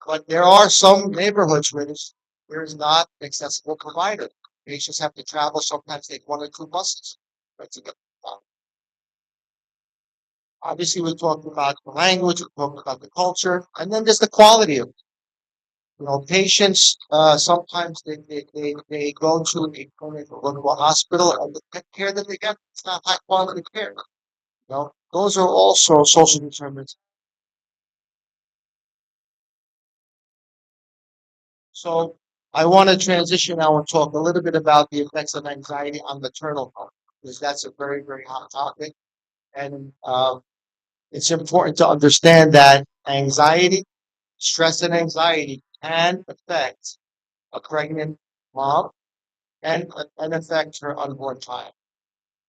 But there are some neighborhoods where there's not an accessible provider. Patients have to travel, sometimes take one or two buses, right, to get them. Obviously, we talked about the language, we talked about the culture, and then there's the quality of it. You know, patients, sometimes they go to a clinic or go to a hospital, and the care that they get, it's not high quality care. You know, those are also social determinants. So I want to transition now and talk a little bit about the effects of anxiety on maternal health, because that's a very, very hot topic. And it's important to understand that anxiety, stress and anxiety can affect a pregnant mom and affect her unborn child.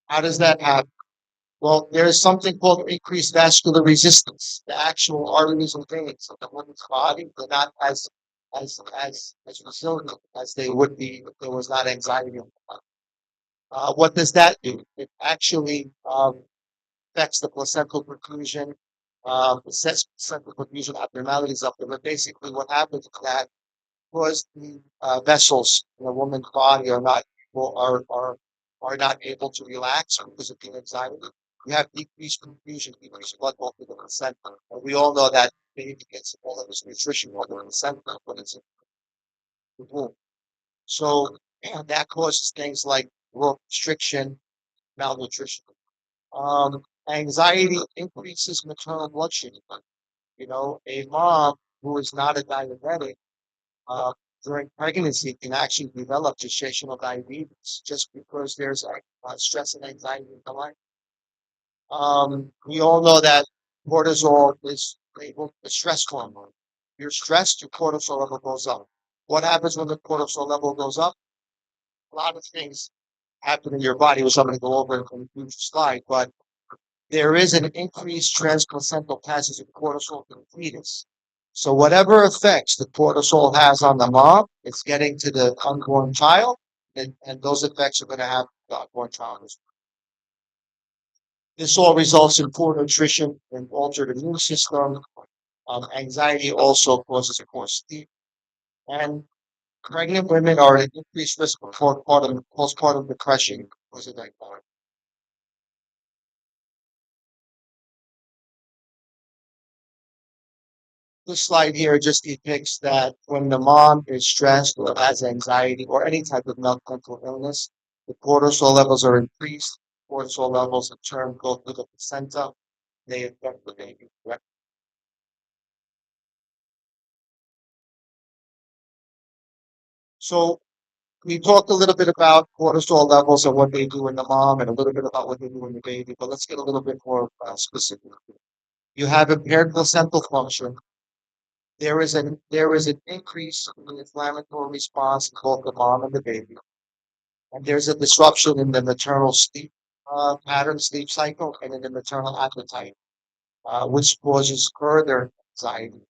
How does that happen? Well, there's something called increased vascular resistance. The actual arteries and veins of the woman's body are not as resilient as they would be if there was not anxiety. What does that do? It actually affects the placental perfusion, it sets placental perfusion abnormalities up there. But basically, what happens is that because the vessels in a woman's body are not are not able to relax because of the anxiety. You have decreased confusion, decreased blood flow to the placenta. And we all know that baby gets all of its nutrition while they're in the center, but it's in the womb. So and that causes things like growth restriction, malnutrition. Anxiety increases maternal blood sugar. You know, a mom who is not a diabetic uh, during pregnancy can actually develop gestational diabetes just because there's stress and anxiety in the life. We all know that cortisol is labeled a stress hormone. You're stressed, your cortisol level goes up. What happens when the cortisol level goes up? A lot of things happen in your body, which I'm going to go over in a future slide, but there is an increased transplacental passage of cortisol to the fetus. So whatever effects the cortisol has on the mom, it's getting to the unborn child, and those effects are going to have the unborn child as well. This all results in poor nutrition and altered immune system. Anxiety also causes, of course, sleep. And pregnant women are at increased risk of postpartum depression because of that. This slide here just depicts that when the mom is stressed or has anxiety or any type of mental illness, the cortisol levels are increased. Cortisol levels in turn go through the placenta. They affect the baby. Correct? So we talked a little bit about cortisol levels and what they do in the mom and a little bit about what they do in the baby, but let's get a little bit more specific. You have impaired placental function. There is an increase in the inflammatory response in both the mom and the baby. And there's a disruption in the maternal sleep pattern, sleep cycle, and in the maternal appetite, which causes further anxiety.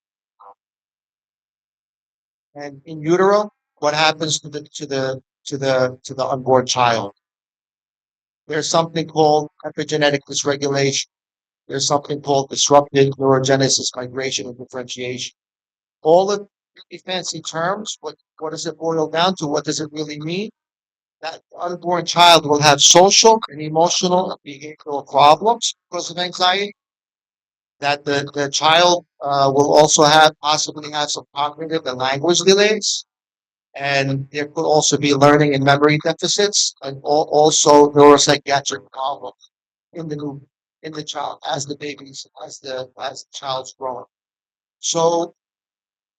And in utero, what happens to the unborn child? There's something called epigenetic dysregulation. There's something called disrupted neurogenesis, migration, and differentiation. All of the fancy terms, what does it boil down to? What does it really mean? That unborn child will have social and emotional and behavioral problems because of anxiety. That the child will also possibly have some cognitive and language delays. And there could also be learning and memory deficits and also neuropsychiatric problems in the child as the child's growing. So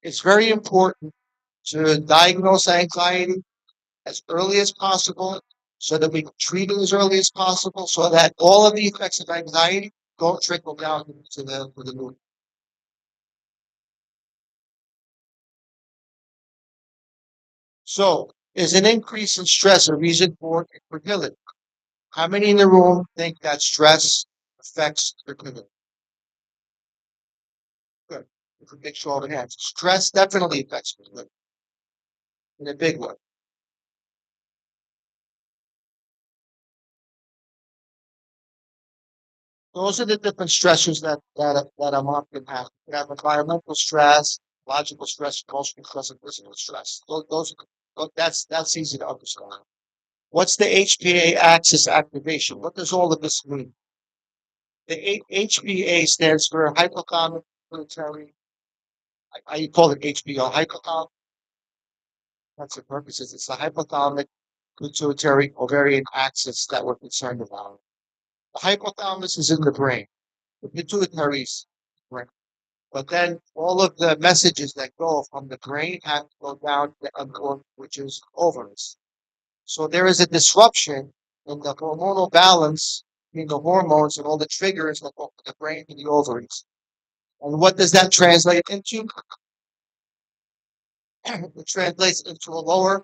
it's very important to diagnose anxiety as early as possible so that we can treat it as early as possible so that all of the effects of anxiety don't trickle down to the mood. So is an increase in stress a reason for fertility? How many in the room think that stress affects fertility? Good. If we big show of hands. Stress definitely affects fertility in a big way. Those are the different stressors that I'm often having. We have environmental stress, logical stress, emotional stress, and physical stress. That's easy to understand. What's the HPA axis activation? What does all of this mean? The HPA stands for hypothalamic pituitary. I call it HPO, hypothalamic. That's the purposes. It's the hypothalamic pituitary ovarian axis that we're concerned about. The hypothalamus is in the brain. The pituitary is in the brain. But then all of the messages that go from the brain have to go down to the underworld, which is ovaries. So there is a disruption in the hormonal balance between the hormones and all the triggers that go from the brain to the ovaries. And what does that translate into? It translates into a lower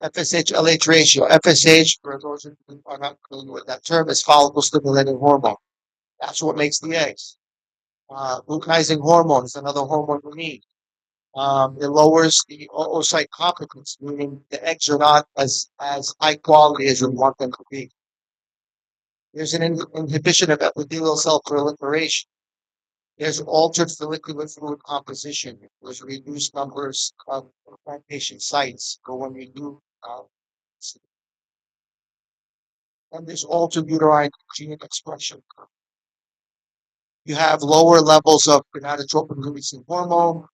FSH-LH ratio. FSH, for those who are not familiar with that term, is follicle stimulating hormone. That's what makes the eggs. Luteinizing hormone is another hormone we need. It lowers the oocyte competence, meaning the eggs are not as high quality as you want them to be. There's an inhibition of epithelial cell proliferation. There's altered follicular fluid composition. There's reduced numbers of implantation sites for when you do, and there's altered uterine gene expression. You have lower levels of gonadotropin releasing hormone.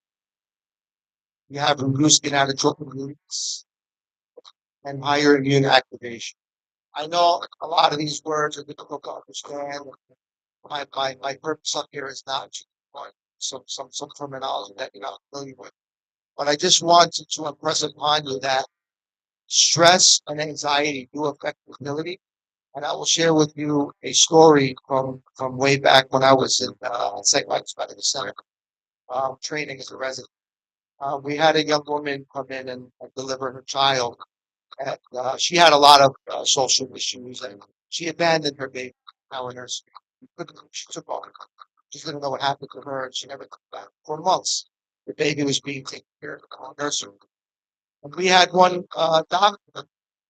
You have reduced gonadotropin release and higher immune activation. I know a lot of these words are difficult to understand. My purpose up here is not to find some terminology that you're not familiar with. But I just wanted to impress upon you that stress and anxiety do affect fertility. And I will share with you a story from way back when I was in St. Mike's Medical Center, training as a resident. We had a young woman come in and deliver her child. And, she had a lot of social issues, and she abandoned her baby now in nursery. She took off. She didn't know what happened to her, and she never came back for months. The baby was being taken care of in the nursery. And we had one doctor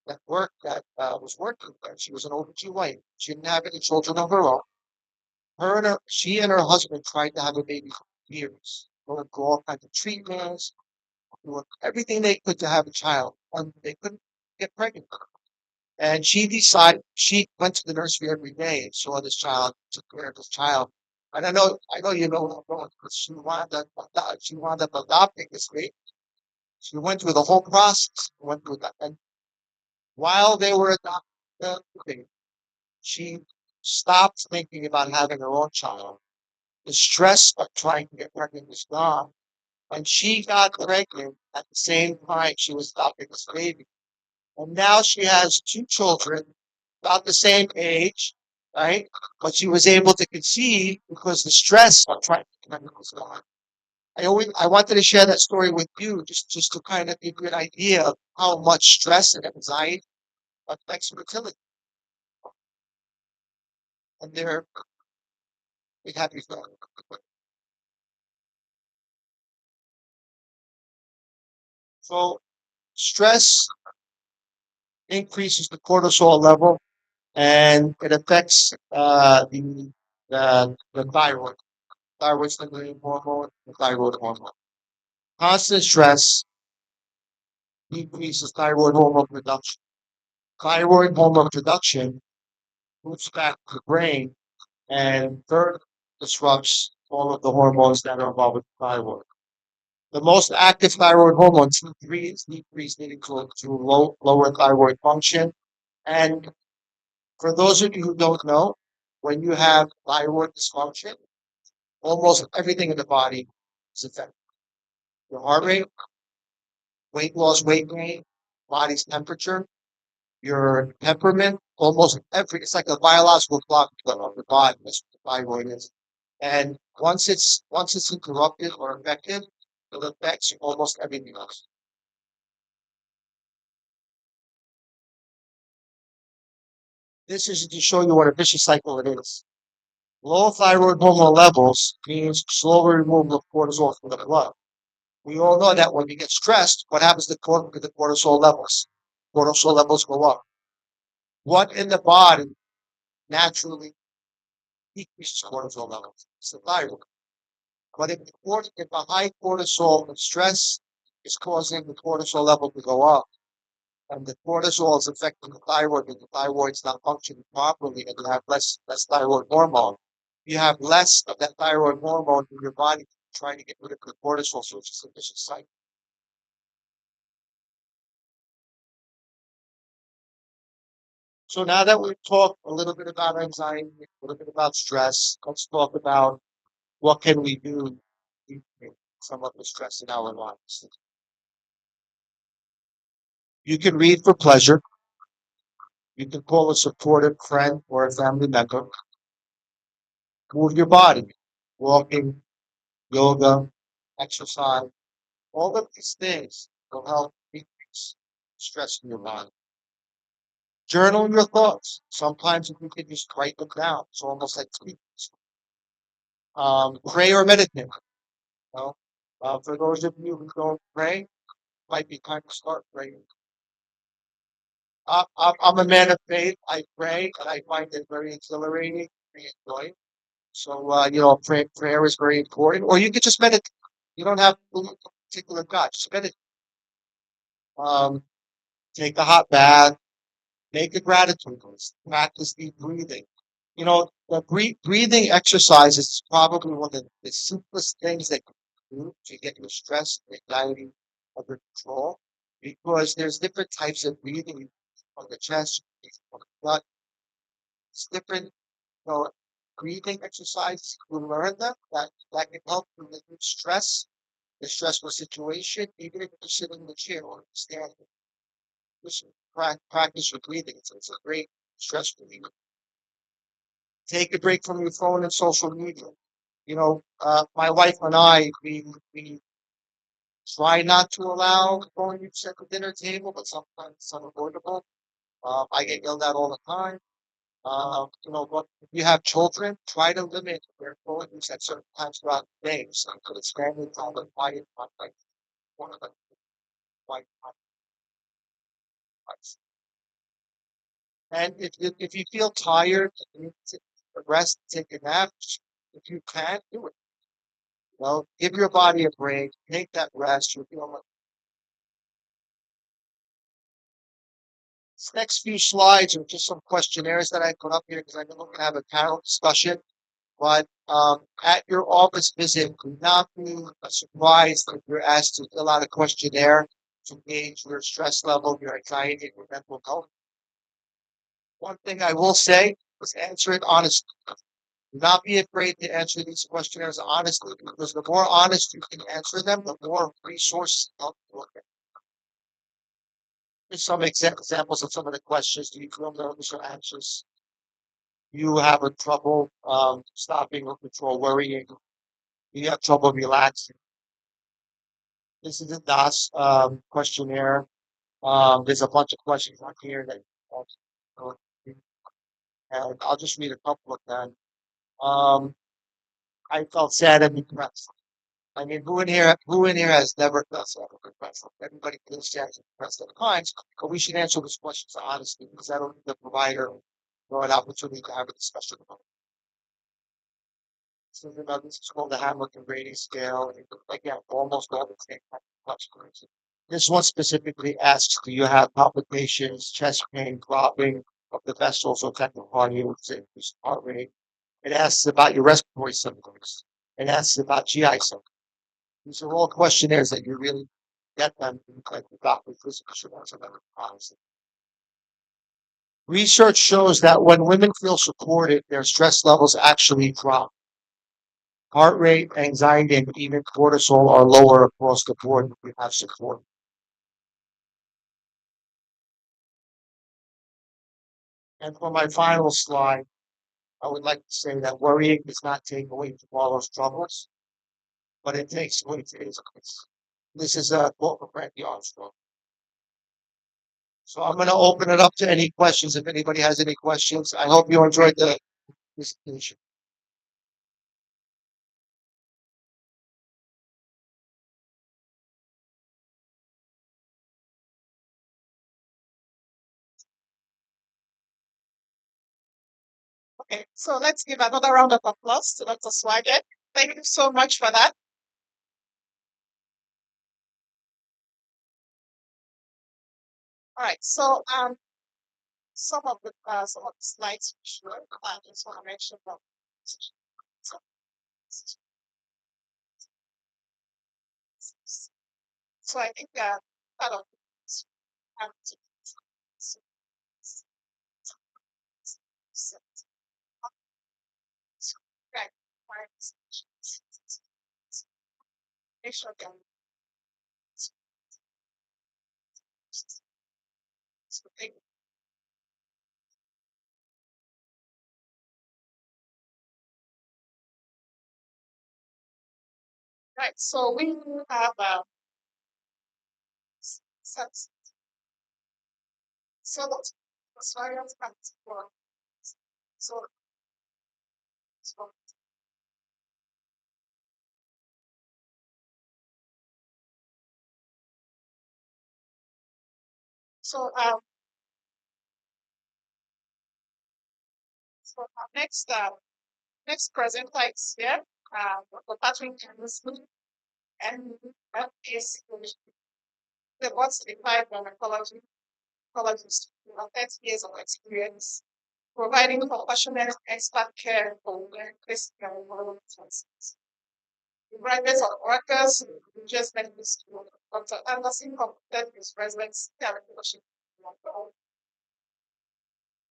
that was working there. She was an OBGYN. She didn't have any children of her own. She and her husband tried to have a baby for years. Going through all kinds of treatments, doing everything they could to have a child, and they couldn't get pregnant. And she went to the nursery every day and saw this child, took care of this child. And I know you know what I'm going through. She wound up adopting this baby. She went through the whole process. Went through that, and while they were adopting the baby, she stopped thinking about having her own child. The stress of trying to get pregnant was gone, and she got pregnant at the same time she was adopting this baby. And now she has two children about the same age, right? But she was able to conceive because the stress of trying to get pregnant was gone. I wanted to share that story with you just to kind of give you an idea of how much stress and anxiety affects fertility. And they're big happy for So stress increases the cortisol level and it affects the thyroid stimulating hormone, the thyroid hormone. Constant stress decreases thyroid hormone production. Thyroid hormone production moves back to the brain and third disrupts all of the hormones that are involved with the thyroid. The most active thyroid hormone, T3, is decreased, leading to lower thyroid function. And for those of you who don't know, when you have thyroid dysfunction, almost everything in the body is affected. Your heart rate, weight loss, weight gain, body's temperature, your temperament, almost it's like a biological clock of the body. That's what the thyroid is. And once it's interrupted or affected, it affects almost everything else. This is to show you what a vicious cycle it is. Low thyroid hormone levels means slower removal of cortisol from the blood. We all know that when you get stressed, what happens to the cortisol levels? Cortisol levels go up. What in the body naturally decreases cortisol levels? It's the thyroid. But if a high cortisol and stress is causing the cortisol level to go up, and the cortisol is affecting the thyroid, and the thyroid's not functioning properly, and you have less thyroid hormone, you have less of that thyroid hormone in your body trying to get rid of the cortisol, so it's just a vicious cycle. So now that we've talked a little bit about anxiety, a little bit about stress, let's talk about what can we do to take some of the stress in our lives. You can read for pleasure. You can call a supportive friend or a family member. Move your body, walking, yoga, exercise. All of these things will help decrease stress in your body. Journal your thoughts. Sometimes you can just write them down. It's almost like tweets. Pray or meditate. Know? For those of you who don't pray, might be time to start praying. I'm a man of faith. I pray, and I find it very exhilarating, very enjoying. So, prayer is very important. Or you could just meditate. You don't have to believe in a particular God. Just meditate. Um, take a hot bath. Make a gratitude list. Practice deep breathing. The breathing exercise is probably one of the simplest things that you can do to get your stress and anxiety under control because there's different types of breathing on the chest, on the gut. It's different, breathing exercises. You learn them that can help you reduce stress, the stressful situation, even if you're sitting in the chair or standing. Just practice your breathing. It's a great stress reliever. Take a break from your phone and social media. My wife and I, we try not to allow phone use at the dinner table, but sometimes it's unavoidable. I get yelled at all the time. But if you have children, try to limit their phone use at certain times throughout the day. So it's family time and quiet time, like one of the quiet times. And if you feel tired, you need to rest, take a nap. If you can, do it. Give your body a break, take that rest. You'll feel This next few slides are just some questionnaires that I put up here because I know we're going to have a panel discussion. But at your office visit, do not be surprised if you're asked to fill out a questionnaire to gauge your stress level, your anxiety, and your mental health. One thing I will say is answer it honestly. Do not be afraid to answer these questionnaires honestly because the more honest you can answer them, the more resources help you look at. Here's some examples of some of the questions. Do you feel nervous or anxious? You have a trouble stopping or control worrying? You have trouble relaxing? This is the DAS questionnaire. There's a bunch of questions on here that and I'll just read a couple of them. I felt sad and depressed. I mean, who in here has never done so? Everybody feels chance to press the clients, but we should answer these questions honestly because that'll give the provider an opportunity to have a discussion about it. So, this is called the Hamilton rating scale. And again, almost all the same type of questions. This one specifically asks, do you have palpitations, chest pain, throbbing of the vessels or tachycardia, increased heart rate? It asks about your respiratory symptoms. It asks about GI symptoms. These are all questionnaires that you really get them like the doctor physical should answer them honestly. Research shows that when women feel supported, their stress levels actually drop. Heart rate, anxiety, and even cortisol are lower across the board if you have support. And for my final slide, I would like to say that worrying does not take away from all those troubles, but it takes away today's place. This is a quote from Randy Armstrong. So I'm going to open it up to any questions. If anybody has any questions, I hope you enjoyed the presentation. Okay, so let's give another round of applause to Dr. Swigert. Thank you so much for that. All right, so some of the slides for sure. I just want to mention them. So I think a lot of have to right. Make sure that right. So we have sets. So that's slides and for so so so so our next presenter is here. Dr. Patrick Anderson, and that is the board certified pharmacologist with 30 years of experience providing compassionate expert care for critical and vulnerable persons. The graduates of workers in just medical school, Dr. Anderson completed his residency and fellowship in Montreal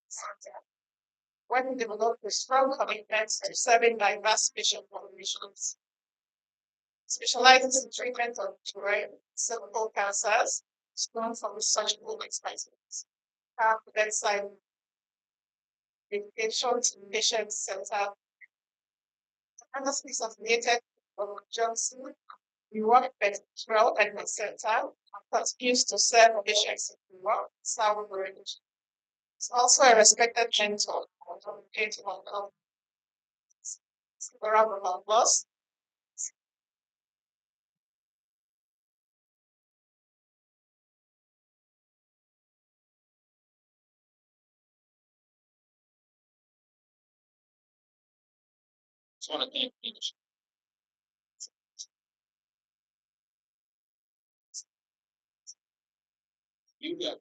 Center, when he developed a strong commitment to serving diverse patient populations, specializes in treatment of cervical cancers, strong from surgical expertise, bedside medication to patient center. Anderson is affiliated with Johnson. We work with 12 at the center and continues to serve patients in the world, South Range. It's also a respected mentor and authoritative on health. A round of applause. Just want to thank you. You got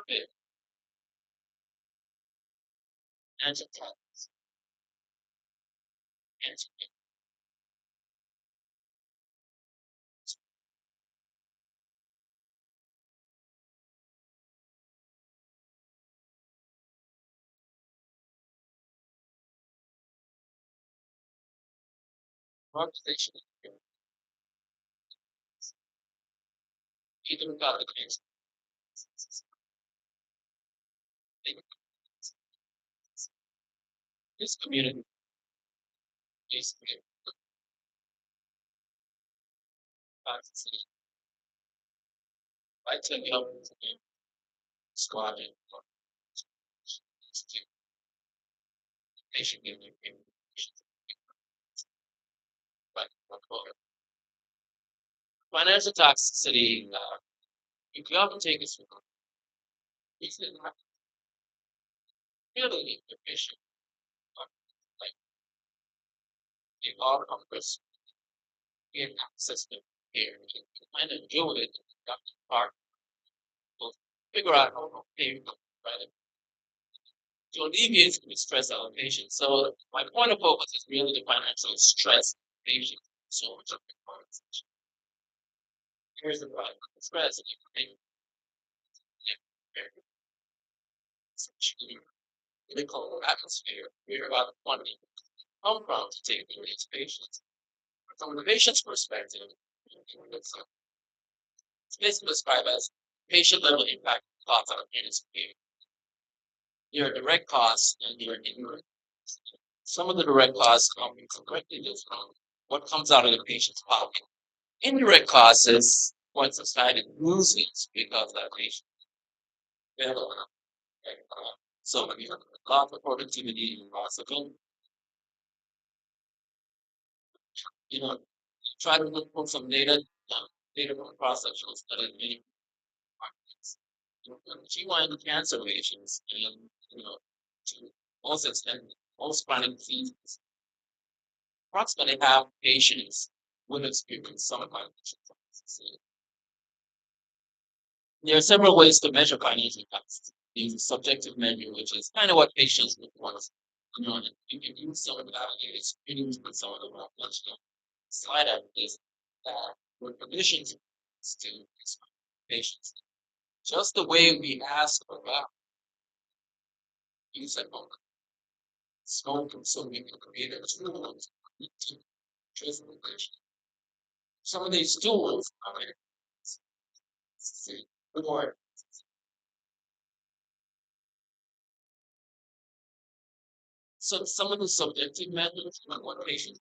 it. Answer time. Answer. Conversation. Either about the case. This community is I tell you, squatting, patient giving financial toxicity, you can often take it from really the patient, like the all of risk, get access to care, and kind of deal with it, Dr. Park will figure out how to pay right, to alleviate the stress on the patient. So my point of focus is really the financial stress patient. So much of the conversation. Here's the problem. Stress and they call atmosphere. We're about funding come from to take care of these patients. From the patient's perspective, it's basically described as patient level impact costs on maintenance behavior. Your direct costs and your indirect. Some of the direct costs come directly from what comes out of the patient's pocket. Indirect costs is what society loses because that patient failed. So when you have loss of productivity, loss of income, you know, try to look for some data from cross-sectional studies, many markets. G1 cancer patients, and to most extent, most chronic diseases, approximately half patients will experience some kind of toxicity. There are several ways to measure financial costs. There's a subjective measure, which is kind of what patients would want. And you can use some of the validators, you can use some of the slide out this for clinicians to patients. Just the way we ask about use that moment. So we can create a tool to trace the patient. Some of these tools are or so some of the subjective methods like what patients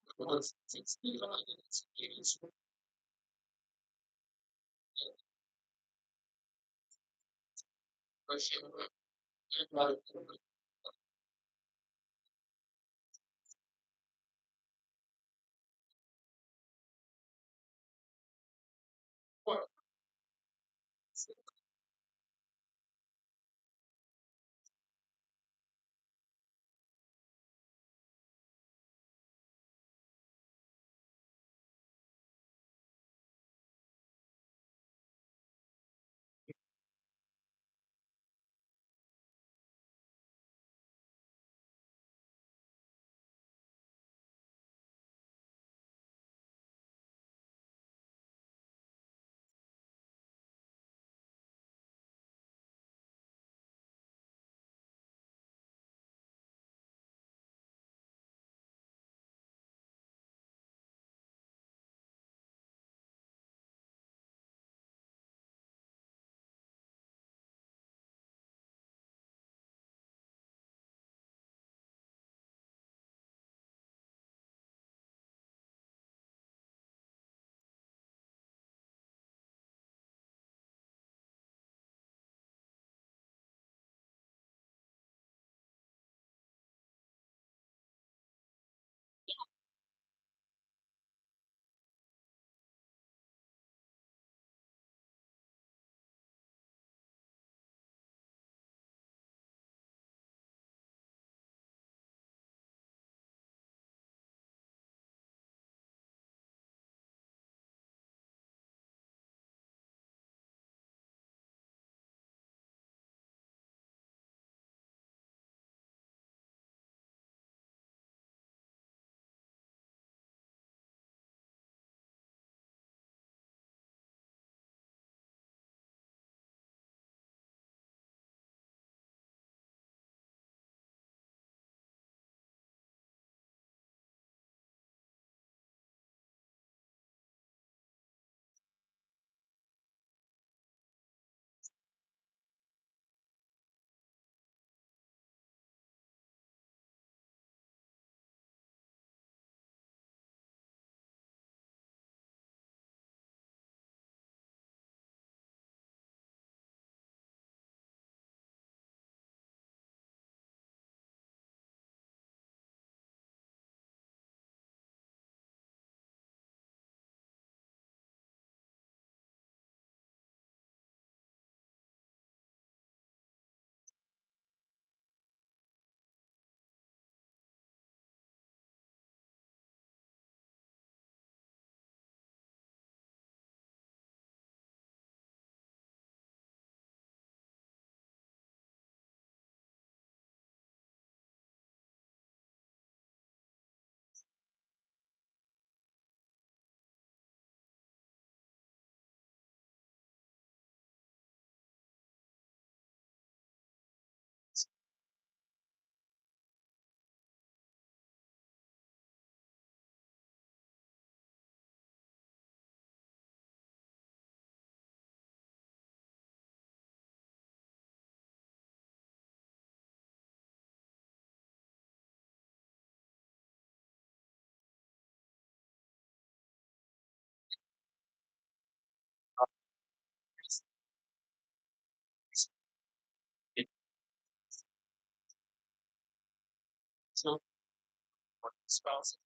spouse,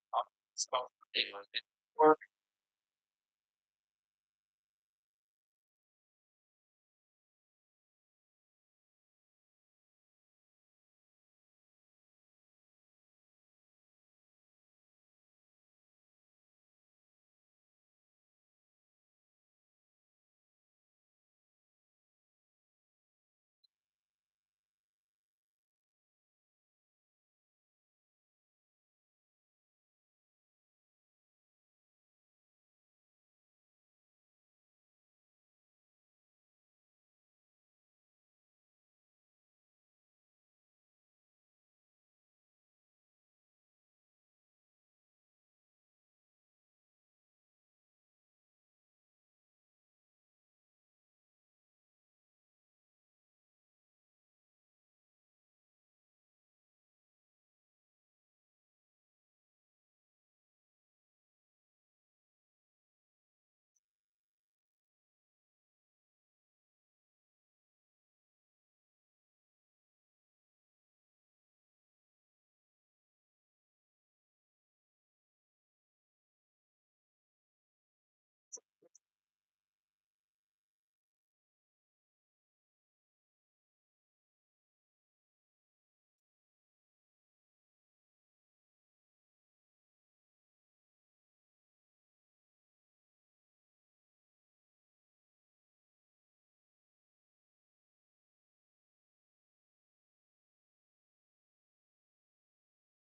spouse, work.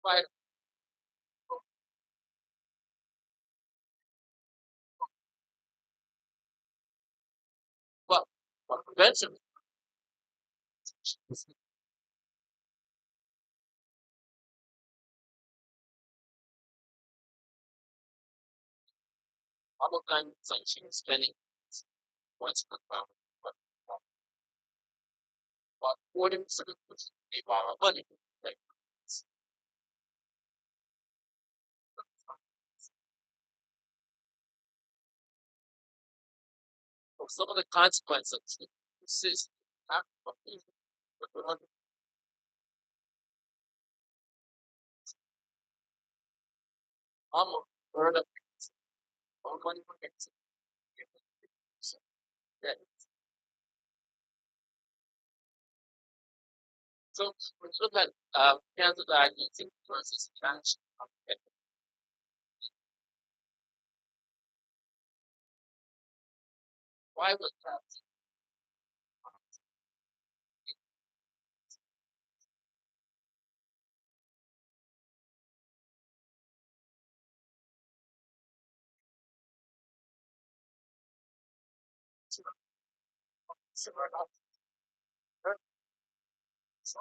Right. But prevention. Other kinds of sanctions spending points per pound. But 40% of our money. Like, so some of the consequences persist after almost heard of all money for cancer. Yeah. So we look at cancer diagnosis versus prevention. Why would that? So we're not hurt. So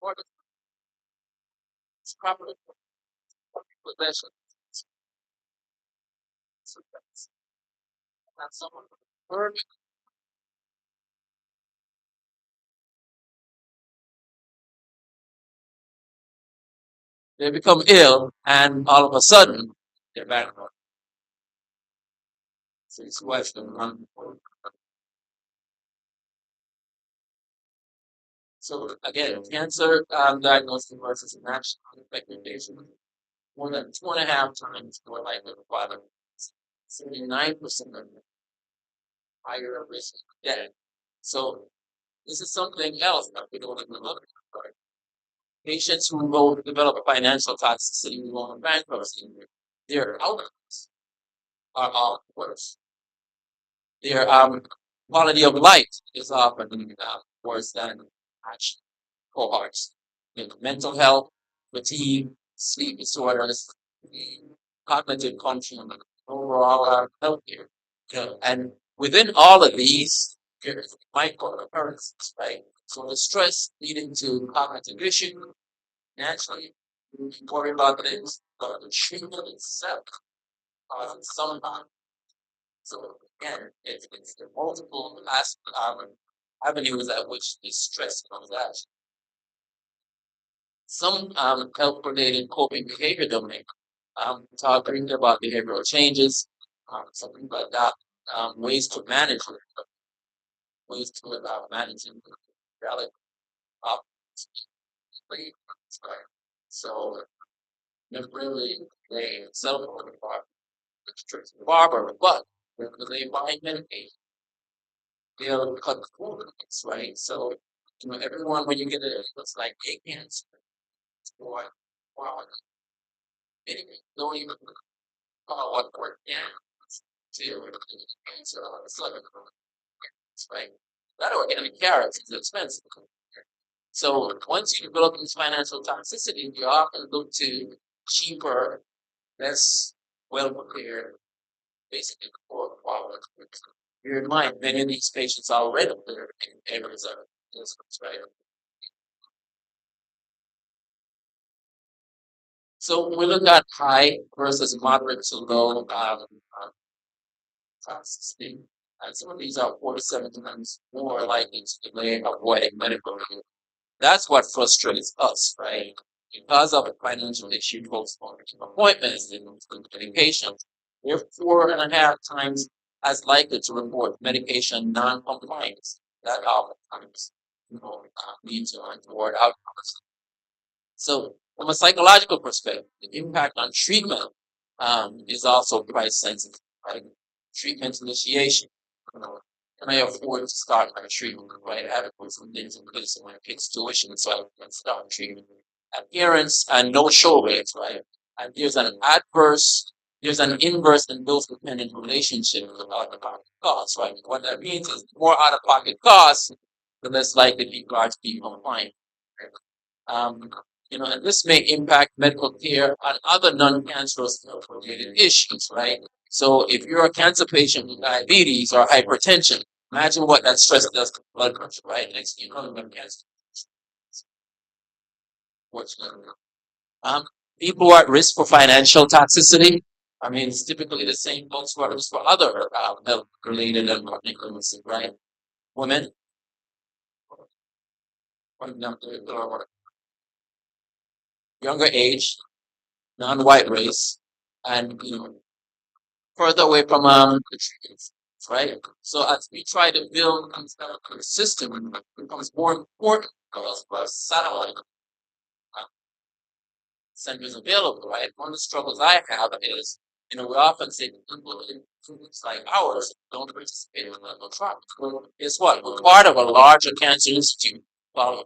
for the proper possession, so that's someone heard. They become ill, and all of a sudden they're bankrupt. So it's question. So again, cancer diagnosis versus national recognition. More than 2.5 times more likely to father. 79% of them higher risk of death. So this is something else that we don't even look at. Right? Patients who will develop financial toxicity, who go into bankruptcy, their outcomes are all worse. Their quality of life is often worse than actual cohorts. Mental health, fatigue, sleep disorders, cognitive function, overall health care. And within all of these, there's micro occurrences, right? So the stress leading to cognitive issues, naturally, worry about things, but the treatment itself causes some harm. So again, it's the multiple avenues at which this stress comes at. Some health-related coping behavior domain. Talking about behavioral changes, something like that. ways to manage it, ways to managing reality. Uh, right? So never really they sell the barber, but when they buy medication, they'll cut the corners, right? So everyone when you get it, it's like a cancer or wow, anyway, don't even what work to cancer. It's like it's right. That organic carrots is expensive. So once you develop these financial toxicity, you often look to cheaper, less well prepared, basically for quality. Bear in mind, many of these patients are already there in areas of business, right? So we look at high versus moderate to low toxicity. And some of these are 47 times more likely to delay avoiding medical care. That's what frustrates us, right? Because of a financial issue, postponing appointments and getting patients, we're 4.5 times as likely to report medication non-compliance. That oftentimes leads to untoward outcomes. So, from a psychological perspective, the impact on treatment is also price sensitive. Right? Treatment initiation. Can I afford to start my treatment? Right? I have to put some things in place in my kid's tuition so I can start treatment. Appearance and no show rates, right? And there's an inverse and dose dependent relationship with out of pocket costs, right? What that means is more out of pocket costs, the less likely people are to be compliant. Right? Um, and this may impact medical care on other non-cancerous related issues, right? So if you're a cancer patient with diabetes or hypertension, imagine what that stress does to blood pressure, right? Next thing you know, you have cancer. Fortunately. People who are at risk for financial toxicity, I mean, it's typically the same folks who are at risk for other health-related and illnesses, right? Women, younger age, non-white race, and further away from the trees, right? So as we try to build a system, it becomes more important for us satellite centers available, right? One of the struggles I have is, we often say that people in groups like ours don't participate in clinical trials. Well, guess what? We're part of a larger cancer institute,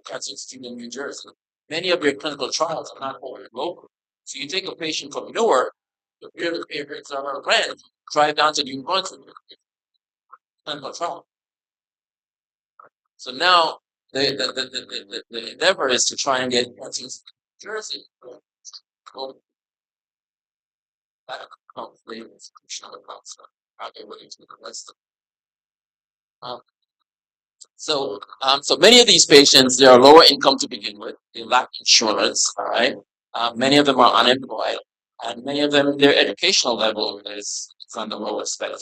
Cancer Institute in New Jersey. Many of your clinical trials are not only local. So you take a patient from Newark, the peer rates are red, drive down to New Brunswick, clinical trial. So now the endeavor is to try and get Cancer Institute in New Jersey. Um, so many of these patients, they are lower income to begin with. They lack insurance. All right. Many of them are unemployed, and many of them, their educational level is on the lower spectrum.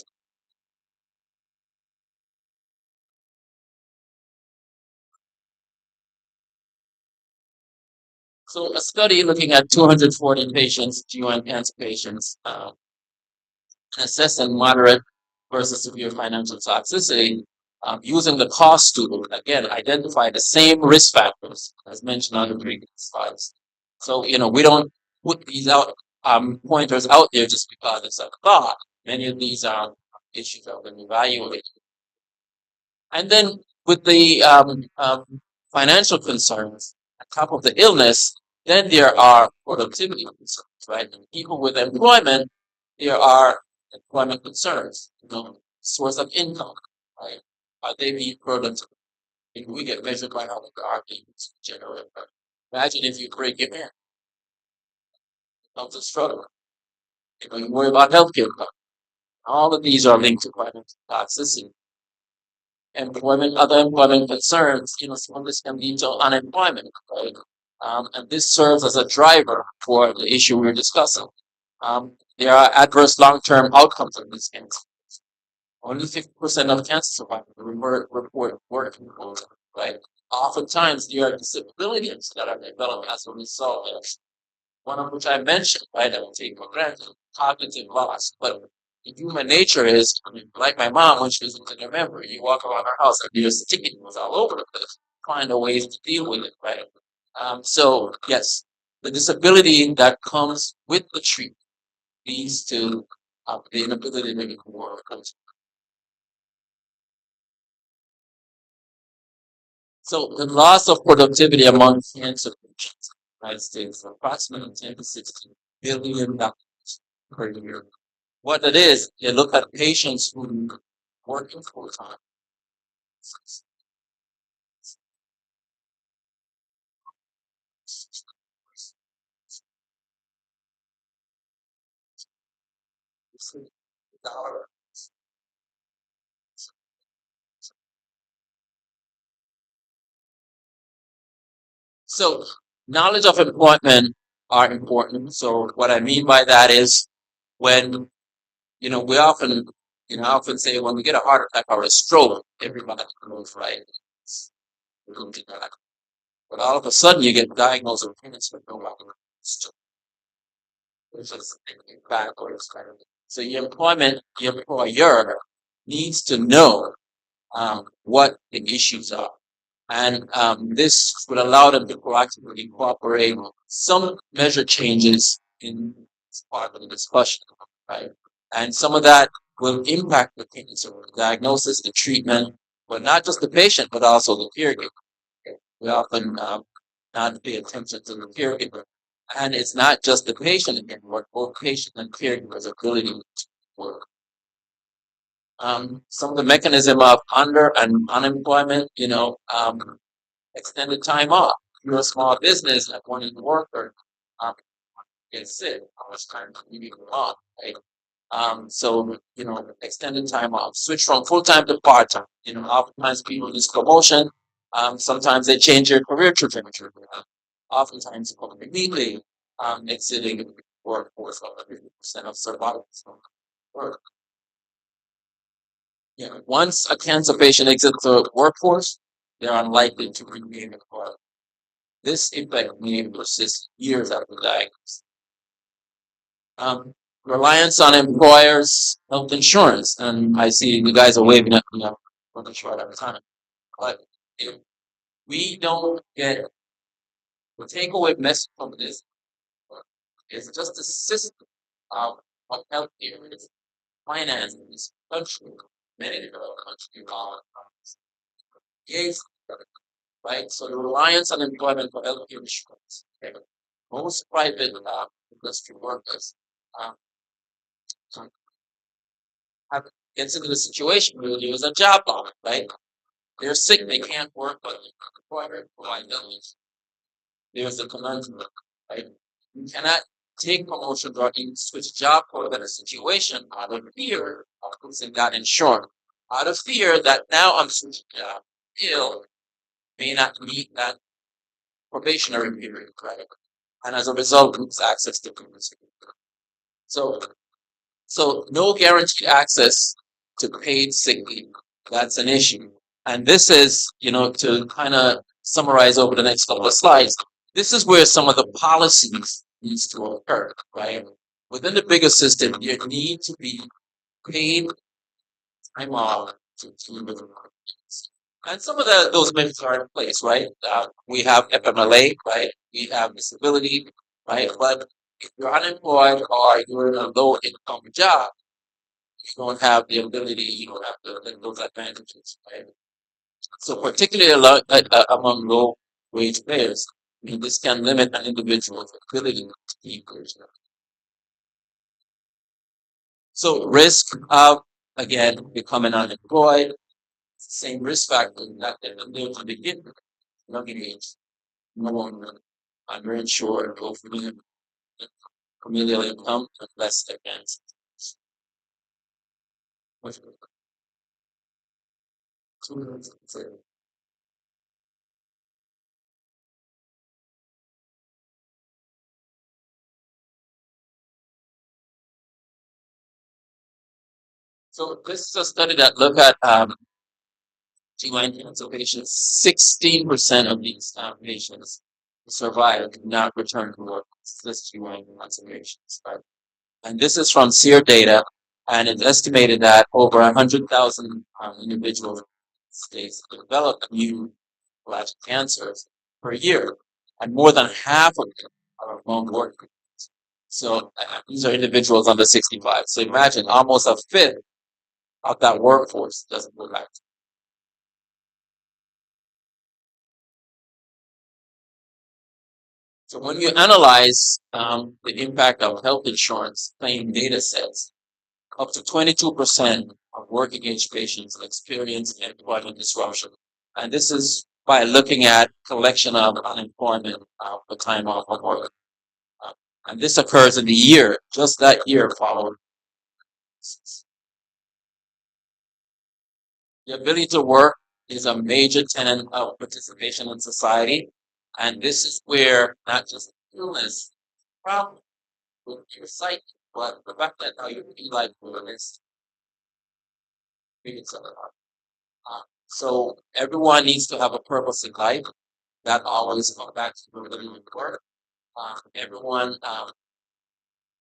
So a study looking at 240 patients, GYN cancer patients, assessing moderate versus severe financial toxicity, using the cost tool, again, identify the same risk factors as mentioned on the previous slides. So, we don't put these out pointers out there just because it's a thought. Many of these issues have been evaluated. And then with the financial concerns, on top of the illness, then there are productivity concerns, right? And people with employment, there are employment concerns, source of income, right? Are they being productive? If we get measured by how much our things generate. Imagine if you break your hand, becomes a struggle. You worry about healthcare costs. All of these are linked to financial toxicity. Employment, other employment concerns, some of this can lead to unemployment, right? And this serves as a driver for the issue we're discussing. There are adverse long-term outcomes of these cancer. Only 50% of cancer survivors report working, right? Oftentimes, there are disabilities that are developed as a result of one of which I mentioned, right? I will take for granted cognitive loss, but human nature is, I mean, like my mom when she was in the memory, you walk around her house and there's sticky things all over the place. Find a ways to deal with it, right? So yes, the disability that comes with the treatment leads to the inability to make work. So the loss of productivity among cancer patients in the United States is approximately 10 to 16 billion dollars per year. What it is, you look at patients who are working full time. So knowledge of employment are important. So what I mean by that is when we often I often say when we get a heart attack or a stroke, everybody knows, right? We don't do that. But all of a sudden you get diagnosed with cancer, nobody knows. It's just backwards kind of. So your employer needs to know what the issues are. And this would allow them to proactively incorporate some measure changes in part of the discussion, right? And some of that will impact the cancer, the diagnosis, the treatment, but not just the patient, but also the caregiver. We often not pay attention to the caregiver. And it's not just the patient again, but both patient and caregiver's ability to work. Some of the mechanism of under and unemployment, extended time off. If you're a small business like one worker, um, get sick, how much time can you be off, right? So extended time off, switch from full time to part time. Oftentimes people use promotion. Sometimes they change their career trajectory. Oftentimes completely exiting the workforce of 50% of survivors from work. Once a cancer patient exits the workforce, they're unlikely to remain employed. This impact may persist years after diagnosis. Reliance on employers' health insurance, and I see you guys are waving at me. I'm not sure at the time, but if we don't get the takeaway message from this, it's just a system of healthcare, it's finance in this country, many developed countries, yes, right? So the reliance on employment for healthcare insurance. Okay? Most private industry workers um, have gets into the situation where there's a job loss, right? They're sick, they can't work, but the employer provides them. There's a conundrum, right? You cannot take promotion or switch job for a better situation out of fear of losing that insurance. Out of fear that now I'm switching job, ill, may not meet that probationary period, right? And as a result, lose access to compensation. So, so no guaranteed access to paid sick leave. That's an issue. And this is, to kind of summarize over the next couple of slides, this is where some of the policies needs to occur, right? Within the bigger system, you need to be paid time off to live with. And some of those measures are in place, right? We have FMLA, right? We have disability, right? But if you're unemployed or you're in a low income job, you don't have the ability, you don't have those advantages, right? So particularly among low wage payers, I mean, this can limit an individual's ability to keep their job. So risk of, again, becoming unemployed, same risk factor that they live to begin with, young age, no longer underinsured, low familial income, and less advanced. So this is a study that looked at GYN cancer patients. 16% of these patients survived, did not return to work. This GYN cancer patients, right? And this is from SEER data. And it's estimated that over 100,000 individuals in the states develop new plastic cancers per year, and more than half of them are among working. So these are individuals under 65. So imagine almost a fifth of that workforce doesn't go back. So when you analyze the impact of health insurance claim data sets, up to 22% of working age patients experience employment disruption. And this is by looking at collection of unemployment for time off of work. Uh, and this occurs in the year, just that year following. The ability to work is a major tenet of participation in society. And this is where not just illness, problem with your psyche, but the fact that how you feel like illness creates a lot. So everyone needs to have a purpose in life. That always comes back to the work. Everyone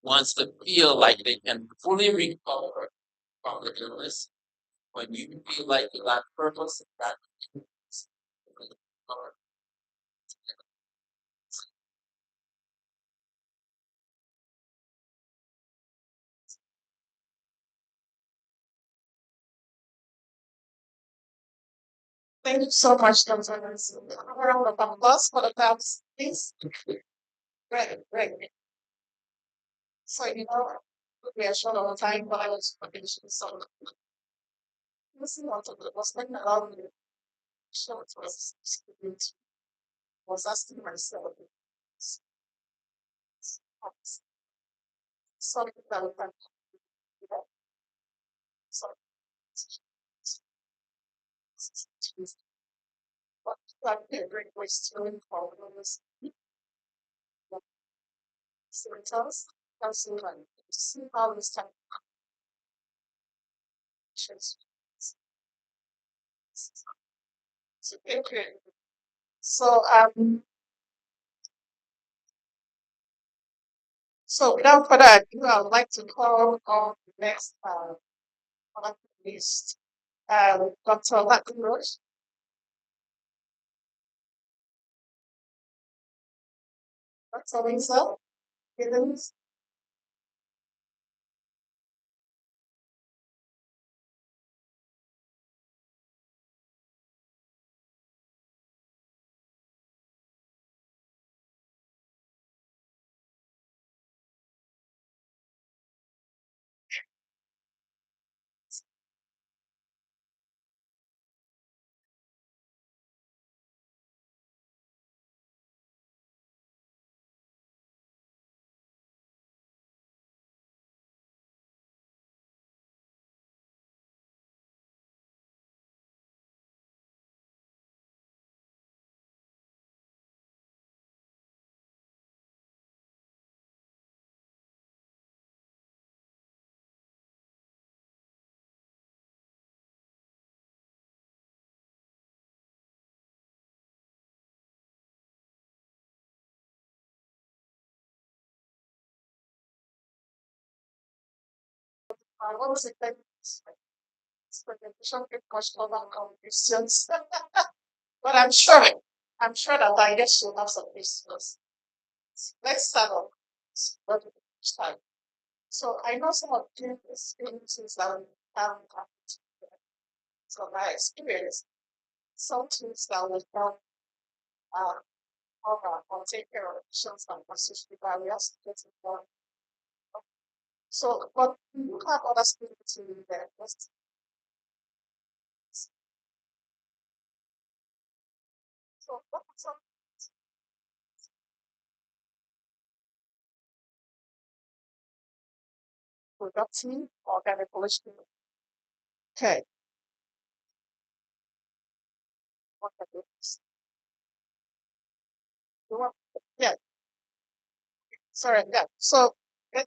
wants to feel like they can fully recover from the illness. When you feel like you lack purpose, that is really recover. Thank you so much, Dr. Nancy. A round of applause for the claps, please. Great, great. So, we are short on time, but I was finishing some. Listen on to the was like around the short was asking myself something that we can do that. So, but that would be a great question for this symptoms. Also, like, see how this type of questions. So, okay. So, so without further ado, I would like to call on the next on the list, Dr. Latin Rose. Dr. Lisa Gibbons. What was it that presentation question about questions? But I'm sure that I guess you'll have some questions. Let's start off. What we start. So I know some of the experiences that we have happened. So my experience, some things that we have uh, or take care of patients and associated barriers to get involved. So, but we do have other experiences in there. So, what are some productive organic pollution? Okay, what are those? You want- Yeah, sorry, yeah. Eh,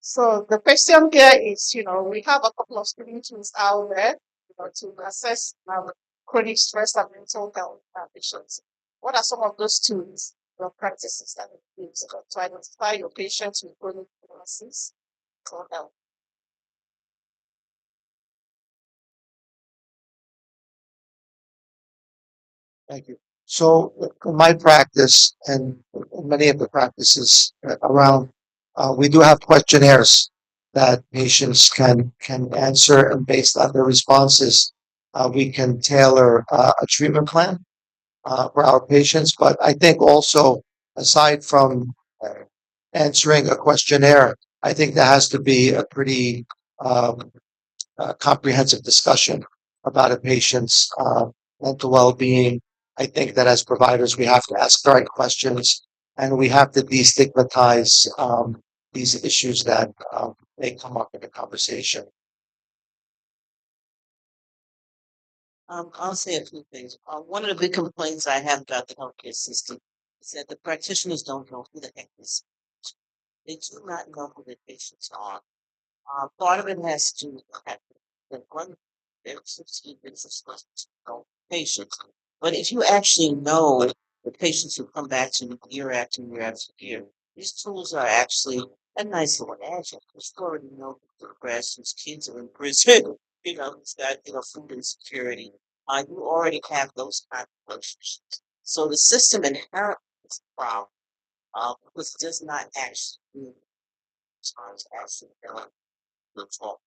so the question here is, we have a couple of screening tools out there, to assess chronic stress and mental health patients. What are some of those tools or practices that you use to identify your patients with chronic illnesses, mental health? Thank you. So in my practice and in many of the practices around, we do have questionnaires that patients can answer, and based on their responses, we can tailor a treatment plan for our patients. But I think also, aside from answering a questionnaire, I think there has to be a pretty comprehensive discussion about a patient's mental well-being. I think that as providers, we have to ask the right questions, and we have to destigmatize these issues that may come up in the conversation. I'll say a few things. One of the big complaints I have about the healthcare system is that the practitioners don't know who the heck this. They do not know who the patients are. Part of it has to do with the fact that one, there's 16 business supposed to know patients. But if you actually know the patients who come back to you year after year after year, these tools are actually a nice little adjunct. You already know the depressed, whose kids are in prison, who's got, food insecurity. You already have those kind of relationships. So the system inherently is a problem, because it does not actually do actually the fault.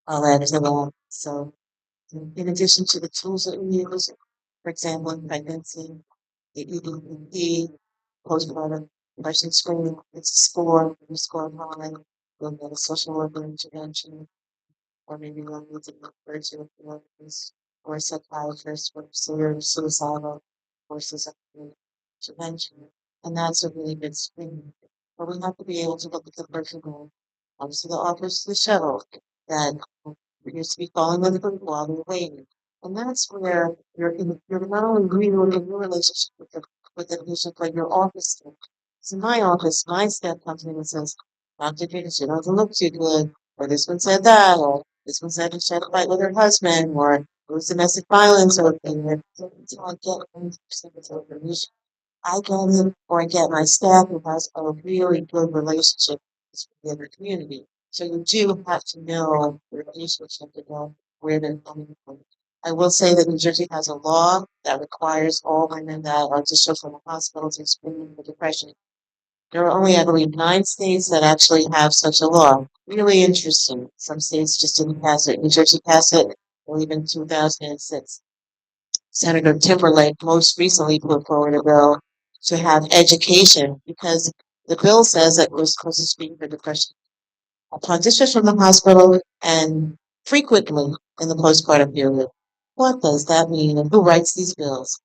I'll add to that. So in addition to the tools that we use, for example, in pregnancy, the EDP, postpartum depression screening, it's a score, you score high, you'll get a social worker intervention, or maybe you'll need to refer to a therapist or a psychiatrist for severe suicidal or suicidal intervention. And that's a really good screening. But we have to be able to look at the person who comes to the office, the shuttle, that appears to be falling on the foot while they're waiting. And that's where you're not only real in your relationship with the patient, but your office staff. So in my office, my staff comes in and says, Dr. Peters, you doesn't look too good, or this one said that, or this one said she had a fight with her husband, or it was domestic violence, or thing. So I get 100% of the information. I get it, or I get my staff who has a really good relationship with the other community. So you do have to know your relationship to know where they're coming from. I will say that New Jersey has a law that requires all women that are discharged from the hospital to screen for depression. There are only, I believe, 9 states that actually have such a law. Really interesting. Some states just didn't pass it. New Jersey passed it, I believe, in 2006. Senator Timberlake most recently put forward a bill to have education because the bill says that we're supposed to screen for depression upon discharge from the hospital and frequently in the postpartum period. What does that mean, and who writes these bills?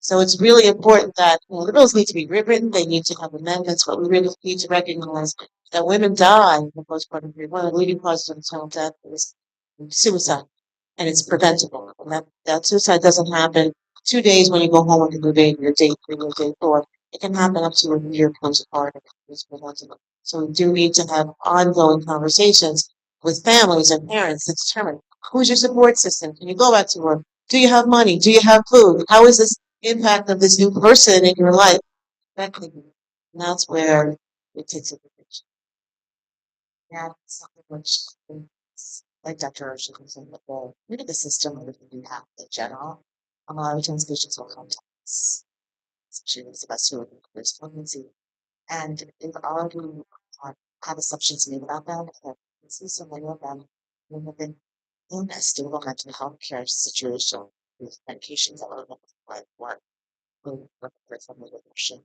So it's really important that the bills need to be rewritten. They need to have amendments, but we really need to recognize that women die in the postpartum period. One of the leading causes of maternal death is suicide, and it's preventable. And that suicide doesn't happen 2 days when you go home with a new baby, or day 3 or day 4. It can happen up to a year postpartum. It's preventable. So we do need to have ongoing conversations with families and parents to determine who's your support system. Can you go back to work? Do you have money? Do you have food? How is this impact of this new person in your life affecting you? And that's where it takes a picture. That's something which, like Dr. Ocean was saying before, look at the system of the have in general. A lot of times patients will come to us, especially the best who there's pregnancy, and they've already have assumptions made about them. And I see so many of them who have been in a stable mental health care situation with medications that are like work. Who work for family depression.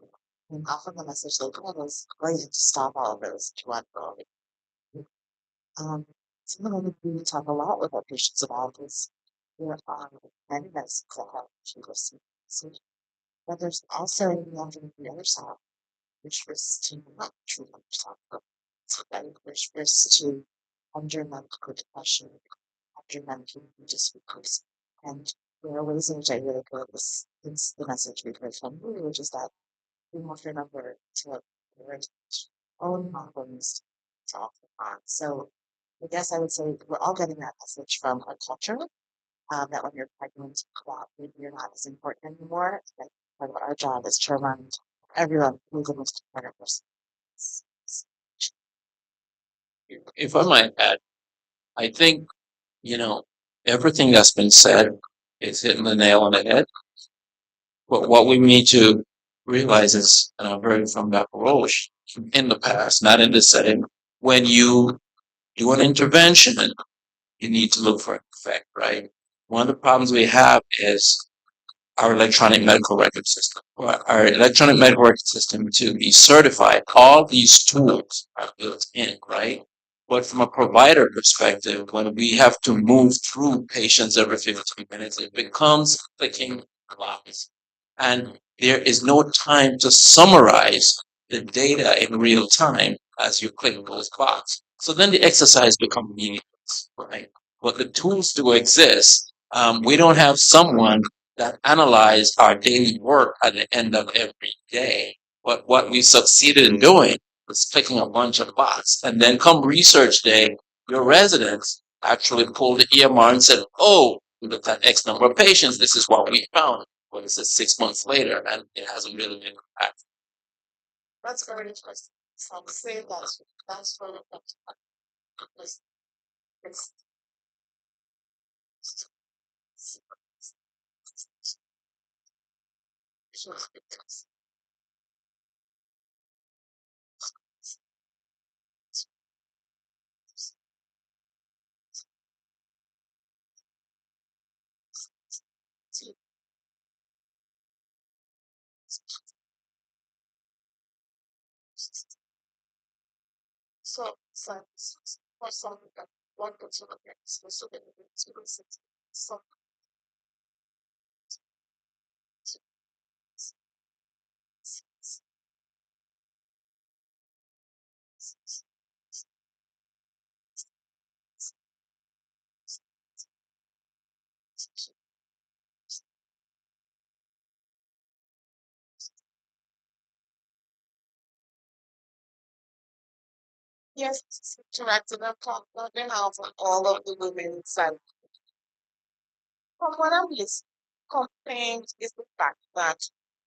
And often the message they call is going to stop all of those to run for um, something that we talk a lot with our patients about is there are many medicines that have listen. But there's also the other side, which is to not treat yourself, but which is to under medical depression, under medical difficulties. And there are ways in which I really feel this is the message we heard from you, which is that we have to remember to prioritize own problems to talk on. So I guess I would say we're all getting that message from our culture, that when you're pregnant, that maybe you're not as important anymore. That part of our job is to remind everyone who's the most important person. If I might add, I think, everything that's been said it's hitting the nail on the head. But what we need to realize is, and I've heard from Dr. Roche in the past, not in this setting, when you do an intervention, you need to look for an effect, right? One of the problems we have is our electronic medical record system. Our electronic medical record system, to be certified, all these tools are built in, right? But from a provider perspective, when we have to move through patients every 15 minutes, it becomes clicking clocks. And there is no time to summarize the data in real time as you click those clocks. So then the exercise becomes meaningless, right? But the tools do exist. We don't have someone that analyze our daily work at the end of every day. But what we succeeded in doing was clicking a bunch of boxes. And then come research day, your residents actually pulled the EMR and said, oh, we looked at X number of patients. This is what we found. Well, this is 6 months later, and it hasn't really been impactful. That's very interesting. So I'm saying that's very interesting. It's so for something that one could sort of get specific experiences. So yes, it's interactive and talk about the house and all of the women inside. From what I'm listening, complaint is the fact that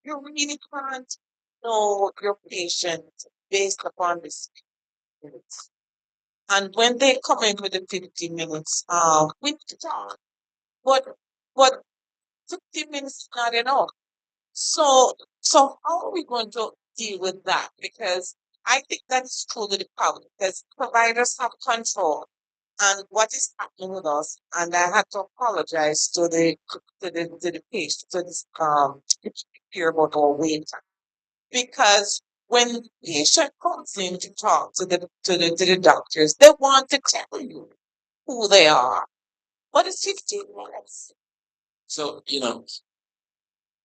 you really can't know your patient based upon this. And when they come in with the 50 minutes, we need to talk. But but 15 minutes is not enough. So so how are we going to deal with that? Because I think that is truly the problem because providers have control and what is happening with us. And I had to apologize to the patient, to this here about our wait time. Because when the patient comes in to talk to the doctors, they want to tell you who they are. What is 15 minutes? So,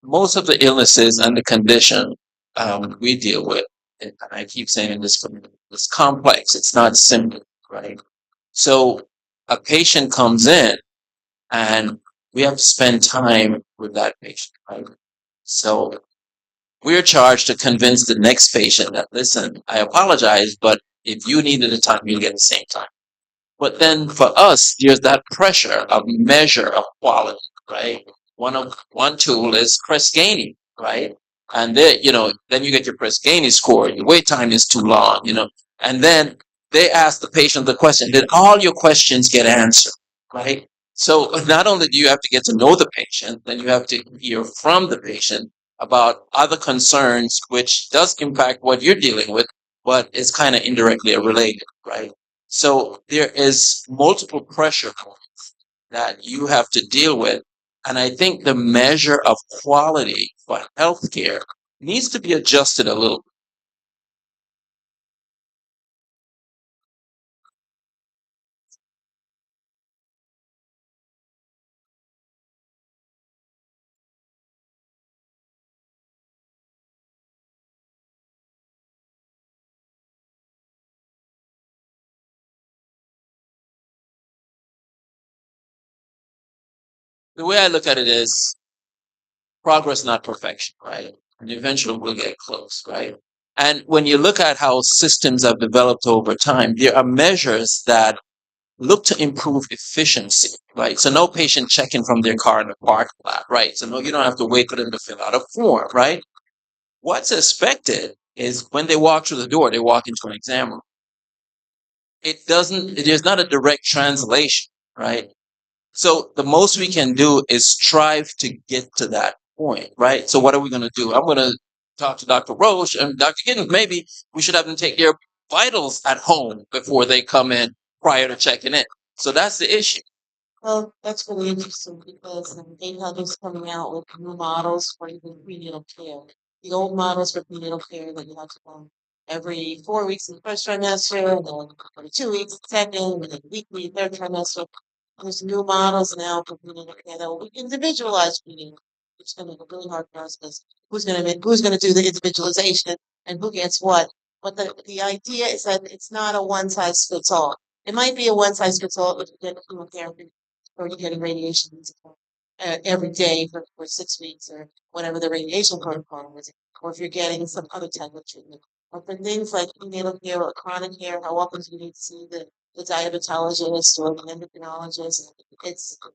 most of the illnesses and the condition we deal with, and I keep saying this, it's complex. It's not simple, right? So a patient comes in and we have to spend time with that patient, right? So we're charged to convince the next patient that, listen, I apologize, but if you needed the time, you'll get the same time. But then for us, there's that pressure of measure of quality, right? One tool is Press Ganey, right? And then you get your Press Ganey score. Your wait time is too long. And then they ask the patient the question, did all your questions get answered, right? So not only do you have to get to know the patient, then you have to hear from the patient about other concerns, which does impact what you're dealing with, but it's kind of indirectly related, right? So there is multiple pressure points that you have to deal with. And I think the measure of quality for healthcare needs to be adjusted a little. The way I look at it is progress, not perfection, right? And eventually we'll get close, right? And when you look at how systems have developed over time, there are measures that look to improve efficiency, right? So no patient checking from their car in the parking lot, right? So no, you don't have to wait for them to fill out a form, right? What's expected is when they walk through the door, they walk into an exam room. There's not a direct translation, right? So the most we can do is strive to get to that point, right? So what are we going to do? I'm going to talk to Dr. Roche and Dr. Giddens. Maybe we should have them take their vitals at home before they come in prior to checking in. So that's the issue. Well, that's really interesting because AHUB is coming out with new models for even prenatal care. The old models for prenatal care that you have to go every 4 weeks in the first trimester, and then every 2 weeks in the second, and then weekly third trimester. There's new models now for prenatal care that will be individualized prenatal. It's going to be really hard for us because who's going to do the individualization and who gets what. But the idea is that it's not a one size fits all. It might be a one size fits all if you get chemotherapy or you're getting radiation every day for 6 weeks or whatever the radiation protocol is, or if you're getting some other type of treatment. Or for things like prenatal care or chronic care, how often do you need to see the diabetologist or the endocrinologist?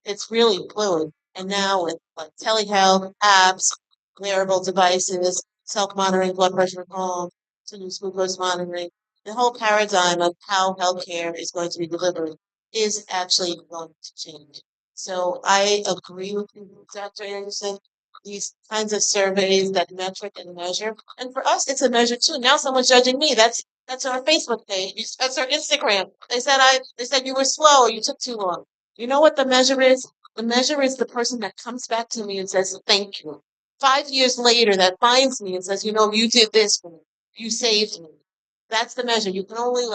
It's really fluid. And now with like telehealth apps, wearable devices, self-monitoring blood pressure at home, continuous glucose monitoring, the whole paradigm of how healthcare is going to be delivered is actually going to change. So I agree with you, Dr. Anderson. These kinds of surveys that metric and measure, and for us, it's a measure too. Now someone's judging me. That's our Facebook page. That's our Instagram. They said you were slow or you took too long. You know what the measure is? The measure is the person that comes back to me and says thank you. 5 years later, that finds me and says, you know, you did this for me. You saved me. That's the measure. You can only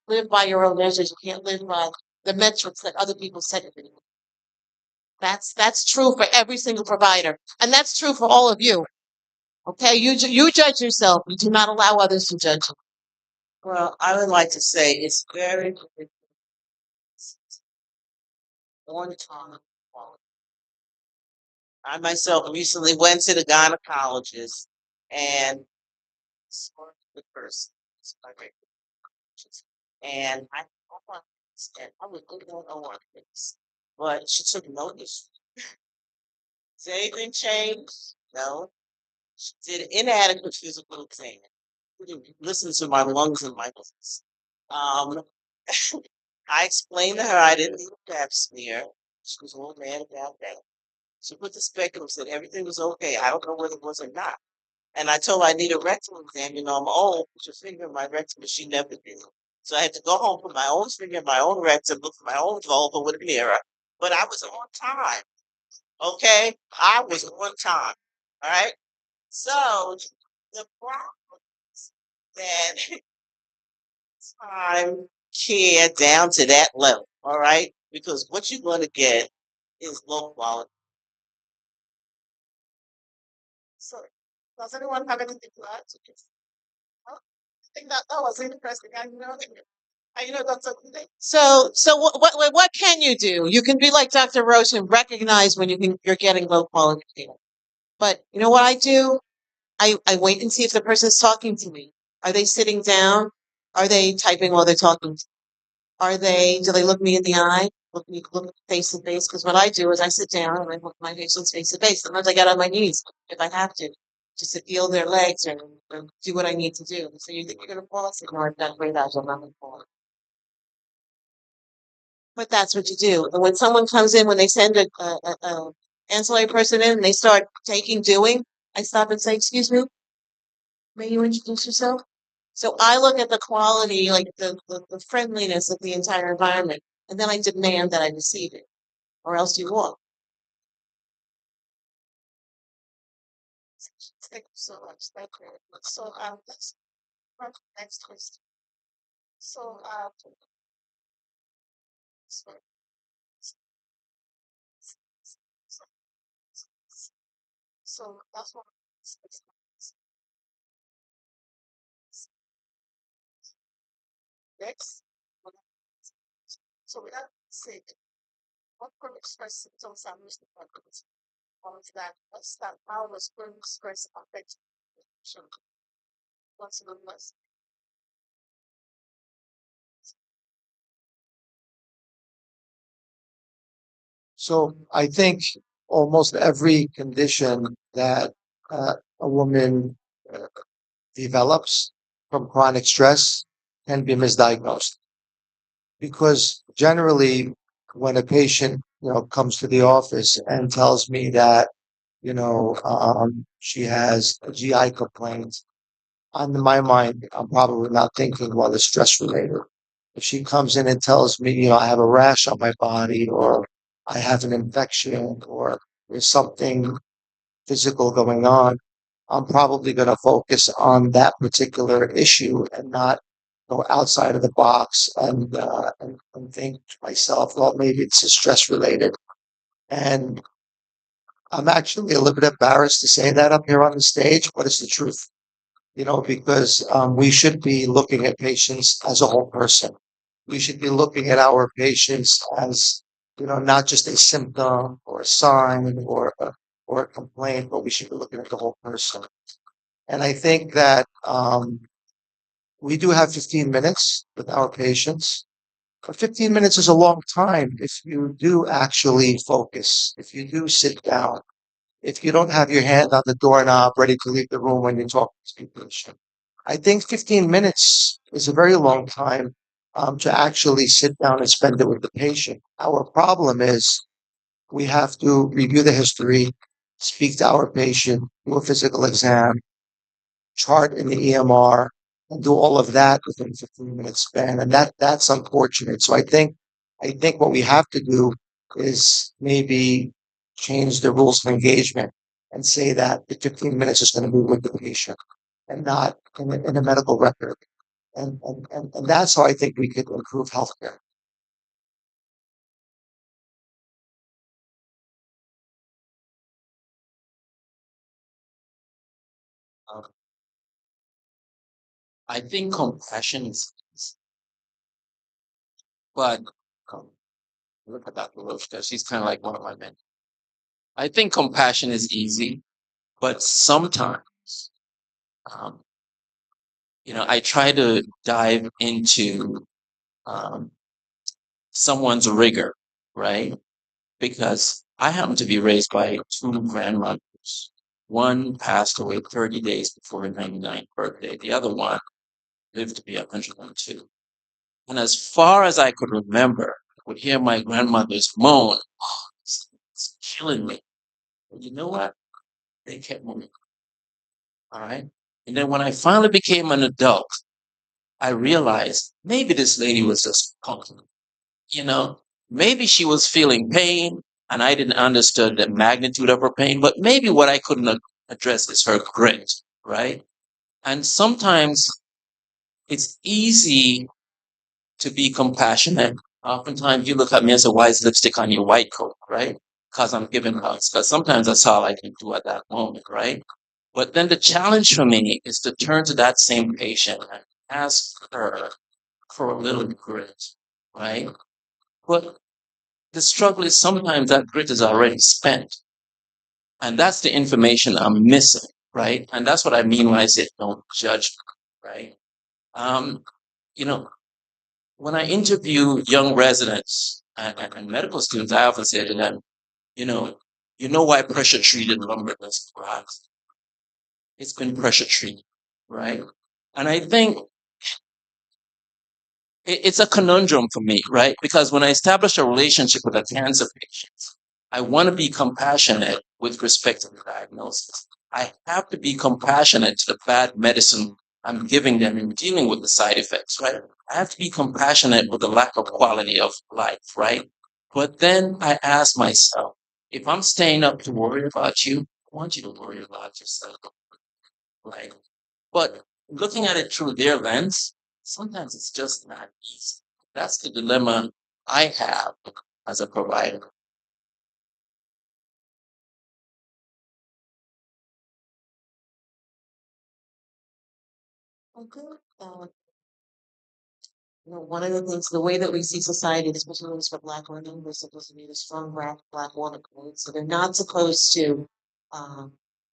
live by your own measures. You can't live by the metrics that other people set for you. That's true for every single provider, and that's true for all of you. Okay, you judge yourself. You do not allow others to judge you. Well, I would like to say it's very on time. I myself recently went to the gynecologist and saw the person. And I was looking at her face, but she took notice. Did anything change? No. She did an inadequate physical exam. She didn't listen to my lungs and my voice. Um, I explained to her I didn't need a pap smear. She was all mad about that. She put the speculum, said everything was okay. I don't know whether it was or not. And I told her I need a rectal exam. You know, I'm old. Put your finger in my rectum, but she never did. So I had to go home, put my own finger in my own rectum, look for my own vulva with a mirror. But I was on time. Okay? I was on time. All right? So the problem is that time care down to that level. All right? Because what you're going to get is low quality. So, does anyone have anything to add to this? I think that was interesting. I know. That's okay. So what can you do? You can be like Dr. Roche and recognize when you're getting low quality care. But you know what I do? I wait and see if the person's talking to me. Are they sitting down? Are they typing while they're talking? Do they look me in the eye? Look face to face? Because what I do is I sit down and I look my patients face to face. Sometimes I get on my knees if I have to, just to feel their legs or do what I need to do. So you think you're gonna fall? I say, no, I've done great. I'm not gonna fall. But that's what you do. And when someone comes in, when they send a ancillary person in and they start doing, I stop and say, excuse me, may you introduce yourself? So I look at the quality, like the friendliness of the entire environment, and then I demand that I receive it, or else you won't. Thank you so much. Thank you. So let's next question. So so, so that's what next. So we have said what could express symptoms and risk factors of that. Let's start. How does could express affect? What's the list? So I think almost every condition that a woman uh, develops from chronic stress can be misdiagnosed because generally when a patient comes to the office and tells me that, she has a GI complaint, on my mind, I'm probably not thinking, well, it's stress related. If she comes in and tells me, I have a rash on my body, or I have an infection, or there's something physical going on, I'm probably going to focus on that particular issue and not go outside of the box and think to myself, well, maybe it's stress related. And I'm actually a little bit embarrassed to say that up here on the stage, but it's the truth, because we should be looking at patients as a whole person. We should be looking at our patients as, not just a symptom or a sign or a complaint, but we should be looking at the whole person. And I think that we do have 15 minutes with our patients. But 15 minutes is a long time if you do actually focus, if you do sit down, if you don't have your hand on the doorknob ready to leave the room when you talk to the patient. I think 15 minutes is a very long time to actually sit down and spend it with the patient. Our problem is we have to review the history, speak to our patient, do a physical exam, chart in the EMR, and do all of that within a 15-minute span. And that's unfortunate. So I think what we have to do is maybe change the rules of engagement and say that the 15 minutes is going to be with the patient and not in a medical record. And that's how I think we could improve healthcare. Um, I think compassion is, but um, look at Dr. Roach because she's kind of like one of my men. I think compassion is easy, but sometimes, um, I try to dive into um, someone's rigor, right? Because I happen to be raised by two grandmothers. One passed away 30 days before her 99th birthday. The other one lived to be 102. And as far as I could remember, I would hear my grandmother's moan, "Oh, it's killing me." But you know what? They kept moving. All right. And then when I finally became an adult, I realized maybe this lady was just punking. You know, maybe she was feeling pain and I didn't understand the magnitude of her pain, but maybe what I couldn't address is her grit, right? And sometimes it's easy to be compassionate. Oftentimes you look at me and say, why is lipstick on your white coat, right? Because I'm giving hugs. Because sometimes that's all I can do at that moment, right? But then the challenge for me is to turn to that same patient and ask her for a little grit, right? But the struggle is sometimes that grit is already spent. And that's the information I'm missing, right? And that's what I mean when I say don't judge, right? Um, you know, when I interview young residents and medical students, I often say to them, you know, why pressure treated lumber doesn't rise? It's been pressure treated, right? And I think it's a conundrum for me, right? Because when I establish a relationship with a cancer patient, I want to be compassionate with respect to the diagnosis. I have to be compassionate to the bad medicine I'm giving them in dealing with the side effects, right? I have to be compassionate with the lack of quality of life, right? But then I ask myself, if I'm staying up to worry about you, I want you to worry about yourself, right? But looking at it through their lens, sometimes it's just not easy. That's the dilemma I have as a provider. Okay. One of the things, the way that we see society, especially when it's for Black women, we're supposed to be the strong Black woman, right? So they're not supposed to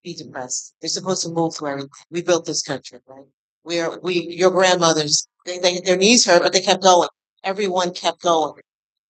be depressed. They're supposed to move through everything. We built this country, right? Your grandmothers, their knees hurt, but they kept going. Everyone kept going.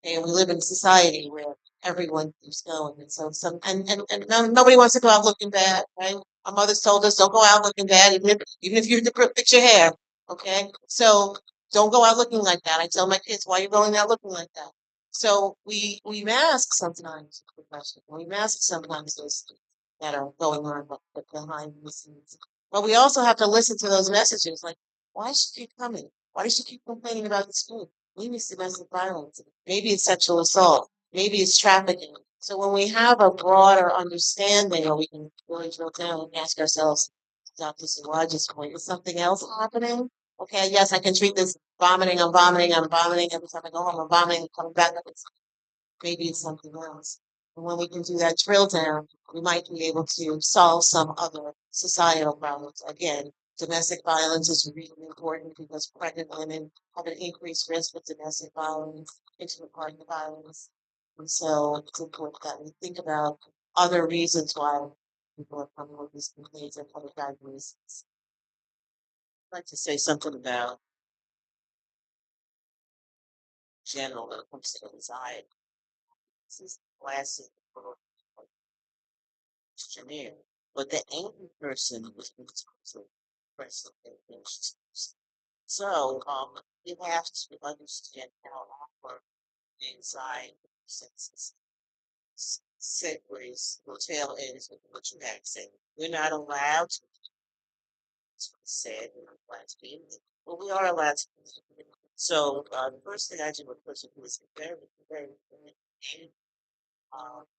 And we live in a society where everyone keeps going. And so and nobody wants to go out looking bad, right? Our mothers told us don't go out looking bad, even if you fix your hair. Okay. So don't go out looking like that. I tell my kids, why are you going out looking like that? So we mask sometimes the question. We mask sometimes those things that are going on behind the scenes. But we also have to listen to those messages like, why is she keep coming? Why does she keep complaining about this food? Maybe it's domestic violence. Maybe it's sexual assault. Maybe it's trafficking. So when we have a broader understanding, or we can really drill down and ask ourselves, to Dr. Siraj's point, is something else happening? Okay, yes, I can treat this vomiting, I'm vomiting every time I go home, I'm vomiting, coming back up, maybe it's something else. And when we can do that drill down, we might be able to solve some other societal problems. Again, domestic violence is really important because pregnant women have an increased risk of domestic violence, intimate partner violence. And so it's important that we think about other reasons why people are coming with these complaints and other diagnoses. I'd like to say something about general when it comes to anxiety. This is classic for questionnaire, but the angry person was depressive and anxious. So, you have to understand how our anxiety senses segues will tail ends with what you have to say. We're not allowed to say we're not allowed to be, but we are allowed to. So, the first thing I do with a person who is very, very, very angry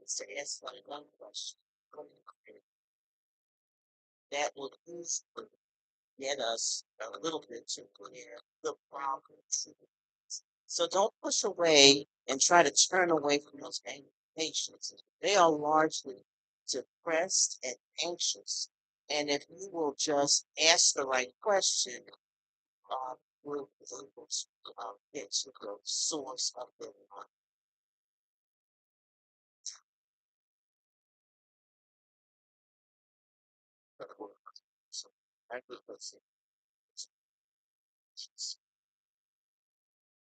is to ask like one question. That will usually get us a little bit to clear the problem. So don't push away and try to turn away from those angry patients. They are largely depressed and anxious. And if you will just ask the right question, we'll be able to get to the source of their so,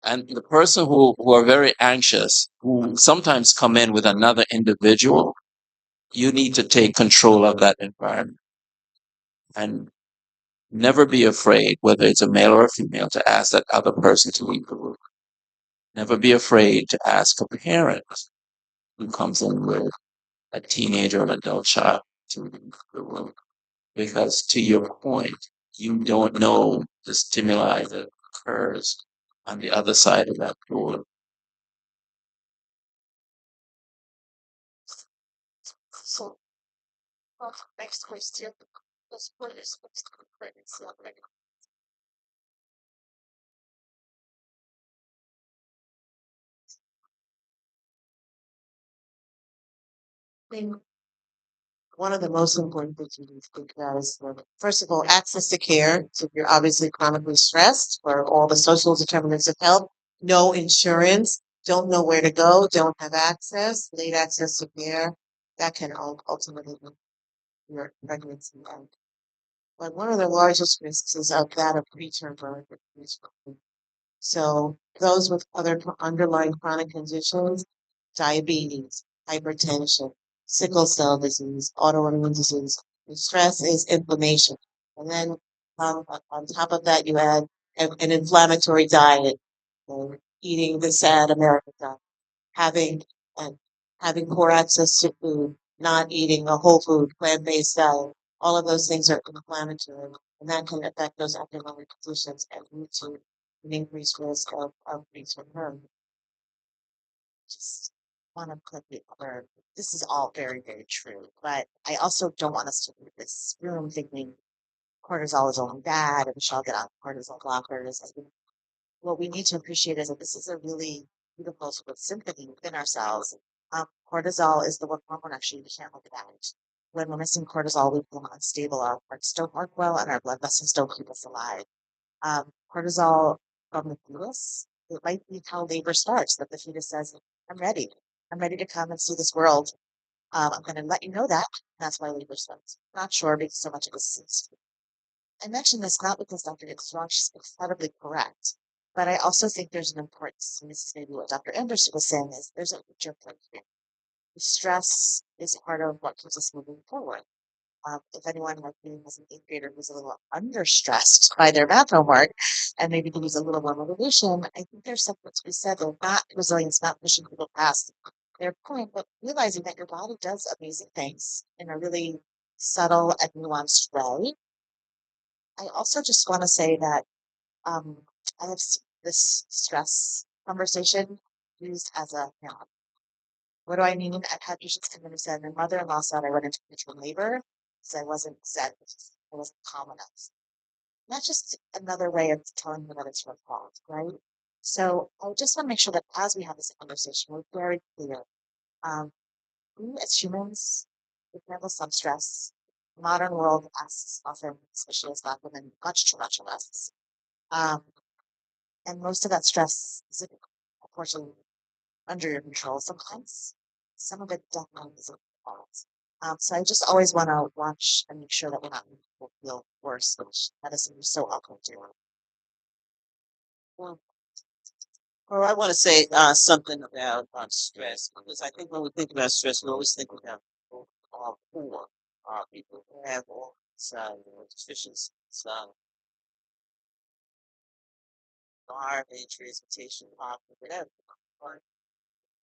And the person who are very anxious, who sometimes come in with another individual, you need to take control of that environment and never be afraid, whether it's a male or a female, to ask that other person to leave the room. Never be afraid to ask a parent who comes in with a teenager or an adult child to leave the room. Because to your point, you don't know the stimuli that occurs on the other side of that door. So, next question. What is what's the pregnancy already? I think one of the most important things you need to think about is, first of all, access to care. So if you're obviously chronically stressed or all the social determinants of health, no insurance, don't know where to go, don't have access, late access to care, that can ultimately be your pregnancy end. But one of the largest risks is of that of preterm birth. So those with other underlying chronic conditions, diabetes, hypertension, sickle cell disease, autoimmune disease, and stress is inflammation. And then on top of that, you add an inflammatory diet, eating the sad American diet, having and having poor access to food, not eating a whole food, plant-based diet. All of those things are inflammatory, and that can affect those underlying conditions and lead to an increased risk of preterm birth. Just want to put it where this is all very, very true, but I also don't want us to leave this room thinking cortisol is only bad and we shall get on cortisol blockers. I think what we need to appreciate is that this is a really beautiful sort of symphony within ourselves. Cortisol is the one hormone actually we can't live without. When we're missing cortisol, we become unstable. Our hearts don't work well, and our blood vessels don't keep us alive. Cortisol from the fetus, it might be how labor starts. That the fetus says, "I'm ready. I'm ready to come and see this world. I'm going to let you know that." That's why labor starts. Not sure because so much of this is. I mention this not because Dr. Strong is incredibly correct, but I also think there's an importance, and this is maybe what Dr. Anderson was saying, is there's a picture point here. Stress is part of what keeps us moving forward. If anyone like me has an eighth grader who's a little under stressed by their math homework and maybe needs a little more motivation, I think there's something to be said though, not resilience, not pushing people past their point, but realizing that your body does amazing things in a really subtle and nuanced way. I also just want to say that I have this stress conversation used as a parent. What do I mean? I've had patients come in and said, my mother-in-law said I went into premature labor because I wasn't zen, I wasn't calm enough. That's just another way of telling you that it's your fault, right? So I just want to make sure that as we have this conversation, we're very clear. We as humans, we handle some stress. Modern world asks often, especially as Black women, much too much of us. Um, and most of that stress is unfortunately under your control sometimes. Some of it definitely isn't your fault. So I just always want to watch and make sure that we're not making people feel worse, which medicine is so often doing. Well, I want to say something about stress because I think when we think about stress, we always think about people poor, people who have all some deficiencies, some garbage, transportation, poverty, whatever. But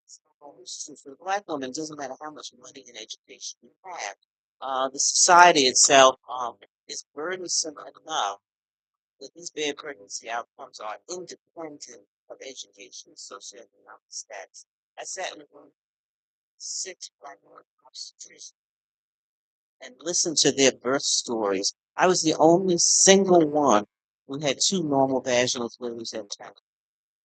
it's always true for the Black woman. It doesn't matter how much money and education you have. The society itself is burdensome enough that these bad pregnancy outcomes are independent of education, socioeconomic status. I sat in a room, 6 Black women obstetricians, and listened to their birth stories. I was the only single one who had two normal vaginal deliveries at a time.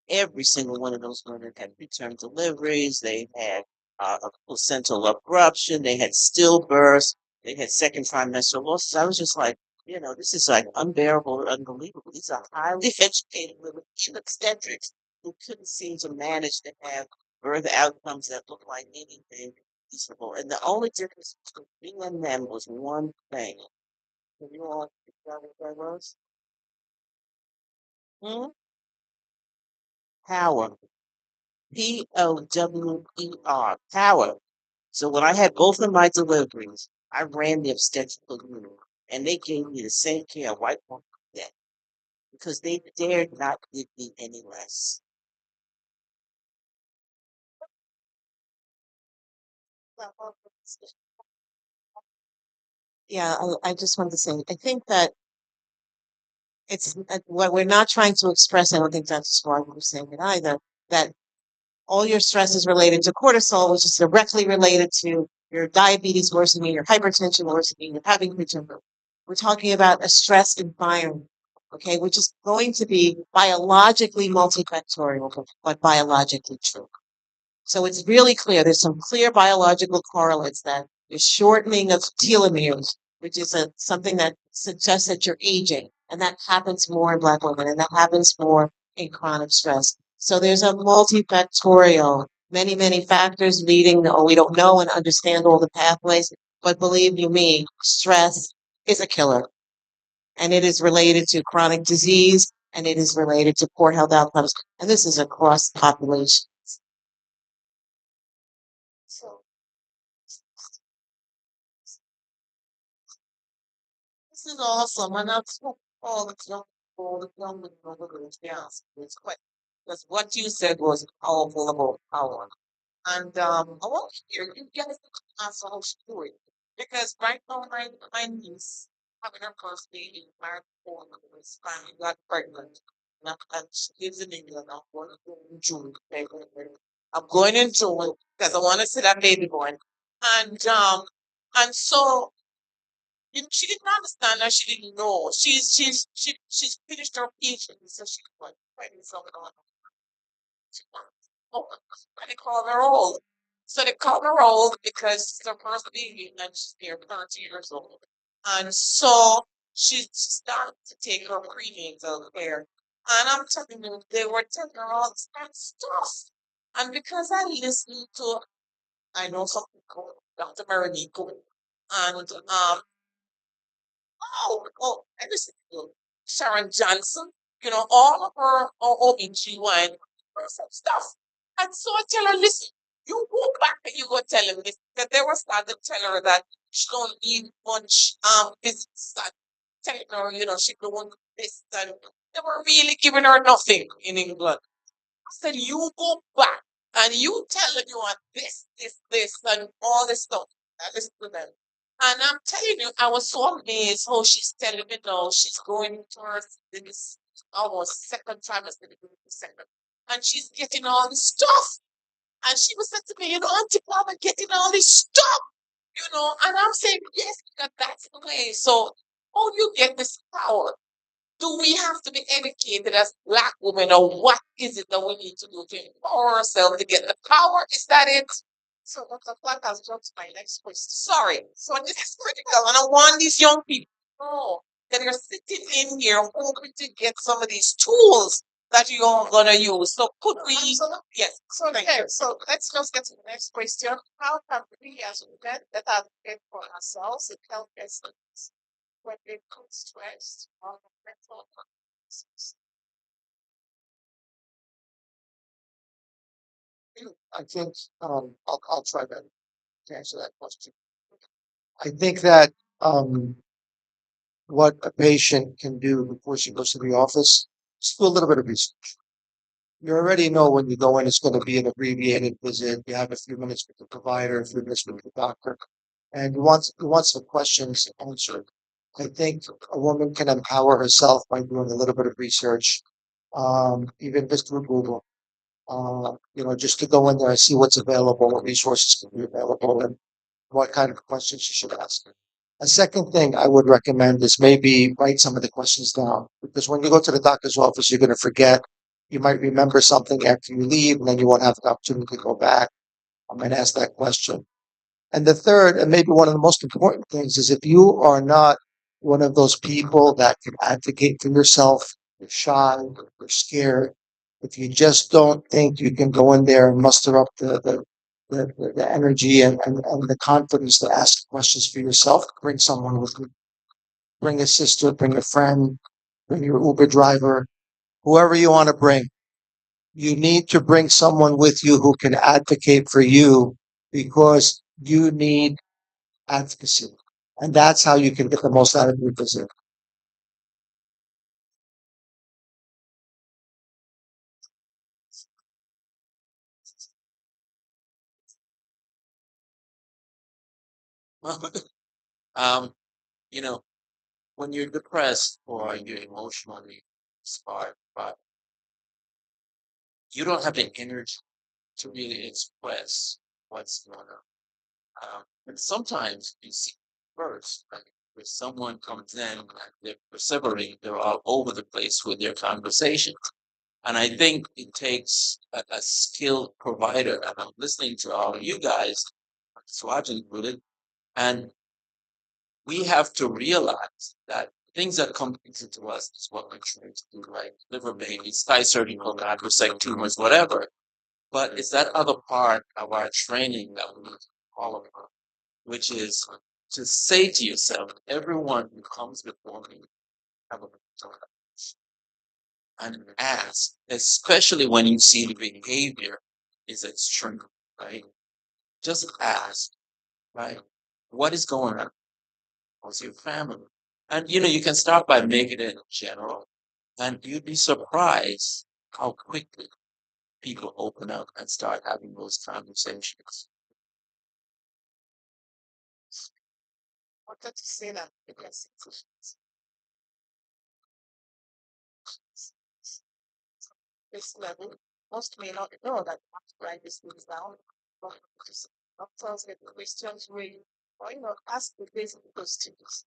Every single one of those women had preterm deliveries. They had a placental abruption. They had stillbirths. They had second trimestral losses. I was just like, this is like unbearable or unbelievable. These are highly educated women in obstetrics who couldn't seem to manage to have birth outcomes that looked like anything reasonable. And the only difference between me and them was one thing. Can you all figure out what that was? Hmm? Power. Power. Power. So when I had both of my deliveries, I ran the obstetrical unit, and they gave me the same care a white woman could get because they dared not give me any less. Yeah, I just wanted to say, I think that it's what we're not trying to express. I don't think that's why we're saying it either. That all your stress is related to cortisol, which is directly related to your diabetes worsening, your hypertension worsening, your having preterm. We're talking about a stressed environment, okay, which is going to be biologically multifactorial, but biologically true. So it's really clear. There's some clear biological correlates that the shortening of telomeres, which is something that suggests that you're aging, and that happens more in Black women, and that happens more in chronic stress. So there's a multifactorial, many, many factors leading, or we don't know and understand all the pathways, but believe you me, stress is a killer, and it is related to chronic disease, and it is related to poor health outcomes, and this is across the population. So this is awesome. And I've spoken all the young people it's quite because what you said was powerful about power. And I want to hear you guys answer whole story. Because right now my niece having her first baby, married before was finally got pregnant. And she lives in England. I'm going to go in June. I'm going in June because I want to see that baby born. And so she didn't understand that she didn't know. She's finished her PhD, so she's like pregnant something on. Oh, and they call her old. So they call her old because it's her first baby and she's near 30 years old. And so she started to take her prenatal care. And I'm telling you, they were telling her all this kind of stuff. And because I listened to, I know something called Dr. Marinico, and and listen to Sharon Johnson, all of her OBGYN some stuff. And so I tell her, listen, You go back and you go tell him this. That they were starting to tell her that she don't need much visits and telling her, she don't do this and they were really giving her nothing in England. I said, you go back and you tell them you want this, and all this stuff. I listen to them. And I'm telling you, I was so amazed how she's telling me now she's going to her this almost second trimester, the second. And she's getting all this stuff. And she was saying to me, Auntie Mama getting all this stuff, and I'm saying, yes, because that's the way. So, how do you get this power? Do we have to be educated as black women, or what is it that we need to do to empower ourselves to get the power? Is that it? So Dr. Clark has jumped to my next question. Sorry. So this is critical. And I want these young people to know that you're sitting in here hoping to get some of these tools that you're gonna use. So could we yes. So okay, so let's just get to the next question. How can we as women that advocate for ourselves and help us when it comes to stress or mental illness? I think I'll try to answer that question. I think that what a patient can do before she goes to the office is do a little bit of research. You already know when you go in, it's going to be an abbreviated visit. You have a few minutes with the provider, a few minutes with the doctor, and you want some questions answered. I think a woman can empower herself by doing a little bit of research, even just through Google. Just to go in there and see what's available, what resources can be available, and what kind of questions you should ask. A second thing I would recommend is maybe write some of the questions down, because when you go to the doctor's office, you're going to forget. You might remember something after you leave, and then you won't have the opportunity to go back and ask that question. And the third, and maybe one of the most important things, is if you are not one of those people that can advocate for yourself, you're shy, you're scared, if you just don't think you can go in there and muster up the energy and the confidence to ask questions for yourself, bring someone with you. Bring a sister, bring a friend, bring your Uber driver, whoever you want to bring. You need to bring someone with you who can advocate for you, because you need advocacy. And that's how you can get the most out of your visit. Well, um, you know, when you're depressed or you're emotionally scarred, but you don't have the energy to really express what's going on. And sometimes you see first, like if someone comes in and they're persevering, they're all over the place with their conversation. And I think it takes a skilled provider. And I'm listening to all of you guys, Swaj included, and we have to realize that things that come easy to us is what we're trying to do, like liver babies, thigh surgical God, resect tumors, whatever. But it's that other part of our training that we need to follow on, which is to say to yourself, everyone who comes before me, have a mental health, and ask, especially when you see the behavior is extreme, right? Just ask, right? What is going on? What's your family? And you can start by making it general, and you'd be surprised how quickly people open up and start having those conversations. Wanted to say that because this level, most may not know that you have to write these things down. But just doctors get questions really, or ask the basic questions.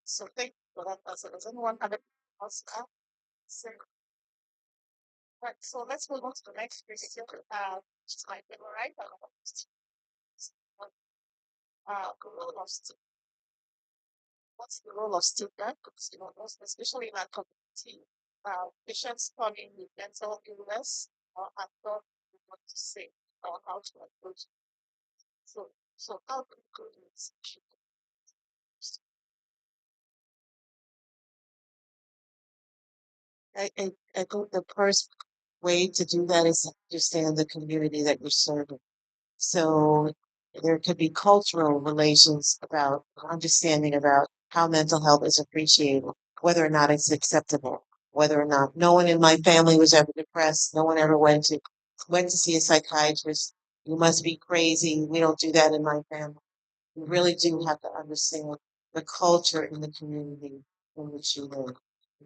So thank you for that answer. Does anyone have anything else to add? Right, so let's move on to the next question. Which is my favorite, role of what's the role of students, especially in our community? Patients coming with mental illness or have not what to say or how to approach it. So how do we go to this issue? I think the first way to do that is to understand the community that you're serving. So there could be cultural relations about understanding about how mental health is appreciated, whether or not it's acceptable, whether or not no one in my family was ever depressed, no one ever went to see a psychiatrist. You must be crazy. We don't do that in my family. You really do have to understand the culture in the community in which you live.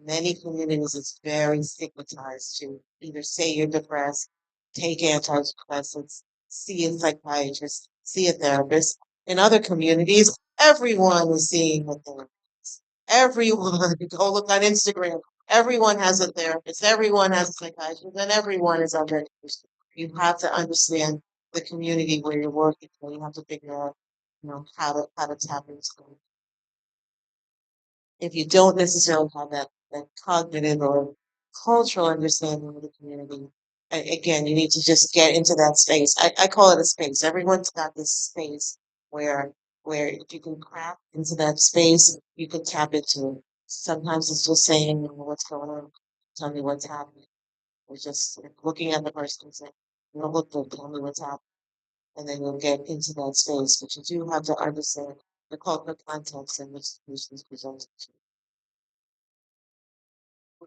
Many communities, it's very stigmatized to either say you're depressed, take antidepressants, see a psychiatrist, see a therapist. In other communities, everyone is seeing a therapist. Everyone, go look on Instagram. Everyone has a therapist, everyone has a psychiatrist, and everyone is on medication. You have to understand the community where you're working, and you have to figure out how to tap into it. If you don't necessarily have that cognitive or cultural understanding of the community, again, you need to just get into that space. I call it a space. Everyone's got this space where if you can crack into that space, you can tap into it. Sometimes it's just saying, what's going on? Tell me what's happening. Or just looking at the person and saying, look good, tell me what's happening. And then you'll get into that space. But you do have to understand the cultural context in which the patient is presented to.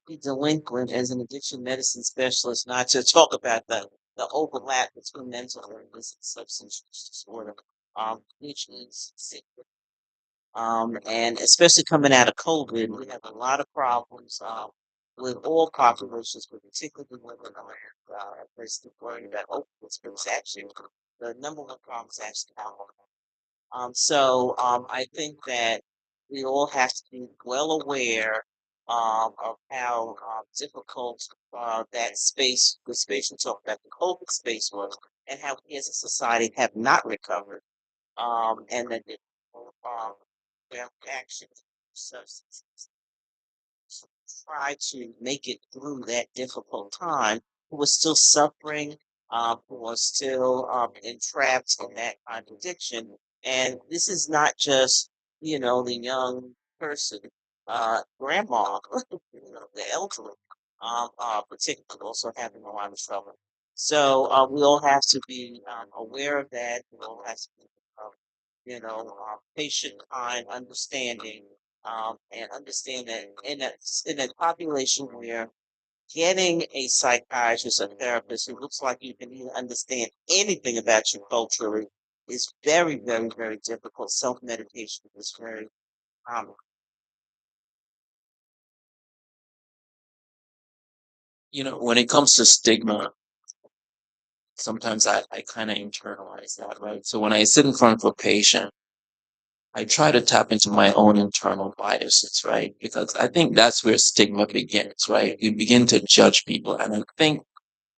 Be delinquent as an addiction medicine specialist, not to talk about the overlap between mental illness and substance use disorder, which is sick. And especially coming out of COVID, we have a lot of problems with all populations, but particularly women are first worried about opioids, but it's actually the number one problem is actually alcohol. I think that we all have to be well aware of how difficult that space, the space we talked about, the COVID space was, and how we as a society have not recovered, and that we have actions, substances try to make it through that difficult time, who was still suffering, who was still entrapped in that kind of addiction. And this is not just, the young person, grandma, the elderly, particularly also having a lot of trouble. So we all have to be aware of that. We all have to be, patient, kind, understanding, and understand that in a population where getting a psychiatrist or therapist who looks like you can even understand anything about you culturally is very, very, very difficult. Self-medication is very common. When it comes to stigma, sometimes I kind of internalize that, right? So when I sit in front of a patient, I try to tap into my own internal biases, right? Because I think that's where stigma begins, right? You begin to judge people, and I think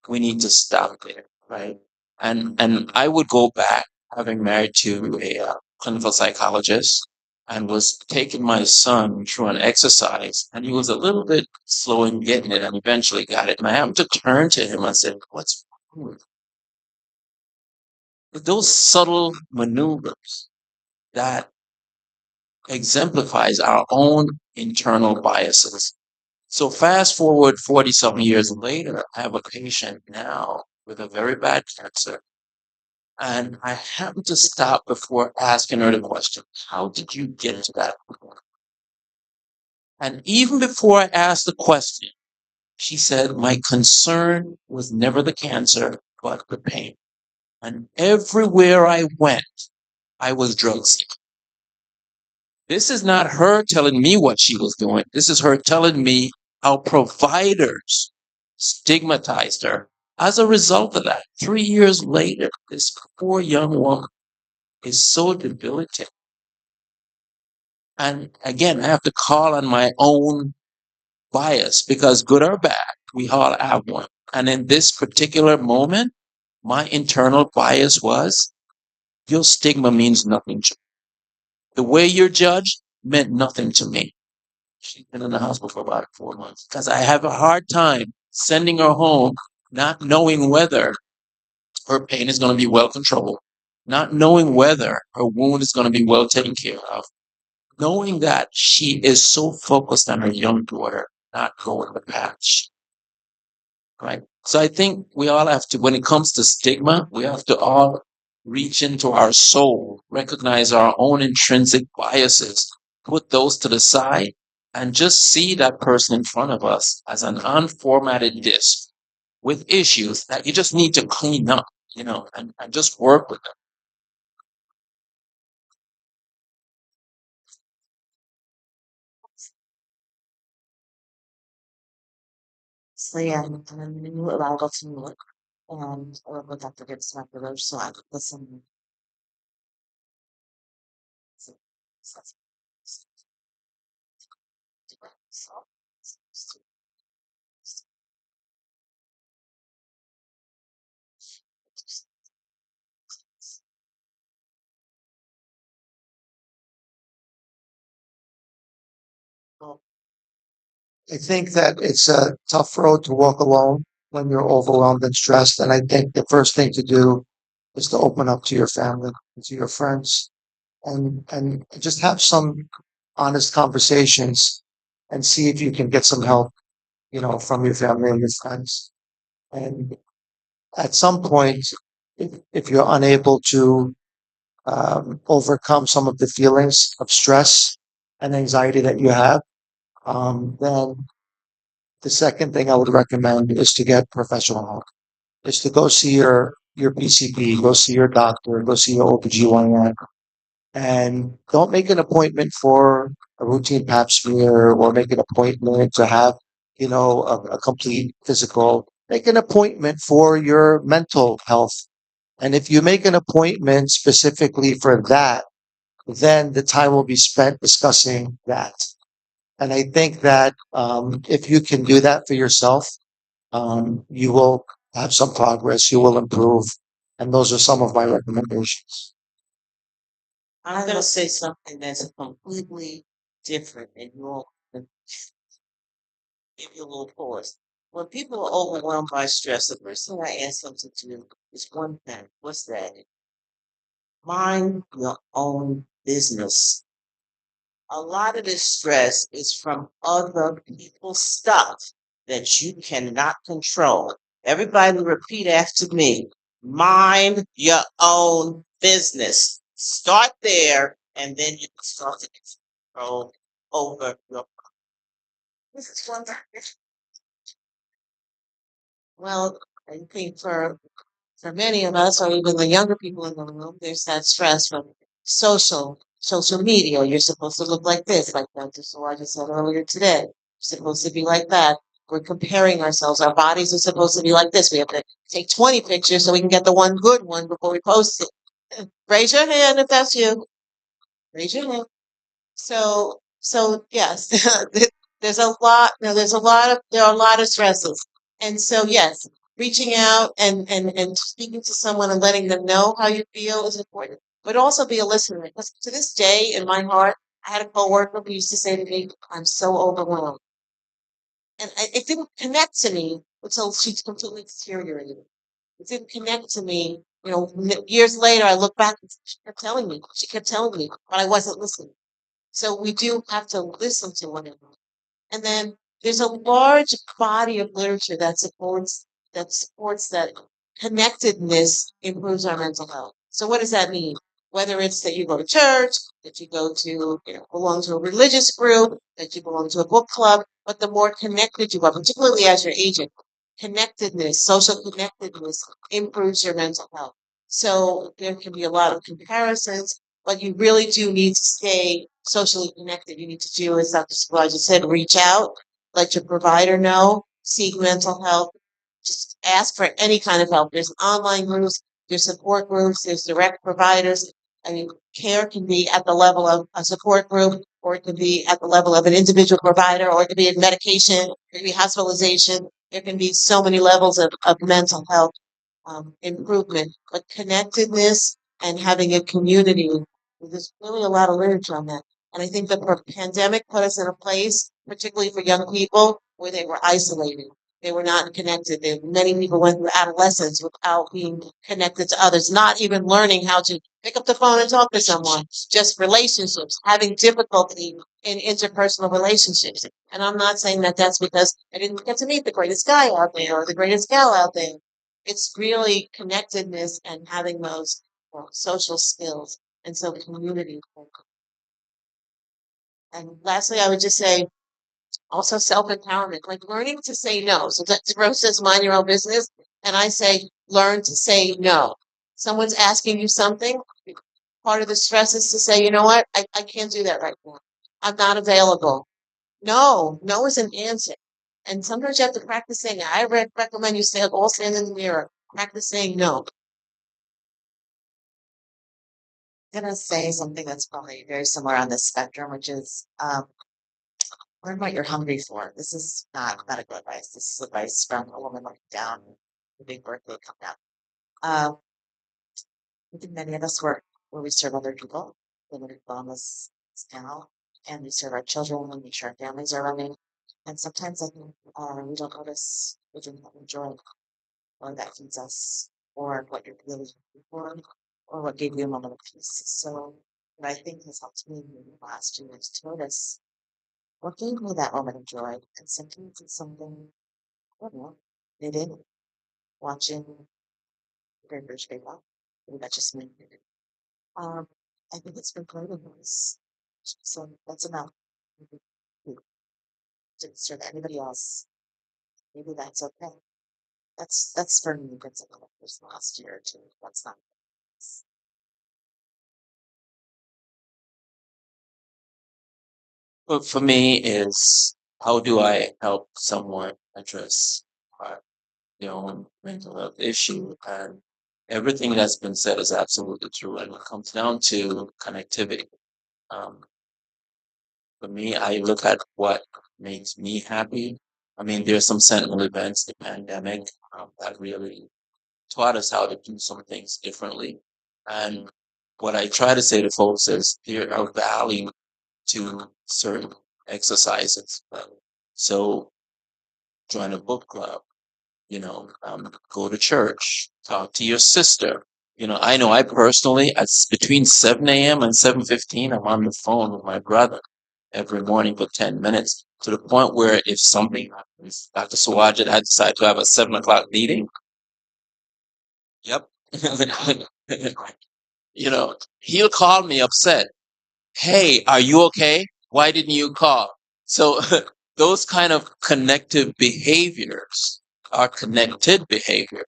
we need to stop there, right? And I would go back, having married to a clinical psychologist, and was taking my son through an exercise, and he was a little bit slow in getting it, and eventually got it. And I happened to turn to him and said, "What's wrong with you?" Those subtle maneuvers that exemplifies our own internal biases. So fast forward 40 something years later, I have a patient now with a very bad cancer. And I happen to stop before asking her the question, how did you get to that point? And even before I asked the question, she said, my concern was never the cancer, but the pain. And everywhere I went, I was drug seeking. This is not her telling me what she was doing. This is her telling me how providers stigmatized her. As a result of that, 3 years later, this poor young woman is so debilitated. And again, I have to call on my own bias because good or bad, we all have one. And in this particular moment, my internal bias was your stigma means nothing to me. The way you're judged meant nothing to me. She's been in the hospital for about 4 months because I have a hard time sending her home, not knowing whether her pain is going to be well controlled, not knowing whether her wound is going to be well taken care of, knowing that she is so focused on her young daughter not going the patch. Right. So I think we all have to, when it comes to stigma, we have to all reach into our soul, recognize our own intrinsic biases, put those to the side, and just see that person in front of us as an unformatted disk with issues that you just need to clean up, and just work with them. So yeah, you allow us to look and or look at the good stuff for those so I could listen. I think that it's a tough road to walk alone when you're overwhelmed and stressed. And I think the first thing to do is to open up to your family, to your friends, and just have some honest conversations and see if you can get some help, from your family and your friends. And at some point, if you're unable to overcome some of the feelings of stress and anxiety that you have, then the second thing I would recommend is to get professional help. Is to go see your PCP, go see your doctor, go see your OBGYN, and don't make an appointment for a routine pap smear or make an appointment to have, a complete physical. Make an appointment for your mental health. And if you make an appointment specifically for that, then the time will be spent discussing that. And I think that if you can do that for yourself, you will have some progress, you will improve. And those are some of my recommendations. I'm gonna say something that's completely different and you'll give you a little pause. When people are overwhelmed by stress, the first thing I ask them to do is one thing. What's that? Mind your own business. A lot of this stress is from other people's stuff that you cannot control. Everybody repeat after me. Mind your own business. Start there, and then you can start to get control over your. This is one. Well, I think for many of us, or even the younger people in the room, there's that stress from social media. You're supposed to look like this, like Dr. Sawaja said earlier today. You're supposed to be like that. We're comparing ourselves. Our bodies are supposed to be like this. We have to take 20 pictures so we can get the one good one before we post it. Raise your hand if that's you. Raise your hand. So yes, there's a lot. There are a lot of stresses, and so yes, reaching out and speaking to someone and letting them know how you feel is important. But also be a listener. Because to this day, in my heart, I had a coworker who used to say to me, "I'm so overwhelmed," and it didn't connect to me until she completely deteriorated. It didn't connect to me. Years later, I look back and she kept telling me. She kept telling me, but I wasn't listening. So we do have to listen to one another. And then there's a large body of literature that supports that connectedness improves our mental health. So what does that mean? Whether it's that you go to church, that you go to, belong to a religious group, that you belong to a book club, but the more connected you are, particularly as you're aging, connectedness, social connectedness improves your mental health. So there can be a lot of comparisons, but you really do need to stay socially connected. You need to do, as Dr. Szilagyi said, reach out, let your provider know, seek mental health, just ask for any kind of help. There's online groups, there's support groups, there's direct providers. I mean, care can be at the level of a support group, or it can be at the level of an individual provider, or it could be in medication, it could be hospitalization. There can be so many levels of mental health improvement, but connectedness and having a community. There's really a lot of literature on that. And I think the pandemic put us in a place, particularly for young people, where they were isolated. They were not connected. Many people went through adolescence without being connected to others, not even learning how to pick up the phone and talk to someone, just relationships, having difficulty in interpersonal relationships. And I'm not saying that that's because I didn't get to meet the greatest guy out there or the greatest gal out there. It's really connectedness and having those social skills, and so community. And lastly, I would just say also self-empowerment, like learning to say no. So that Rose says, mind your own business. And I say, learn to say no. Someone's asking you something. Part of the stress is to say, you know what? I can't do that right now. I'm not available. No, no is an answer. And sometimes you have to practice saying, recommend you all stand in the mirror, practice saying no. I'm gonna say something that's probably very similar on this spectrum, which is learn what you're hungry for. This is not medical advice. This is advice from a woman looking down the big birthday coming up. I think many of us work where we serve other people, limited on this panel, and we serve our children and make sure our families are running. And sometimes I think we don't notice we didn't enjoy or that feeds us, or what you're really looking for, or what gave you a moment of peace. So, what I think has helped me in the last 2 years to notice what gave me that moment of joy. And sometimes it's something, I don't know, knitting, watching Gregor's Bake Off. Maybe that's just me. Um, I think it's been great in this. So that's enough. To serve anybody else. Maybe that's okay. That's for me principle this last year or two. That's not. But for me is how do I help someone address uh, their own mental health issue? And everything that's been said is absolutely true. And it comes down to connectivity. Um, for me, I look at what makes me happy. I mean, there's some sentinel events, the pandemic, that really taught us how to do some things differently. And what I try to say to folks is there are value to certain exercises. So join a book club, go to church, talk to your sister. I know I personally, between 7 a.m. and 7:15, I'm on the phone with my brother every morning for 10 minutes to the point where if something happens, Dr. Sawajid, I decide to have a 7 o'clock meeting. Yep. He'll call me upset. Hey, are you okay? Why didn't you call? So those kind of connective behaviors are connected behavior.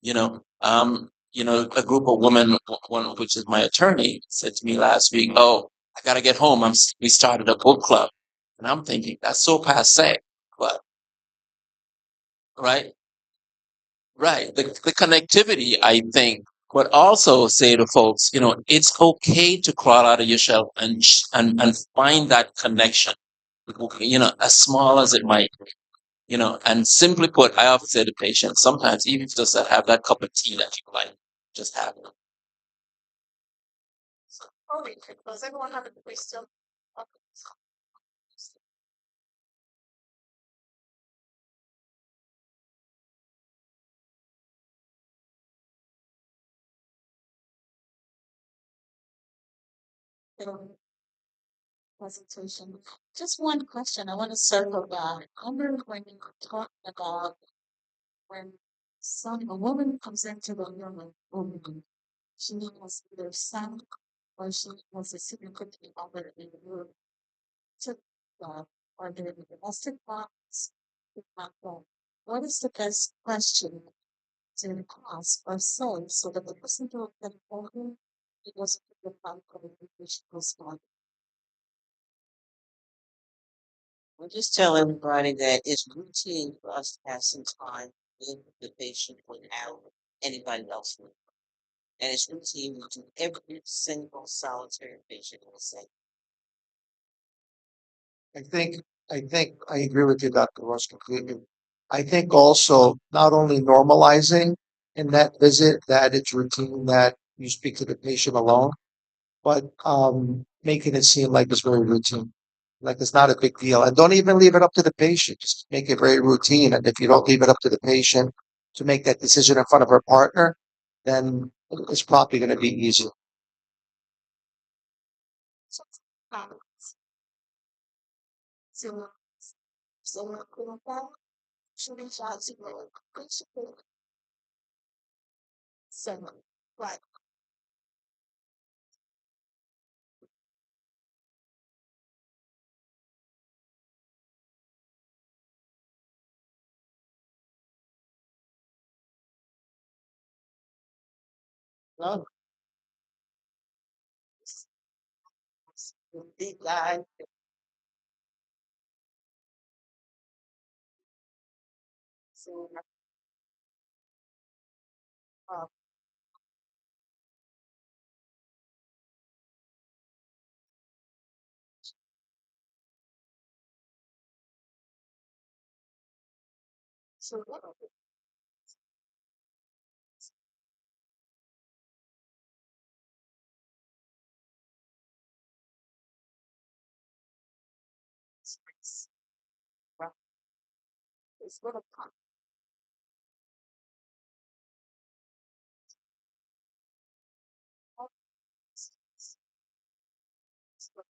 A group of women, one which is my attorney, said to me last week, "Oh, I gotta get home. We started a book club," and I'm thinking that's so passe. But right, right, the connectivity, I think, but also say to folks, it's okay to crawl out of your shell and find that connection, as small as it might be. And simply put, I often say to patients, sometimes even just to have that cup of tea that you like, just have it. Holy, does everyone have a question? Presentation. Just one question. I want to circle back. I remember when you were talking about when a woman comes into the room, she has either son or she has a significant other in the room. To or the domestic violence. What is the best question to ask or say so that the person who can hold it was the fun communication respond? I'll just tell everybody that it's routine for us to have some time with the patient without anybody else. And it's routine we do every single solitary patient will say. I think, I agree with you, Dr. Ross, completely. I think also not only normalizing in that visit that it's routine that you speak to the patient alone, but making it seem like it's very routine, like it's not a big deal. And don't even leave it up to the patient. Just make it very routine. And if you don't leave it up to the patient to make that decision in front of her partner, then it's probably going to be easy. So, should reach out to the patient. So, right. No. Big guy. So, uh, so what are the space? Well, it's gonna come. Up, it's gonna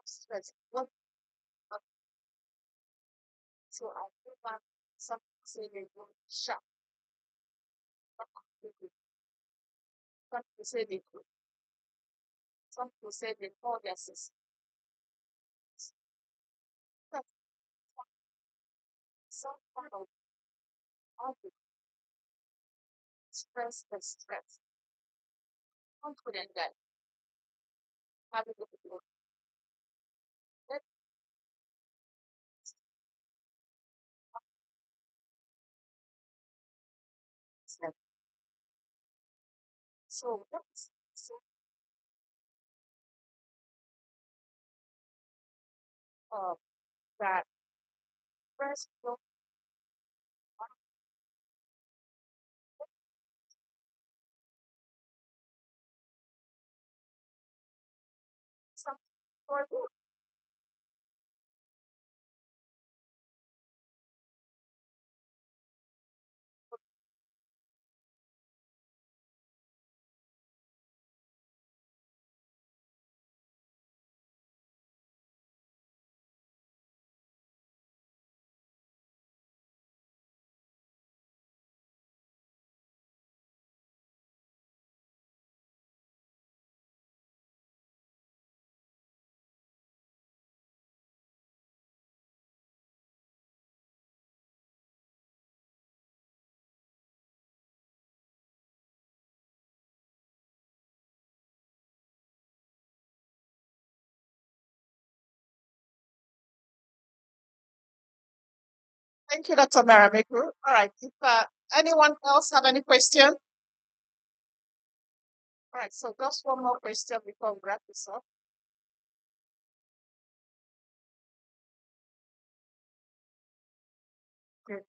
stress. What up? So I feel like some say they go shop. Some people say they go. Some people say they call their sisters. Some kind of outfit express the stress. Confident that having a good that stress. So that's so uh that first book some for you. Thank you, Dr. Maramiku. All right. If anyone else have any question? All right. So just one more question before we wrap this up. Okay.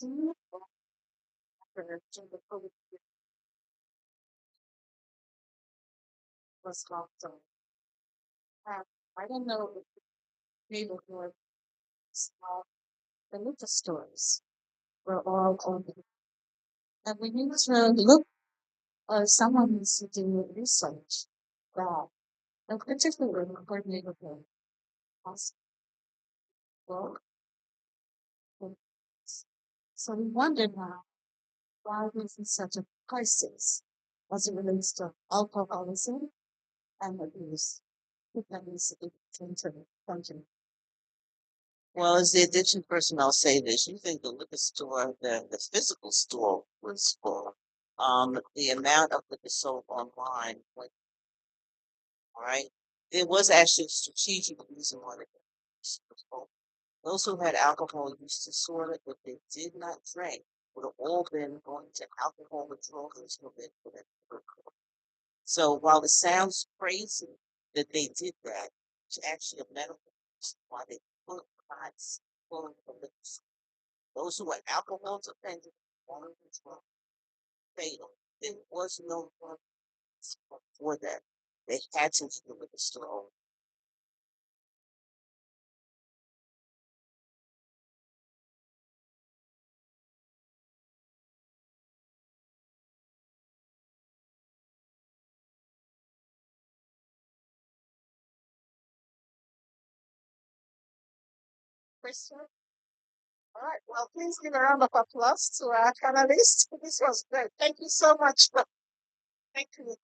Do you know after the COVID was lockdown? I don't know if the neighborhood saw the liquor stores were all open. And we need to look, someone needs to do research that, and particularly for neighborhood hospital. So we wonder now why this is such a crisis as it relates to alcoholism and abuse. That needs to be attention. Well, as the addiction person, I'll say this. You think the liquor store, the physical store was full. The amount of liquor sold online went, all right. It was actually a strategic reason why the store was full. Those who had alcohol use disorder, but they did not drink, would have all been going to alcohol withdrawals for that. So while it sounds crazy that they did that, it's actually a medical reason why they put lots full of liquor. Those who were alcohol dependent wanted to drink fatal. There was no one for that. They had to deal with the store. Question. All right. Well, please give a round of applause to our panelists. This was great. Thank you so much. Thank you.